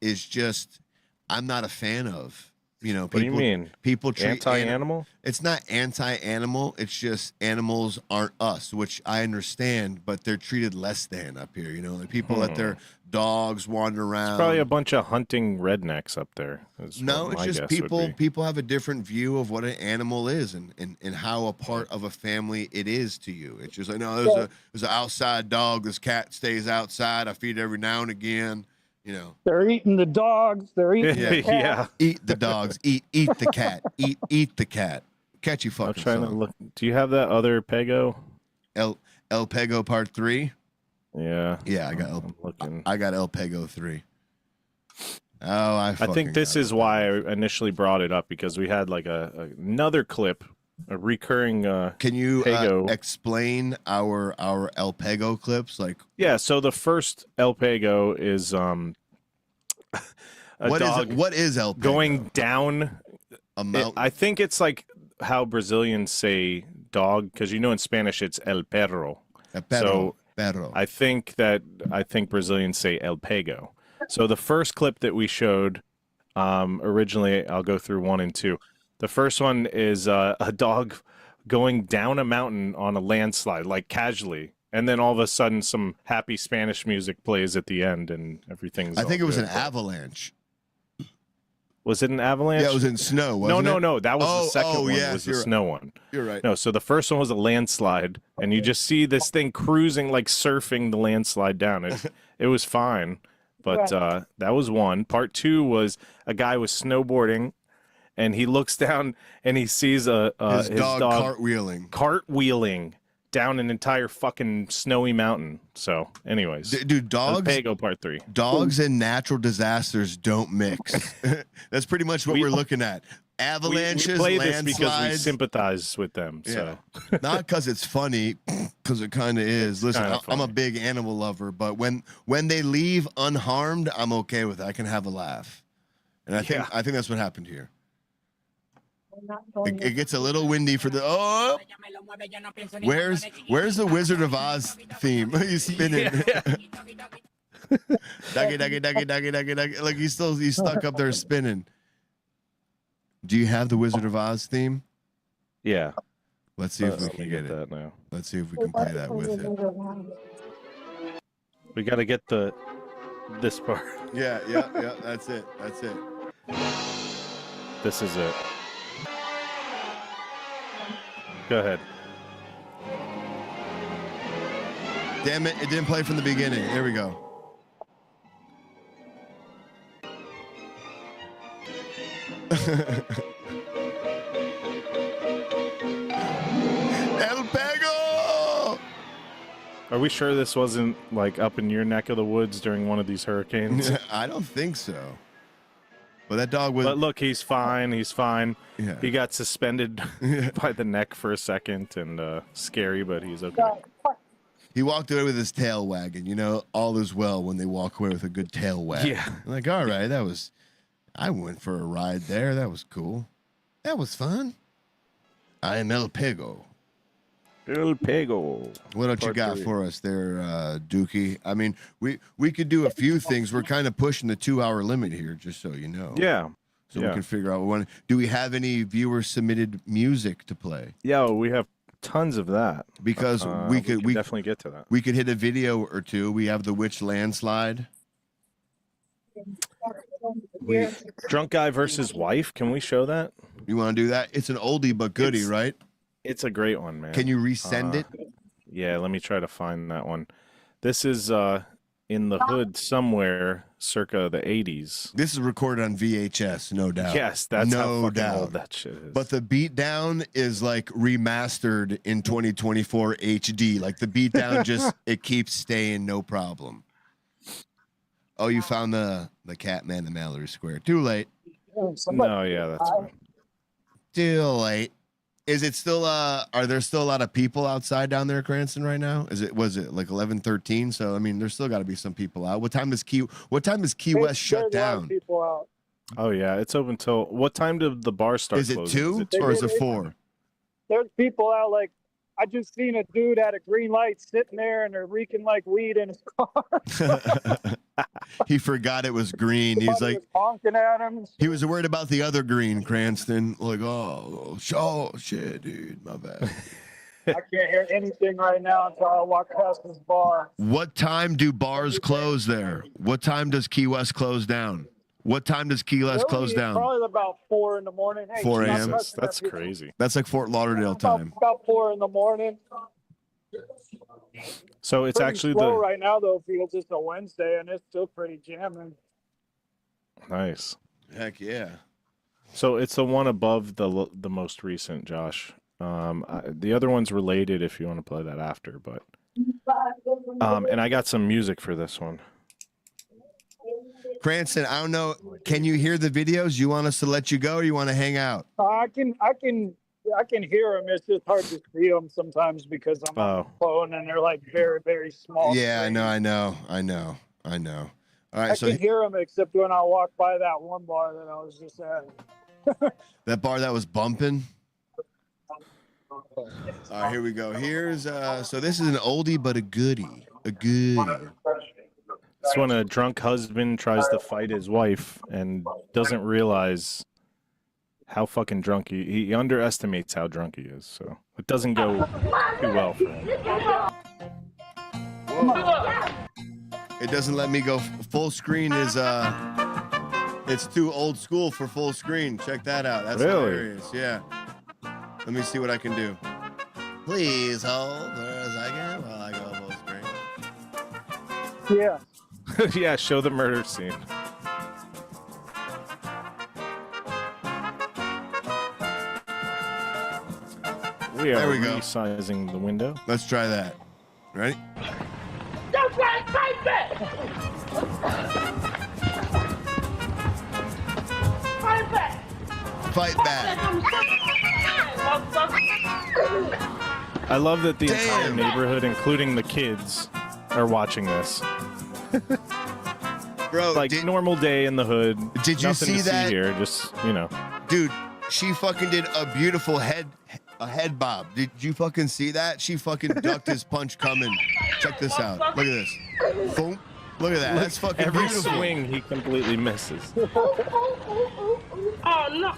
[SPEAKER 4] is just I'm not a fan of. You know, people,
[SPEAKER 5] what do you mean?
[SPEAKER 4] People treat
[SPEAKER 5] Anti-animal?
[SPEAKER 4] It's not anti-animal. It's just animals aren't us, which I understand, but they're treated less than up here. You know, like people let their dogs wander around.
[SPEAKER 5] Probably a bunch of hunting rednecks up there. is
[SPEAKER 4] No,
[SPEAKER 5] what
[SPEAKER 4] it's
[SPEAKER 5] my
[SPEAKER 4] just
[SPEAKER 5] guess would
[SPEAKER 4] people.
[SPEAKER 5] be.
[SPEAKER 4] People have a different view of what an animal is and how a part of a family it is to you. It's just like, no, there's an outside dog. This cat stays outside. I feed it every now and again. You know,
[SPEAKER 9] They're eating the dogs. They're eating the cat.
[SPEAKER 5] Yeah.
[SPEAKER 4] eat the dogs. Eat the cat. Eat the cat. Catchy
[SPEAKER 5] I'm
[SPEAKER 4] fucking
[SPEAKER 5] trying to
[SPEAKER 4] song.
[SPEAKER 5] look. Do you have that other Pego?
[SPEAKER 4] El Pego Part 3.
[SPEAKER 5] Yeah.
[SPEAKER 4] Yeah, I got
[SPEAKER 5] I'm looking.
[SPEAKER 4] I got El Pego 3. Oh, I
[SPEAKER 5] think this is why I initially brought it up, because we had like another clip, a recurring.
[SPEAKER 4] Can you
[SPEAKER 5] Pego.
[SPEAKER 4] explain our El Pego clips? Like,
[SPEAKER 5] Yeah. So the first El Pego is a dog
[SPEAKER 4] what is El Pego?
[SPEAKER 5] going down.
[SPEAKER 4] A mountain.
[SPEAKER 5] I think it's like how Brazilians say dog, because in Spanish it's El Perro. So
[SPEAKER 4] perro.
[SPEAKER 5] I think Brazilians say El Pego. So the first clip that we showed, originally, I'll go through 1 and 2. The first one is a dog going down a mountain on a landslide, like casually, and then all of a sudden some happy Spanish music plays at the end, and everything's.
[SPEAKER 4] I think
[SPEAKER 5] all
[SPEAKER 4] it was
[SPEAKER 5] good.
[SPEAKER 4] an avalanche.
[SPEAKER 5] Was it an avalanche?
[SPEAKER 4] Yeah, it was in snow. Wasn't it?
[SPEAKER 5] No. That was the second one.
[SPEAKER 4] yes,
[SPEAKER 5] Was the
[SPEAKER 4] you're right.
[SPEAKER 5] snow one.
[SPEAKER 4] You're right.
[SPEAKER 5] No, so the first one was a landslide, and you just see this thing cruising, like surfing the landslide down. It was fine, but that was one. Part 2 was a guy was snowboarding, and he looks down and he sees his dog cartwheeling down an entire fucking snowy mountain. So, anyways,
[SPEAKER 4] dude, dogs.
[SPEAKER 5] Pago Part 3.
[SPEAKER 4] Dogs and natural disasters don't mix. That's pretty much what we're looking at. Avalanches,
[SPEAKER 5] we play
[SPEAKER 4] landslides.
[SPEAKER 5] this because we sympathize with them. So,
[SPEAKER 4] not because it's funny, because it kind of is. Listen, I'm a big animal lover, but when they leave unharmed, I'm okay with it. I can have a laugh, and I think that's what happened here. It gets a little windy for the where's the Wizard of Oz theme? He's spinning. Duggy. Like he's stuck up there spinning. Do you have the Wizard of Oz theme?
[SPEAKER 5] Yeah.
[SPEAKER 4] Let's see if we can get
[SPEAKER 5] that now.
[SPEAKER 4] Let's see if we can play that with it.
[SPEAKER 5] We got to get this part.
[SPEAKER 4] Yeah. That's it.
[SPEAKER 5] This is it. Go ahead.
[SPEAKER 4] Damn it! It didn't play from the beginning. There we go. El Pego!
[SPEAKER 5] Are we sure this wasn't like up in your neck of the woods during one of these hurricanes?
[SPEAKER 4] I don't think so. But that dog was.
[SPEAKER 5] But look, he's fine.
[SPEAKER 4] Yeah.
[SPEAKER 5] He got suspended by the neck for a second, and scary, but he's okay.
[SPEAKER 4] He walked away with his tail wagging. You know, all is well when they walk away with a good tail wag.
[SPEAKER 5] Yeah.
[SPEAKER 4] I'm like, all right, I went for a ride there. That was cool. That was fun. I am El Pego.
[SPEAKER 5] El Pego.
[SPEAKER 4] What else you got for us there, Dookie? I mean, we could do a few things. We're kind of pushing the 2-hour limit here, just so you know.
[SPEAKER 5] Yeah.
[SPEAKER 4] So we can figure out one. Do we have any viewer submitted music to play?
[SPEAKER 5] Yeah, we have tons of that.
[SPEAKER 4] Because we could
[SPEAKER 5] definitely get to that.
[SPEAKER 4] We could hit a video or two. We have the witch landslide.
[SPEAKER 5] Drunk guy versus wife. Can we show that?
[SPEAKER 4] You want to do that? It's an oldie but goodie, right?
[SPEAKER 5] It's a great one, man.
[SPEAKER 4] Can you resend it?
[SPEAKER 5] Yeah, let me try to find that one. This is in the hood somewhere, circa the 80s.
[SPEAKER 4] This is recorded on VHS, no doubt.
[SPEAKER 5] Yes, that's how fucking old that shit is.
[SPEAKER 4] But the beatdown is like remastered in 2024 HD. Like the beatdown just it keeps staying, no problem. Oh, you found the Catman, the Mallory Square. Too late.
[SPEAKER 5] No, yeah, that's fine.
[SPEAKER 4] Too late. Is it still are there still a lot of people outside down there at Cranston right now? Was it like 11:13? So I mean there's still gotta be some people out. What time does Key West shut down?
[SPEAKER 9] People out.
[SPEAKER 5] Oh yeah, it's open till what time did the bar start?
[SPEAKER 4] Is it
[SPEAKER 5] closing?
[SPEAKER 4] 2 or is it 4?
[SPEAKER 9] There's people out like I just seen a dude at a green light sitting there and they're reeking like weed in his car.
[SPEAKER 4] He forgot it was green. He's like
[SPEAKER 9] was honking at him.
[SPEAKER 4] He was worried about the other green, Cranston. Like, oh shit, dude, my bad.
[SPEAKER 9] I can't hear anything right now until I walk past this bar.
[SPEAKER 4] What time do bars close there? What time does Key West close down? What time does Key West close down?
[SPEAKER 9] Probably about 4 in the morning. Hey,
[SPEAKER 4] 4 a.m.
[SPEAKER 5] That's crazy.
[SPEAKER 4] That's like Fort Lauderdale time.
[SPEAKER 9] About 4 in the morning.
[SPEAKER 5] So it's
[SPEAKER 9] pretty
[SPEAKER 5] actually
[SPEAKER 9] slow right now though because it's a Wednesday and it's still pretty jamming.
[SPEAKER 5] Nice.
[SPEAKER 4] Heck yeah.
[SPEAKER 5] So it's the one above the most recent, Josh. The other one's related if you want to play that after, but and I got some music for this one.
[SPEAKER 4] Cranston, I don't know. Can you hear the videos? You want us to let you go, or you want to hang out?
[SPEAKER 9] I can hear them. It's just hard to see them sometimes because I'm on the phone and they're like very, very small.
[SPEAKER 4] Yeah, screen. I know. All right,
[SPEAKER 9] I can hear them except when I walk by that one bar that I was just at.
[SPEAKER 4] That bar that was bumping. All right, here we go. Here's so this is an oldie but a goodie. A goodie.
[SPEAKER 5] It's when a drunk husband tries to fight his wife and doesn't realize how fucking drunk he underestimates how drunk he is. So it doesn't go too well for him.
[SPEAKER 4] Whoa. It doesn't let me go full screen. Is it's too old school for full screen. Check that out. That's hilarious. Yeah. Let me see what I can do. Please hold for a second while I go full screen.
[SPEAKER 9] Yeah.
[SPEAKER 5] Yeah, show the murder scene. We are
[SPEAKER 4] There we go.
[SPEAKER 5] resizing the window.
[SPEAKER 4] Let's try that. Ready?
[SPEAKER 10] Don't try to fight back! Fight back!
[SPEAKER 4] Fight back.
[SPEAKER 5] I love that the entire
[SPEAKER 4] Damn.
[SPEAKER 5] neighborhood, including the kids, are watching this.
[SPEAKER 4] Bro,
[SPEAKER 5] Like normal day in the hood.
[SPEAKER 4] Did you
[SPEAKER 5] Nothing
[SPEAKER 4] see
[SPEAKER 5] to
[SPEAKER 4] that?
[SPEAKER 5] See here, just, you know.
[SPEAKER 4] dude, she fucking did a beautiful head bob. Did you fucking see that? She fucking ducked his punch coming. Check this out. Look at this. Boom. Look at that. That's fucking
[SPEAKER 5] Every
[SPEAKER 4] beautiful.
[SPEAKER 5] swing he completely misses.
[SPEAKER 10] Oh no!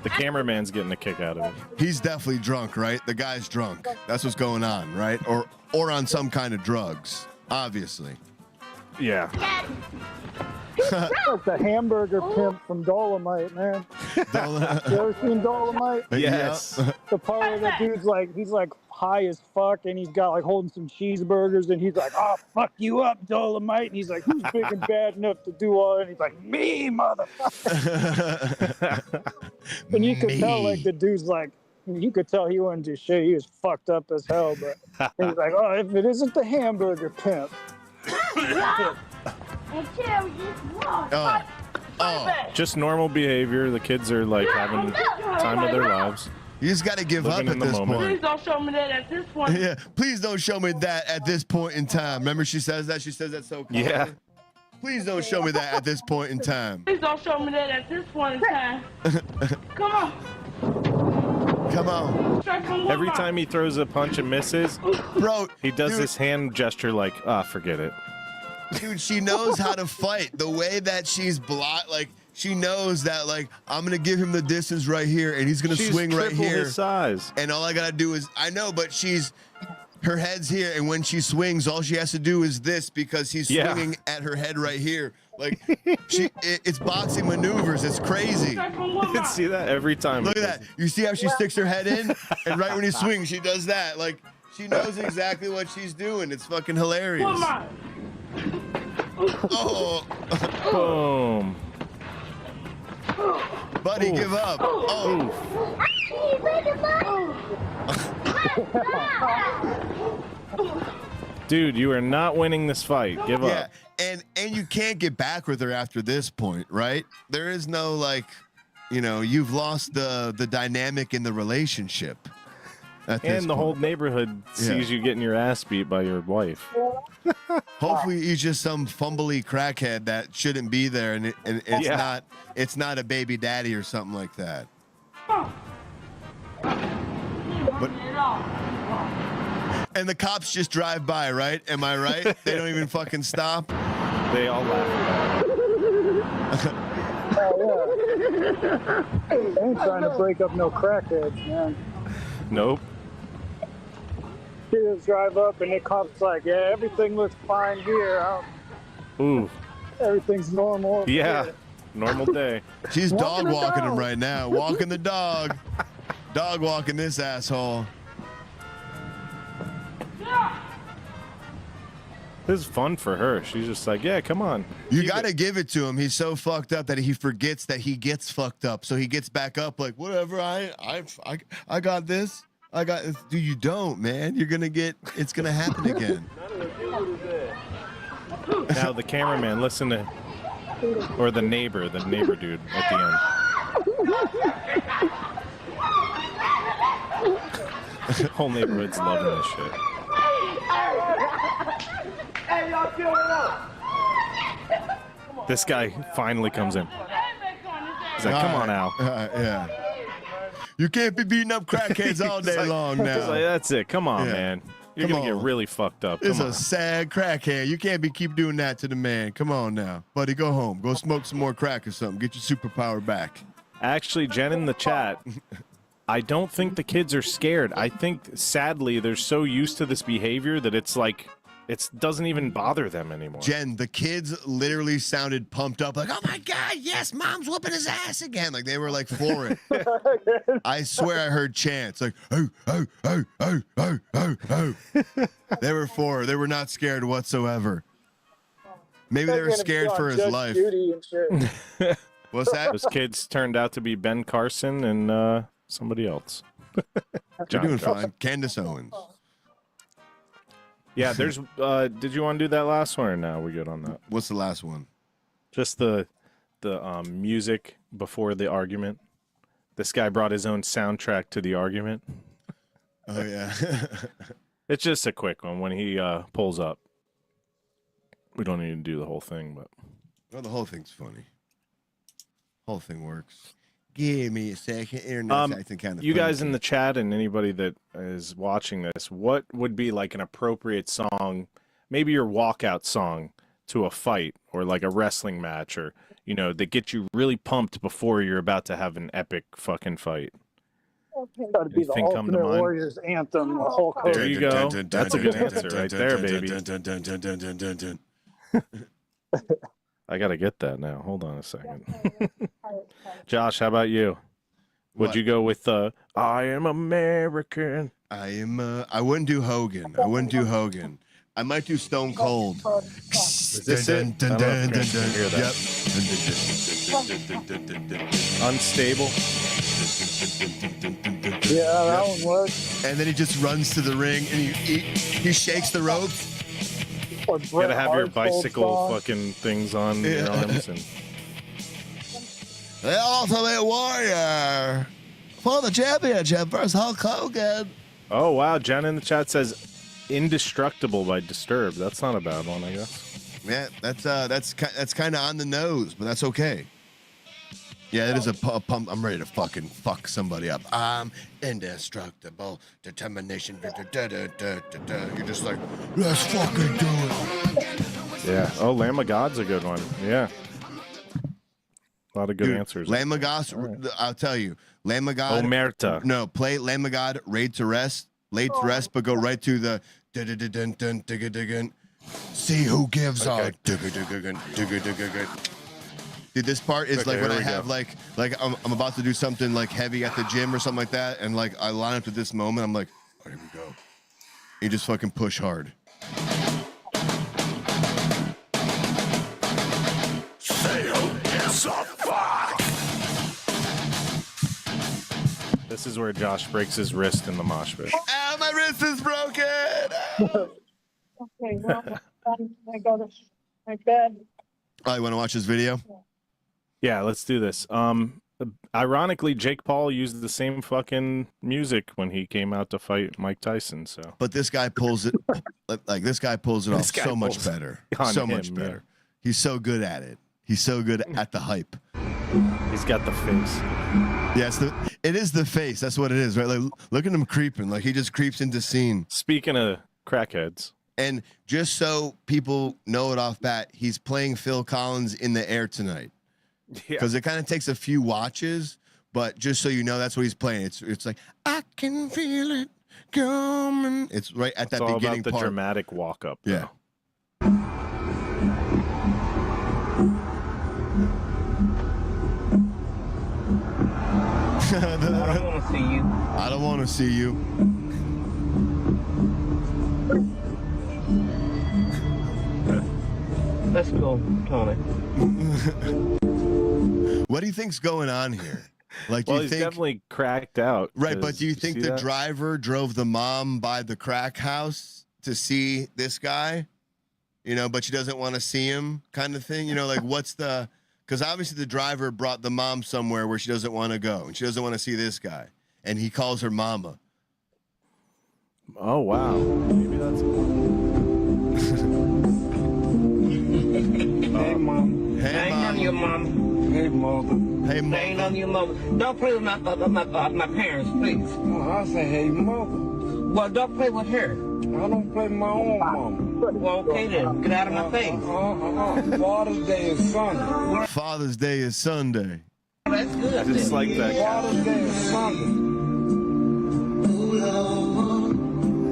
[SPEAKER 5] The cameraman's getting a kick out of it.
[SPEAKER 4] He's definitely drunk, right? The guy's drunk. That's what's going on, right? Or on some kind of drugs, obviously.
[SPEAKER 5] Yeah.
[SPEAKER 9] Like the hamburger pimp from Dolomite, man. You ever seen Dolomite?
[SPEAKER 5] Yes.
[SPEAKER 9] The part where the dude's like, he's like high as fuck, and he's got like holding some cheeseburgers, and he's like, "Oh, fuck you up, Dolomite," and he's like, "Who's big and bad enough to do all that?" And he's like, "Me, motherfucker." And you could tell, like, the dude's like, you could tell he wasn't just shit. He was fucked up as hell, but he's like, "Oh, if it isn't the hamburger pimp."
[SPEAKER 5] Just normal behavior. The kids are like having time of their lives.
[SPEAKER 4] You just got to give
[SPEAKER 5] Living
[SPEAKER 4] up
[SPEAKER 5] in
[SPEAKER 4] at
[SPEAKER 5] the
[SPEAKER 4] this
[SPEAKER 5] moment.
[SPEAKER 10] Please
[SPEAKER 4] point.
[SPEAKER 10] don't show me that at this point.
[SPEAKER 4] Yeah, please don't show me that at this point in time. Remember, she says that. She says that so calmly.
[SPEAKER 5] Yeah.
[SPEAKER 4] Please don't show me that at this point in time.
[SPEAKER 10] Please don't show me that at this point in time. Come on.
[SPEAKER 4] Come on,
[SPEAKER 10] Try to come with
[SPEAKER 5] Every
[SPEAKER 10] me.
[SPEAKER 5] time he throws a punch and misses,
[SPEAKER 4] bro.
[SPEAKER 5] he does
[SPEAKER 4] dude,
[SPEAKER 5] this hand gesture like, forget it.
[SPEAKER 4] Dude, she knows how to fight. The way that she's like she knows that, like, I'm gonna give him the distance right here, and he's gonna
[SPEAKER 5] She's
[SPEAKER 4] swing right
[SPEAKER 5] triple
[SPEAKER 4] here.
[SPEAKER 5] his size.
[SPEAKER 4] And all I gotta do is, I know, but her head's here, and when she swings, all she has to do is this, because he's swinging at her head right here. Like, it's boxing maneuvers. It's crazy.
[SPEAKER 10] Try to come with me.
[SPEAKER 5] See that every time.
[SPEAKER 4] Look at that. You see how she sticks her head in, and right when he swings, she does that. Like, she knows exactly what she's doing. It's fucking hilarious.
[SPEAKER 10] Come on.
[SPEAKER 4] Oh,
[SPEAKER 5] Boom.
[SPEAKER 4] buddy, give up. Oh.
[SPEAKER 5] Dude, you are not winning this fight. Give
[SPEAKER 4] Yeah,
[SPEAKER 5] up.
[SPEAKER 4] and you can't get back with her after this point, right? There is no, like, you've lost the dynamic in the relationship. At this
[SPEAKER 5] And the whole
[SPEAKER 4] point.
[SPEAKER 5] neighborhood sees you getting your ass beat by your wife.
[SPEAKER 4] Hopefully he's just some fumbly crackhead that shouldn't be there, and it's not a baby daddy or something like that. But and the cops just drive by, right? Am I right? They don't even fucking stop.
[SPEAKER 5] They all laugh.
[SPEAKER 9] I ain't trying to break up no crackheads, man.
[SPEAKER 5] Nope.
[SPEAKER 9] Kids drive up, and the cops like, "Yeah, everything looks fine here.
[SPEAKER 5] Ooh.
[SPEAKER 9] Everything's normal." over
[SPEAKER 5] Yeah.
[SPEAKER 9] here."
[SPEAKER 5] Normal day.
[SPEAKER 4] She's dog
[SPEAKER 9] the
[SPEAKER 4] walking him
[SPEAKER 9] dog.
[SPEAKER 4] right now. Walking the dog. Dog walking this asshole.
[SPEAKER 5] This is fun for her. She's just like, yeah, come on.
[SPEAKER 4] You
[SPEAKER 5] Keep
[SPEAKER 4] got to
[SPEAKER 5] it.
[SPEAKER 4] give it to him. He's so fucked up that he forgets that he gets fucked up. So he gets back up like, whatever. I got this. I got this. Dude, you don't, man. It's gonna happen again.
[SPEAKER 5] Now the cameraman, listen to, or the neighbor dude at the end. Whole neighborhood's loving this shit. This guy finally comes in. He's like, come on, Al.
[SPEAKER 4] Yeah. You can't be beating up crackheads all day long
[SPEAKER 5] He's
[SPEAKER 4] now.
[SPEAKER 5] like, that's it. Come on,
[SPEAKER 4] Yeah.
[SPEAKER 5] man. You're
[SPEAKER 4] Come
[SPEAKER 5] gonna
[SPEAKER 4] on.
[SPEAKER 5] get really fucked up.
[SPEAKER 4] It's
[SPEAKER 5] Come
[SPEAKER 4] a
[SPEAKER 5] on.
[SPEAKER 4] sad crackhead. You can't keep doing that to the man. Come on now. Buddy, go home. Go smoke some more crack or something. Get your superpower back.
[SPEAKER 5] Actually, Jen in the chat, I don't think the kids are scared. I think, sadly, they're so used to this behavior that it's like, it doesn't even bother them anymore.
[SPEAKER 4] Jen, the kids literally sounded pumped up, like, oh my God, yes, mom's whooping his ass again. Like, they were like for it. I swear I heard chants like, oh, oh, oh, oh, oh, oh, oh. They were for it. They were not scared whatsoever. Maybe they were
[SPEAKER 9] Fucking
[SPEAKER 4] scared for his
[SPEAKER 9] Judge
[SPEAKER 4] life.
[SPEAKER 9] Judy and shit.
[SPEAKER 4] What's that?
[SPEAKER 5] Those kids turned out to be Ben Carson and somebody else.
[SPEAKER 4] You're doing fine. Candace Owens.
[SPEAKER 5] Yeah, there's. Did you want to do that last one or no? We good on that?
[SPEAKER 4] What's the last one?
[SPEAKER 5] Just the music before the argument. This guy brought his own soundtrack to the argument.
[SPEAKER 4] Oh yeah.
[SPEAKER 5] It's just a quick one when he pulls up. We don't need to do the whole thing, but
[SPEAKER 4] Well, the whole thing's funny. Whole thing works. Give me a second. Internet's acting kind of
[SPEAKER 5] you
[SPEAKER 4] funny.
[SPEAKER 5] guys in the chat and anybody that is watching this, what would be like an appropriate song, maybe your walkout song to a fight or like a wrestling match, or that get you really pumped before you're about to have an epic fucking fight?
[SPEAKER 9] Got to be the
[SPEAKER 5] Anything come to
[SPEAKER 9] Ultimate
[SPEAKER 5] mind?
[SPEAKER 9] Warriors anthem. The Hulk
[SPEAKER 5] There
[SPEAKER 9] Hogan.
[SPEAKER 5] you go. That's a good answer right there, baby. I gotta get that now. Hold on a second. Josh, how about you? Would
[SPEAKER 4] What?
[SPEAKER 5] you go with I Am American?
[SPEAKER 4] I wouldn't do Hogan. I wouldn't do Hogan. I might do Stone Cold.
[SPEAKER 5] Is this it? I don't know if you can hear that. Unstable.
[SPEAKER 9] Yeah, that one works.
[SPEAKER 4] And then he just runs to the ring and he shakes the ropes.
[SPEAKER 9] Or
[SPEAKER 5] You
[SPEAKER 9] Bret
[SPEAKER 5] gotta have your
[SPEAKER 9] Hart's old
[SPEAKER 5] bicycle
[SPEAKER 9] song.
[SPEAKER 5] fucking things on your
[SPEAKER 4] Yeah.
[SPEAKER 5] arms and
[SPEAKER 4] The Ultimate Warrior for the championship versus Hulk Hogan.
[SPEAKER 5] oh wow, Jen in the chat says Indestructible by Disturbed. That's not a bad one, I guess.
[SPEAKER 4] Yeah, that's kind of on the nose, but that's okay. Yeah, it is a pump. I'm ready to fucking fuck somebody up. I'm indestructible. Determination. You're just like, let's fucking do it.
[SPEAKER 5] Yeah. Oh, Lamb of God's a good one. Yeah. A lot of good
[SPEAKER 4] Dude,
[SPEAKER 5] answers.
[SPEAKER 4] Lamb of God, I'll tell you. Lamb of God.
[SPEAKER 5] Omerta.
[SPEAKER 4] No, play Lamb of God, laid to rest, but go right to the see who gives
[SPEAKER 5] Okay.
[SPEAKER 4] Dude, this part is
[SPEAKER 5] Okay,
[SPEAKER 4] like when
[SPEAKER 5] here
[SPEAKER 4] I
[SPEAKER 5] we
[SPEAKER 4] have
[SPEAKER 5] go.
[SPEAKER 4] like I'm about to do something like heavy at the gym or something like that, and like I line up to this moment, I'm like, oh, here we go. You just fucking push hard.
[SPEAKER 5] This is where Josh breaks his wrist in the mosh pit.
[SPEAKER 4] Ah, my wrist is broken.
[SPEAKER 10] Okay, well, I go to my bed.
[SPEAKER 4] Oh, you want to watch this video?
[SPEAKER 5] Yeah, let's do this. Ironically, Jake Paul used the same fucking music when he came out to fight Mike Tyson. So,
[SPEAKER 4] But this guy pulls it like this guy pulls it
[SPEAKER 5] This
[SPEAKER 4] off
[SPEAKER 5] guy
[SPEAKER 4] so much
[SPEAKER 5] pulls
[SPEAKER 4] better.
[SPEAKER 5] on
[SPEAKER 4] So
[SPEAKER 5] him,
[SPEAKER 4] much
[SPEAKER 5] yeah.
[SPEAKER 4] better. He's so good at it. He's so good at the hype.
[SPEAKER 5] he's got the face.
[SPEAKER 4] Yes, it is the face. That's what it is, right? Like, look at him creeping. Like he just creeps into scene.
[SPEAKER 5] Speaking of crackheads,
[SPEAKER 4] And just so people know it off bat, he's playing Phil Collins in the air tonight.
[SPEAKER 5] yeah,
[SPEAKER 4] Because it kind of takes a few watches, but just so you know, that's what he's playing. It's like I can feel it coming. It's right at
[SPEAKER 5] it's
[SPEAKER 4] that
[SPEAKER 5] all
[SPEAKER 4] beginning
[SPEAKER 5] about the
[SPEAKER 4] part.
[SPEAKER 5] dramatic walk up.
[SPEAKER 4] Yeah.
[SPEAKER 11] I don't want to see you.
[SPEAKER 4] I don't want to see you.
[SPEAKER 11] Let's go, Tony.
[SPEAKER 4] What do you think's going on here? Like, do
[SPEAKER 5] Well,
[SPEAKER 4] you
[SPEAKER 5] he's
[SPEAKER 4] think
[SPEAKER 5] definitely cracked out.
[SPEAKER 4] right? But
[SPEAKER 5] 'cause
[SPEAKER 4] do you think
[SPEAKER 5] see
[SPEAKER 4] the
[SPEAKER 5] that?
[SPEAKER 4] driver drove the mom by the crack house to see this guy? You know, but she doesn't want to see him, kind of thing. You know, like what's the? Because obviously the driver brought the mom somewhere where she doesn't want to go, and she doesn't want to see this guy, and he calls her mama.
[SPEAKER 5] Oh wow, maybe that's.
[SPEAKER 11] Hey, Mom.
[SPEAKER 4] Hey,
[SPEAKER 11] I ain't none of your mom.
[SPEAKER 12] Hey, mother.
[SPEAKER 4] Hey,
[SPEAKER 11] I ain't none
[SPEAKER 4] mama.
[SPEAKER 11] of your mother. Don't play with my parents, please.
[SPEAKER 12] Oh, I say, hey, mother.
[SPEAKER 11] Well, don't play with her.
[SPEAKER 12] I don't play my own mama.
[SPEAKER 11] Well, okay then. Get out of my face.
[SPEAKER 12] Father's Day is Sunday.
[SPEAKER 4] Father's Day is Sunday.
[SPEAKER 11] That's good.
[SPEAKER 5] Just like that guy.
[SPEAKER 12] Father's Day is Sunday.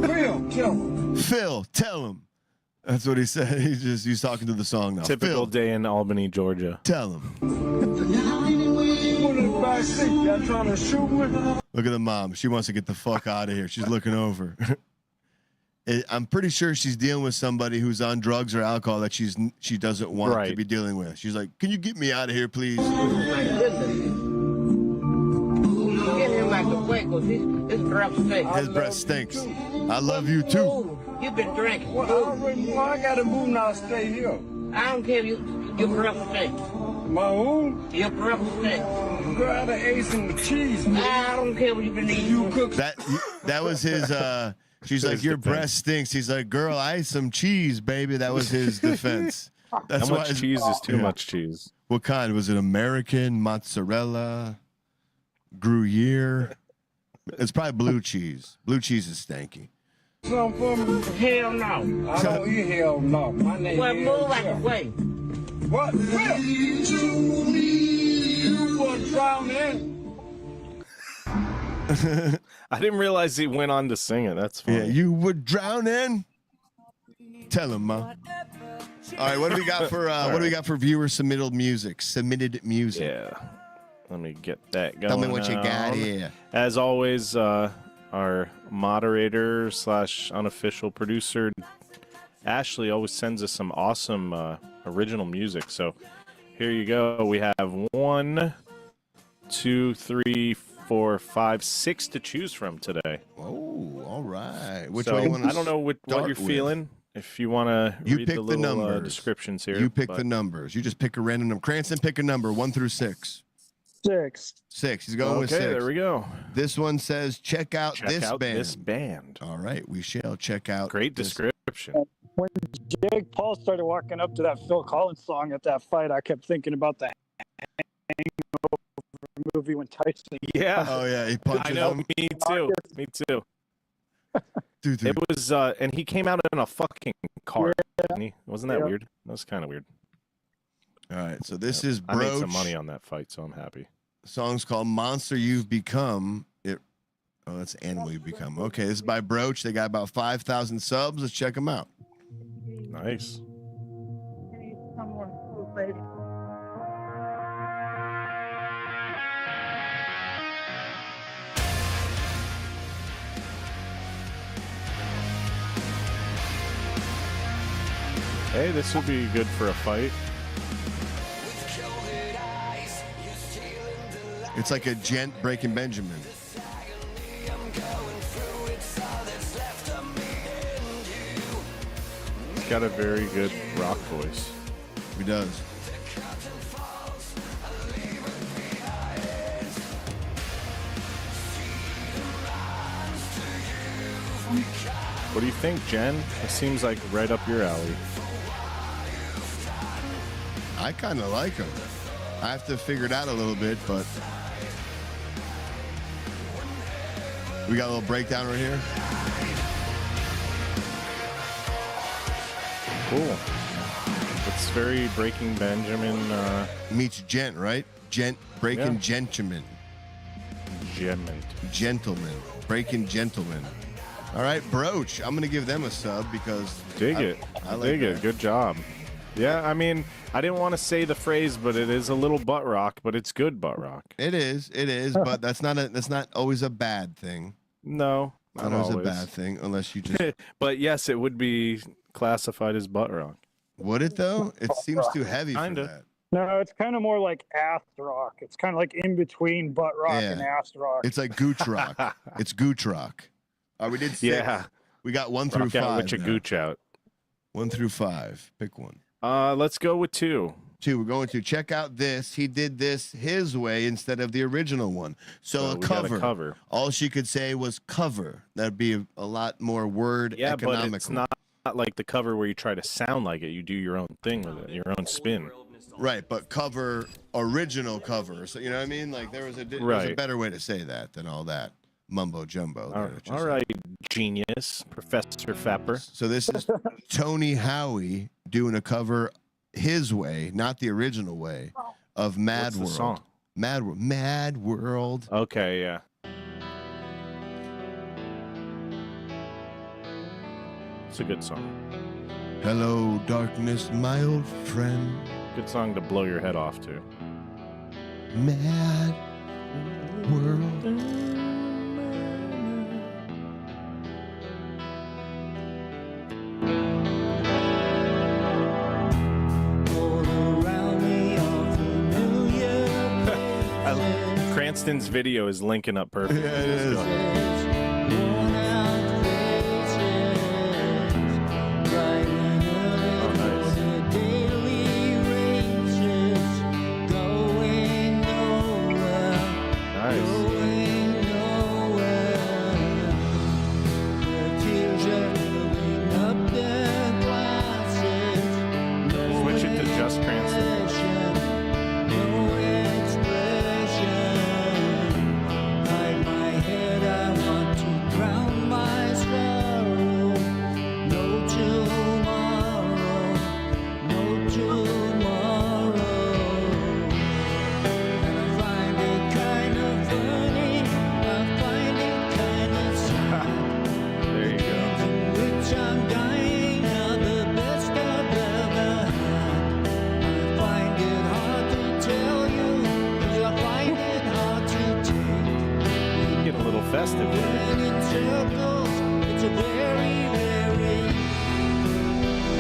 [SPEAKER 12] Phil, kill him.
[SPEAKER 4] Phil, tell him. That's what he said. He's talking to the song now.
[SPEAKER 5] Typical
[SPEAKER 4] Phil,
[SPEAKER 5] day in Albany, Georgia.
[SPEAKER 4] tell him.
[SPEAKER 12] What in the back seat? Y'all trying to shoot me?
[SPEAKER 4] Look at the mom. She wants to get the fuck out of here. She's looking over. I'm pretty sure she's dealing with somebody who's on drugs or alcohol that she doesn't want to
[SPEAKER 5] Right.
[SPEAKER 4] be dealing with. She's like, "Can you get me out of here, please?"
[SPEAKER 11] My goodness. Get him out the way, because his breath stinks.
[SPEAKER 4] His breath stinks. I love you too.
[SPEAKER 11] Ooh, you've been drinking.
[SPEAKER 12] Well, I gotta move now. Stay here.
[SPEAKER 11] I don't care if your breath stinks.
[SPEAKER 12] My own.
[SPEAKER 11] Your breath stinks.
[SPEAKER 12] Girl, I done ate some cheese, man.
[SPEAKER 11] I don't care what you've been eating.
[SPEAKER 12] You cook.
[SPEAKER 4] That was his. She's like, "Your breath stinks." He's like, "Girl, I ate some cheese, baby." That was his defense. That's
[SPEAKER 5] How
[SPEAKER 4] why
[SPEAKER 5] much cheese is too much cheese?
[SPEAKER 4] What kind was it? American, mozzarella, Gruyere? It's probably blue cheese. Blue cheese is stanky.
[SPEAKER 12] Something for me?
[SPEAKER 11] Hell no.
[SPEAKER 12] I don't eat hell no. My name
[SPEAKER 11] Well,
[SPEAKER 12] is
[SPEAKER 11] move out the way.
[SPEAKER 12] What? Will? You want to drown in?
[SPEAKER 5] I didn't realize he went on to sing it. That's funny.
[SPEAKER 4] Yeah, you would drown in. Tell him, Ma. All right, what do we got for what do we got for viewer submitted music? Submitted music.
[SPEAKER 5] Yeah. Let me get that going.
[SPEAKER 4] Tell me what you got
[SPEAKER 5] on.
[SPEAKER 4] here.
[SPEAKER 5] As always, our moderator / unofficial producer Ashley always sends us some awesome original music. So here you go. We have 1, 2, 3, 4, 5, 6 to choose from today.
[SPEAKER 4] Oh, all right. Which
[SPEAKER 5] so
[SPEAKER 4] one you want to
[SPEAKER 5] I don't know what you're feeling. If you want to read the little descriptions here.
[SPEAKER 4] You pick the numbers. You just pick a random number. Cranston, pick a number, 1 through 6.
[SPEAKER 9] 6.
[SPEAKER 4] 6. He's going with 6.
[SPEAKER 5] Okay, there we go.
[SPEAKER 4] This one says, check out this band.
[SPEAKER 5] band.
[SPEAKER 4] All right, we shall check out.
[SPEAKER 5] Great description.
[SPEAKER 9] When Jake Paul started walking up to that Phil Collins song at that fight, I kept thinking about the Hangover movie when Tyson.
[SPEAKER 5] Yeah.
[SPEAKER 4] Oh, yeah, he punches
[SPEAKER 5] I know.
[SPEAKER 4] him.
[SPEAKER 5] Me too. Me too.
[SPEAKER 4] Dude.
[SPEAKER 5] It was, and he came out in a fucking car. Didn't he? Wasn't that
[SPEAKER 9] Yeah.
[SPEAKER 5] weird? That was kind of weird.
[SPEAKER 4] All right, so this is
[SPEAKER 5] I made some
[SPEAKER 4] Broach.
[SPEAKER 5] money on that fight, so I'm happy.
[SPEAKER 4] The song's called Monster You've Become. Oh, that's Animal You've Become. Okay, this is by Broach. They got about 5,000 subs. Let's check them out.
[SPEAKER 5] Nice. Hey, this would be good for a fight.
[SPEAKER 4] It's like a gent breaking Benjamin.
[SPEAKER 5] He's got a very good rock voice.
[SPEAKER 4] He does.
[SPEAKER 5] What do you think, Jen? It seems like right up your alley.
[SPEAKER 4] I kind of like him. I have to figure it out a little bit, but we got a little breakdown right here.
[SPEAKER 5] Cool. It's very Breaking Benjamin.
[SPEAKER 4] Meets gent, right? Gent breaking
[SPEAKER 5] Yeah.
[SPEAKER 4] gentleman.
[SPEAKER 5] Gentleman.
[SPEAKER 4] Gentleman. Breaking gentleman. All right, Broach. I'm gonna give them a sub because
[SPEAKER 5] Dig it.
[SPEAKER 4] I like
[SPEAKER 5] Dig
[SPEAKER 4] that.
[SPEAKER 5] it. Good job. Yeah, I mean, I didn't want to say the phrase, but it is a little butt rock, but it's good butt rock.
[SPEAKER 4] It is, but that's not always a bad thing.
[SPEAKER 5] No,
[SPEAKER 4] Not
[SPEAKER 5] not
[SPEAKER 4] always a
[SPEAKER 5] always.
[SPEAKER 4] bad thing, unless you just
[SPEAKER 5] But yes, it would be classified as butt rock.
[SPEAKER 4] would it though? It seems too heavy
[SPEAKER 5] Kinda.
[SPEAKER 4] for that.
[SPEAKER 9] No, it's kind of more like ass rock. It's kind of like in between butt rock and
[SPEAKER 4] Yeah.
[SPEAKER 9] ass rock.
[SPEAKER 4] It's like gooch rock. It's gooch rock. We did 6.
[SPEAKER 5] Yeah.
[SPEAKER 4] We got 1 through
[SPEAKER 5] Rock out
[SPEAKER 4] 5.
[SPEAKER 5] with your
[SPEAKER 4] now.
[SPEAKER 5] gooch out.
[SPEAKER 4] 1 through 5. Pick one.
[SPEAKER 5] Let's go with 2.
[SPEAKER 4] 2. We're going to check out this. He did this his way instead of the original one. So a
[SPEAKER 5] we got a
[SPEAKER 4] cover.
[SPEAKER 5] cover.
[SPEAKER 4] All she could say was cover. That'd be a lot more word
[SPEAKER 5] Yeah,
[SPEAKER 4] economical.
[SPEAKER 5] but it's not like the cover where you try to sound like it. You do your own thing with it, your own spin.
[SPEAKER 4] Right, but cover, original cover. So you know what I mean? Like there's a
[SPEAKER 5] Right.
[SPEAKER 4] better way to say that than all that mumbo jumbo.
[SPEAKER 5] All right, genius, Professor Fapper.
[SPEAKER 4] So this is Tony Howie doing a cover his way, not the original way, of Mad
[SPEAKER 5] What's the
[SPEAKER 4] World.
[SPEAKER 5] song?
[SPEAKER 4] Mad World.
[SPEAKER 5] Okay, yeah. It's a good song.
[SPEAKER 4] Hello, darkness, my old friend.
[SPEAKER 5] Good song to blow your head off to.
[SPEAKER 4] Mad World.
[SPEAKER 5] Cranston's video is linking up perfect.
[SPEAKER 4] Yeah, it is.
[SPEAKER 5] Switch it to just Cranston. There you go. Get a little festive with it.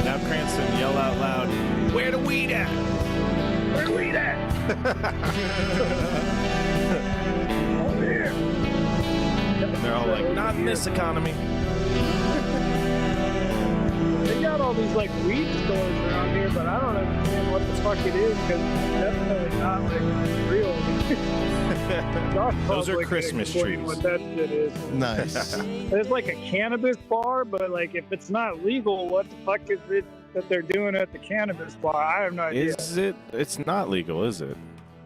[SPEAKER 5] Now Cranston, yell out loud, "Where the weed at? Where the weed at?"
[SPEAKER 9] Over here.
[SPEAKER 5] And they're all like, "Not in this economy."
[SPEAKER 9] They got all these like weed stores around here, but I don't understand what the fuck it is because it's definitely not like real.
[SPEAKER 5] Those are Christmas trees.
[SPEAKER 9] What that shit is.
[SPEAKER 4] Nice.
[SPEAKER 9] There's like a cannabis bar, but like if it's not legal, what the fuck is it that they're doing at the cannabis bar? I have no idea.
[SPEAKER 5] Is it? It's not legal, is it?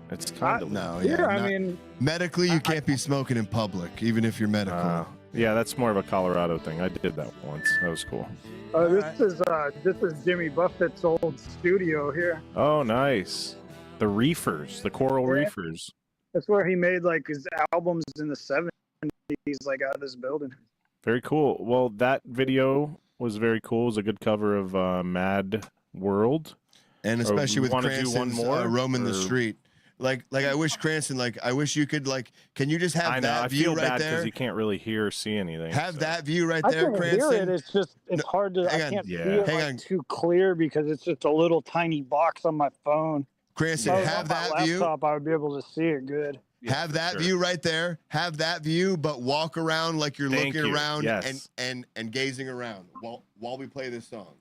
[SPEAKER 5] It's kind of
[SPEAKER 4] No,
[SPEAKER 9] Yeah, I
[SPEAKER 4] not-
[SPEAKER 9] mean,
[SPEAKER 4] medically, you can't be smoking in public, even if you're medical.
[SPEAKER 5] Yeah, that's more of a Colorado thing. I did that once. That was cool.
[SPEAKER 9] this is Jimmy Buffett's old studio here.
[SPEAKER 5] Oh, nice. The reefers, the coral
[SPEAKER 9] Yeah.
[SPEAKER 5] reefers.
[SPEAKER 9] That's where he made like his albums in the 70s, like out of this building.
[SPEAKER 5] Very cool. Well, that video was very cool. It was a good cover of Mad World.
[SPEAKER 4] And especially with
[SPEAKER 5] wanna do
[SPEAKER 4] Cranston's
[SPEAKER 5] one more,
[SPEAKER 4] roaming the
[SPEAKER 5] or-
[SPEAKER 4] street. Like I wish Cranston, I wish you could, can you just have
[SPEAKER 5] I know.
[SPEAKER 4] that
[SPEAKER 5] I
[SPEAKER 4] view
[SPEAKER 5] feel
[SPEAKER 4] right
[SPEAKER 5] bad because
[SPEAKER 4] there?
[SPEAKER 5] you can't really hear or see anything.
[SPEAKER 4] Have
[SPEAKER 5] so.
[SPEAKER 4] that view right
[SPEAKER 9] I
[SPEAKER 4] there,
[SPEAKER 9] can
[SPEAKER 4] Cranston.
[SPEAKER 9] hear it. It's just it's hard to.
[SPEAKER 4] hang
[SPEAKER 9] I
[SPEAKER 4] on.
[SPEAKER 9] can't
[SPEAKER 5] Yeah.
[SPEAKER 9] see it
[SPEAKER 4] Hang on.
[SPEAKER 9] too clear because it's just a little tiny box on my phone.
[SPEAKER 4] Cranston,
[SPEAKER 9] If I was
[SPEAKER 4] have
[SPEAKER 9] on my
[SPEAKER 4] that view.
[SPEAKER 9] laptop, I would be able to see it good.
[SPEAKER 5] Yeah,
[SPEAKER 4] Have
[SPEAKER 5] for
[SPEAKER 4] that
[SPEAKER 5] sure.
[SPEAKER 4] view right there. Have that view, but walk around like you're
[SPEAKER 5] Thank
[SPEAKER 4] looking
[SPEAKER 5] you.
[SPEAKER 4] around
[SPEAKER 5] Yes.
[SPEAKER 4] and gazing around while we play this song.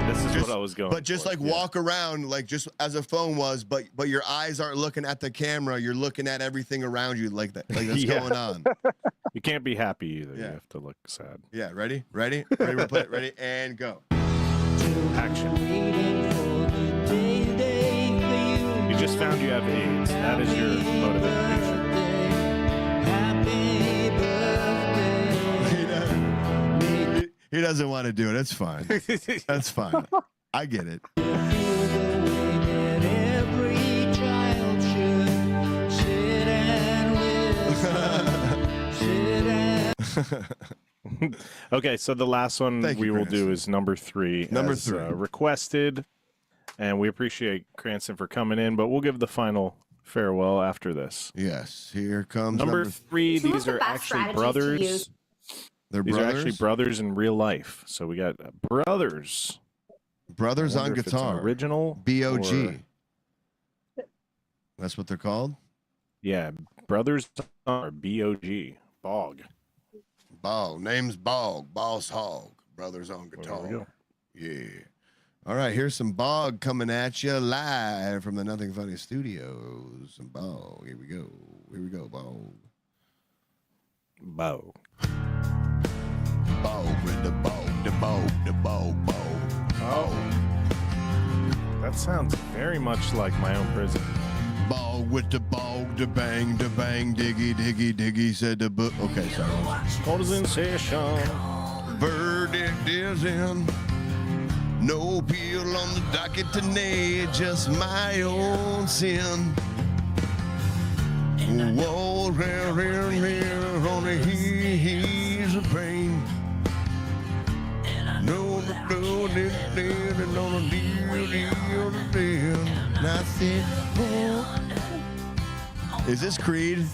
[SPEAKER 5] This is
[SPEAKER 4] Just-
[SPEAKER 5] what I was going
[SPEAKER 4] But just
[SPEAKER 5] for. Yeah.
[SPEAKER 4] walk around just as a phone was, but your eyes aren't looking at the camera. You're looking at everything around you like that's
[SPEAKER 5] Yeah.
[SPEAKER 4] going on.
[SPEAKER 5] You can't be happy either. You
[SPEAKER 4] Yeah.
[SPEAKER 5] have to look sad.
[SPEAKER 4] Yeah, ready? We'll play it. Ready and go.
[SPEAKER 5] Action. You just found you have AIDS. That is your motivation.
[SPEAKER 4] He doesn't want to do it. That's fine. That's fine. I get it.
[SPEAKER 5] Okay, so the last one
[SPEAKER 4] Thank you,
[SPEAKER 5] we will
[SPEAKER 4] Cranston.
[SPEAKER 5] do is number 3.
[SPEAKER 4] Number
[SPEAKER 5] as,
[SPEAKER 4] 3.
[SPEAKER 5] Requested, and we appreciate Cranston for coming in, but we'll give the final farewell after this.
[SPEAKER 4] Yes, here comes
[SPEAKER 5] Number 3,
[SPEAKER 7] Some of
[SPEAKER 5] these
[SPEAKER 7] the
[SPEAKER 5] are
[SPEAKER 7] best
[SPEAKER 5] actually
[SPEAKER 7] strategies to
[SPEAKER 5] brothers.
[SPEAKER 7] use.
[SPEAKER 4] They're
[SPEAKER 5] These
[SPEAKER 4] brothers.
[SPEAKER 5] are actually brothers in real life. So we got brothers.
[SPEAKER 4] Brothers
[SPEAKER 5] I
[SPEAKER 4] on
[SPEAKER 5] wonder if it's an
[SPEAKER 4] guitar.
[SPEAKER 5] original.
[SPEAKER 4] B.O.G.
[SPEAKER 5] or-
[SPEAKER 4] That's what they're called.
[SPEAKER 5] Yeah, brothers are B.O.G. Bog.
[SPEAKER 4] Bog. Name's Bog. Boss Hog. Brothers on
[SPEAKER 5] There
[SPEAKER 4] guitar.
[SPEAKER 5] we go.
[SPEAKER 4] Yeah. All right, here's some Bog coming at you live from the Nothing Funny Studios. Some Bog. Here we go. Bog.
[SPEAKER 5] Bo.
[SPEAKER 4] Bog with the bog. The bog.
[SPEAKER 5] Oh. That sounds very much like my own prison.
[SPEAKER 4] Bog with the bog. The bang. Diggy. Said the book. Okay, sorry.
[SPEAKER 5] Cold is in session.
[SPEAKER 4] Verdict is in. No appeal on the docket today, just my own sin. Whoa, here, on the he's a pain. No, and on the deal. I said, oh. Is this Creed?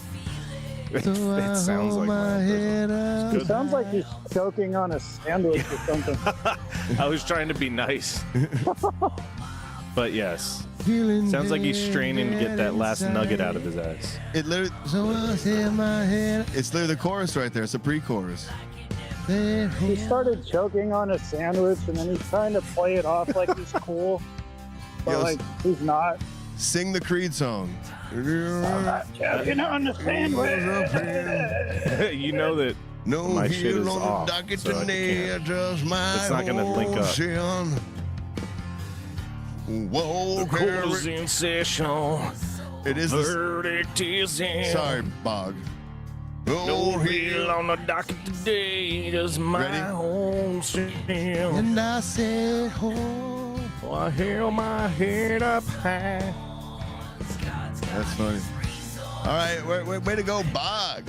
[SPEAKER 5] It sounds like my own prison. It's
[SPEAKER 9] It
[SPEAKER 5] good.
[SPEAKER 9] sounds like he's choking on a sandwich or something.
[SPEAKER 5] I was trying to be nice. But yes,
[SPEAKER 4] feeling
[SPEAKER 5] Sounds like he's straining to get that last
[SPEAKER 4] inside.
[SPEAKER 5] nugget out of his ass.
[SPEAKER 4] It literally, so I in my head. It's literally the chorus right there. It's a pre-chorus.
[SPEAKER 9] He started choking on a sandwich, and then he's trying to play it off like he's cool, but
[SPEAKER 4] Yo,
[SPEAKER 9] like he's not.
[SPEAKER 4] Sing the Creed song.
[SPEAKER 9] Choking on the sandwich.
[SPEAKER 5] You know that
[SPEAKER 4] No
[SPEAKER 5] my shit
[SPEAKER 4] heel
[SPEAKER 5] is
[SPEAKER 4] on the
[SPEAKER 5] off,
[SPEAKER 4] docket
[SPEAKER 5] so I
[SPEAKER 4] today,
[SPEAKER 5] can't.
[SPEAKER 4] just my
[SPEAKER 5] It's not gonna link up.
[SPEAKER 4] ocean. Whoa,
[SPEAKER 5] Court's in session.
[SPEAKER 4] it is the,
[SPEAKER 5] Verdict is in.
[SPEAKER 4] sorry, Bog.
[SPEAKER 5] No
[SPEAKER 4] Oh,
[SPEAKER 5] hill on the docket today. Does my
[SPEAKER 4] Ready?
[SPEAKER 5] home sin.
[SPEAKER 4] and I said, oh.
[SPEAKER 5] Oh, I held my head up high.
[SPEAKER 4] That's funny. All right, way to go, Bog.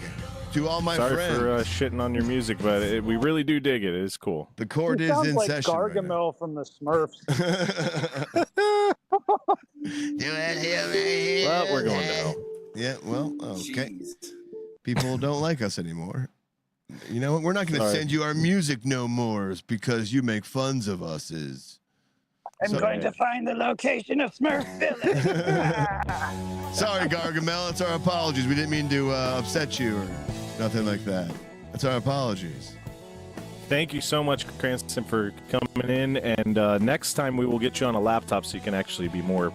[SPEAKER 4] To all my
[SPEAKER 5] Sorry
[SPEAKER 4] friends.
[SPEAKER 5] for shitting on your music, but we really do dig it. It's cool.
[SPEAKER 4] The chord
[SPEAKER 9] He
[SPEAKER 4] is
[SPEAKER 9] sounds
[SPEAKER 4] in
[SPEAKER 9] like
[SPEAKER 4] session. right now.
[SPEAKER 9] Gargamel from the Smurfs.
[SPEAKER 5] Well, we're going to hell.
[SPEAKER 4] Yeah, well, okay. People don't like us anymore. You know what? We're not going to
[SPEAKER 5] Sorry.
[SPEAKER 4] send you our music no more because you make funs of us.
[SPEAKER 9] I'm going to find the location of Smurfville.
[SPEAKER 4] Sorry, Gargamel. It's our apologies. We didn't mean to upset you or nothing like that. That's our apologies.
[SPEAKER 5] Thank you so much, Cranston, for coming in. And next time we will get you on a laptop so you can actually be more,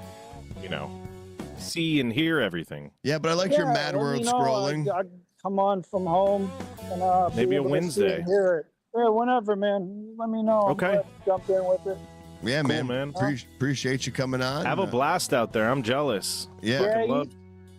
[SPEAKER 5] see and hear everything.
[SPEAKER 4] Yeah, but I like your Mad World scrolling.
[SPEAKER 9] I come on from home and
[SPEAKER 5] Maybe
[SPEAKER 9] be
[SPEAKER 5] a
[SPEAKER 9] able to see
[SPEAKER 5] Wednesday.
[SPEAKER 9] and hear it. Yeah, whenever, man. Let me know.
[SPEAKER 5] Okay.
[SPEAKER 9] I'm glad to jump in with it.
[SPEAKER 4] Yeah,
[SPEAKER 5] Cool,
[SPEAKER 4] man.
[SPEAKER 5] man.
[SPEAKER 4] Appreciate you coming on.
[SPEAKER 5] Have a blast out there. I'm jealous.
[SPEAKER 4] Yeah.
[SPEAKER 5] Fucking love-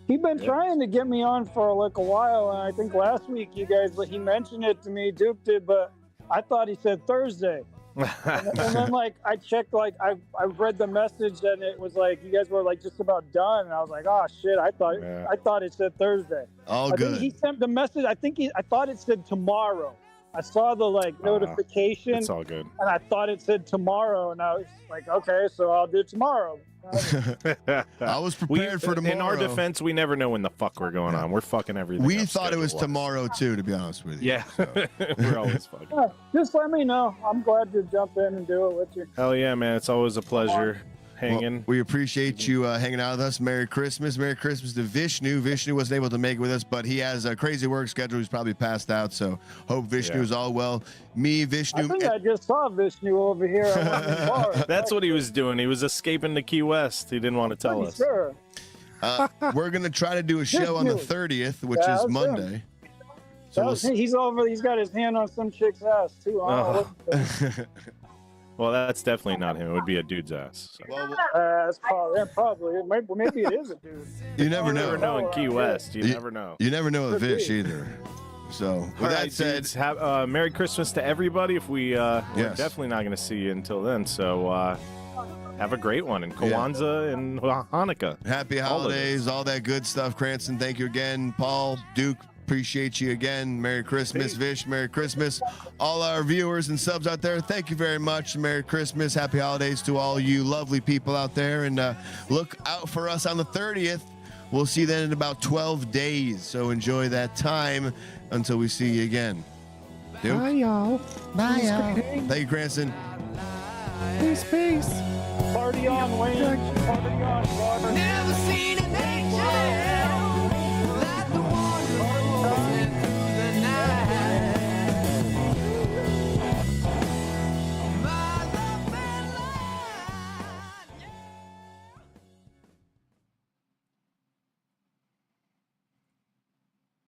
[SPEAKER 9] He's been
[SPEAKER 5] Yeah.
[SPEAKER 9] trying to get me on for like a while, and I think last week he mentioned it to me, Duke did, but I thought he said Thursday. And then like I checked, like I read the message and it was like you guys were like just about done, and I was like, oh shit, I thought it said Thursday.
[SPEAKER 4] All
[SPEAKER 9] I
[SPEAKER 4] good.
[SPEAKER 9] think he sent the message. I thought it said tomorrow. I saw the notification.
[SPEAKER 5] It's all good.
[SPEAKER 9] And I thought it said tomorrow, and I was like, okay, so I'll do tomorrow.
[SPEAKER 4] I was prepared for tomorrow.
[SPEAKER 5] In our defense, we never know when the fuck we're going on. We're fucking everything.
[SPEAKER 4] We
[SPEAKER 5] up
[SPEAKER 4] thought it was
[SPEAKER 5] schedule-wise.
[SPEAKER 4] tomorrow too, to be honest with you.
[SPEAKER 5] Yeah, we're always fucking.
[SPEAKER 9] Yeah, just let me know. I'm glad to jump in and do it with you.
[SPEAKER 5] Hell yeah, man! It's always a pleasure hanging.
[SPEAKER 4] Well, we appreciate you hanging out with us. Merry Christmas. Merry Christmas to Vishnu. Vishnu wasn't able to make it with us, but he has a crazy work schedule. He's probably passed out, so hope Vishnu is all well. Me, Vishnu.
[SPEAKER 9] I think I just saw Vishnu over here. at one of the bars.
[SPEAKER 5] That's what he was doing. He was escaping to Key West. He didn't want to tell
[SPEAKER 9] Pretty
[SPEAKER 5] us.
[SPEAKER 9] sure.
[SPEAKER 4] We're going to try to do a show on the 30th, which
[SPEAKER 9] Yeah,
[SPEAKER 4] is
[SPEAKER 9] that's
[SPEAKER 4] Monday. So
[SPEAKER 9] He's over. He's got his hand on some chick's ass too. I don't know what-
[SPEAKER 5] Well, that's definitely not him. It would be a dude's ass. So.
[SPEAKER 9] That's probably. Maybe it is a dude.
[SPEAKER 4] You never
[SPEAKER 5] You
[SPEAKER 4] know.
[SPEAKER 5] never know in Key West. You never know.
[SPEAKER 4] You never know with
[SPEAKER 9] Could be.
[SPEAKER 4] Vish either. So, with
[SPEAKER 5] All
[SPEAKER 4] that
[SPEAKER 5] right,
[SPEAKER 4] said,
[SPEAKER 5] dudes, have Merry Christmas to everybody. If we're
[SPEAKER 4] Yes.
[SPEAKER 5] definitely not going to see you until then. So have a great one, and Kwanzaa and Hanukkah.
[SPEAKER 4] happy
[SPEAKER 5] All of it.
[SPEAKER 4] holidays, all that good stuff. Cranston, thank you again. Paul, Duke, appreciate you again. Merry Christmas. Vish, Merry Christmas. All our viewers and subs out there, thank you very much. Merry Christmas. Happy holidays to all you lovely people out there. And look out for us on the 30th. We'll see you then in about 12 days. So enjoy that time until we see you again. Duke?
[SPEAKER 8] Bye, y'all.
[SPEAKER 4] Bye, y'all. Thank you, Cranston.
[SPEAKER 8] Peace, peace.
[SPEAKER 9] Party on, Wayne. Party on, Robert.
[SPEAKER 2] Never seen a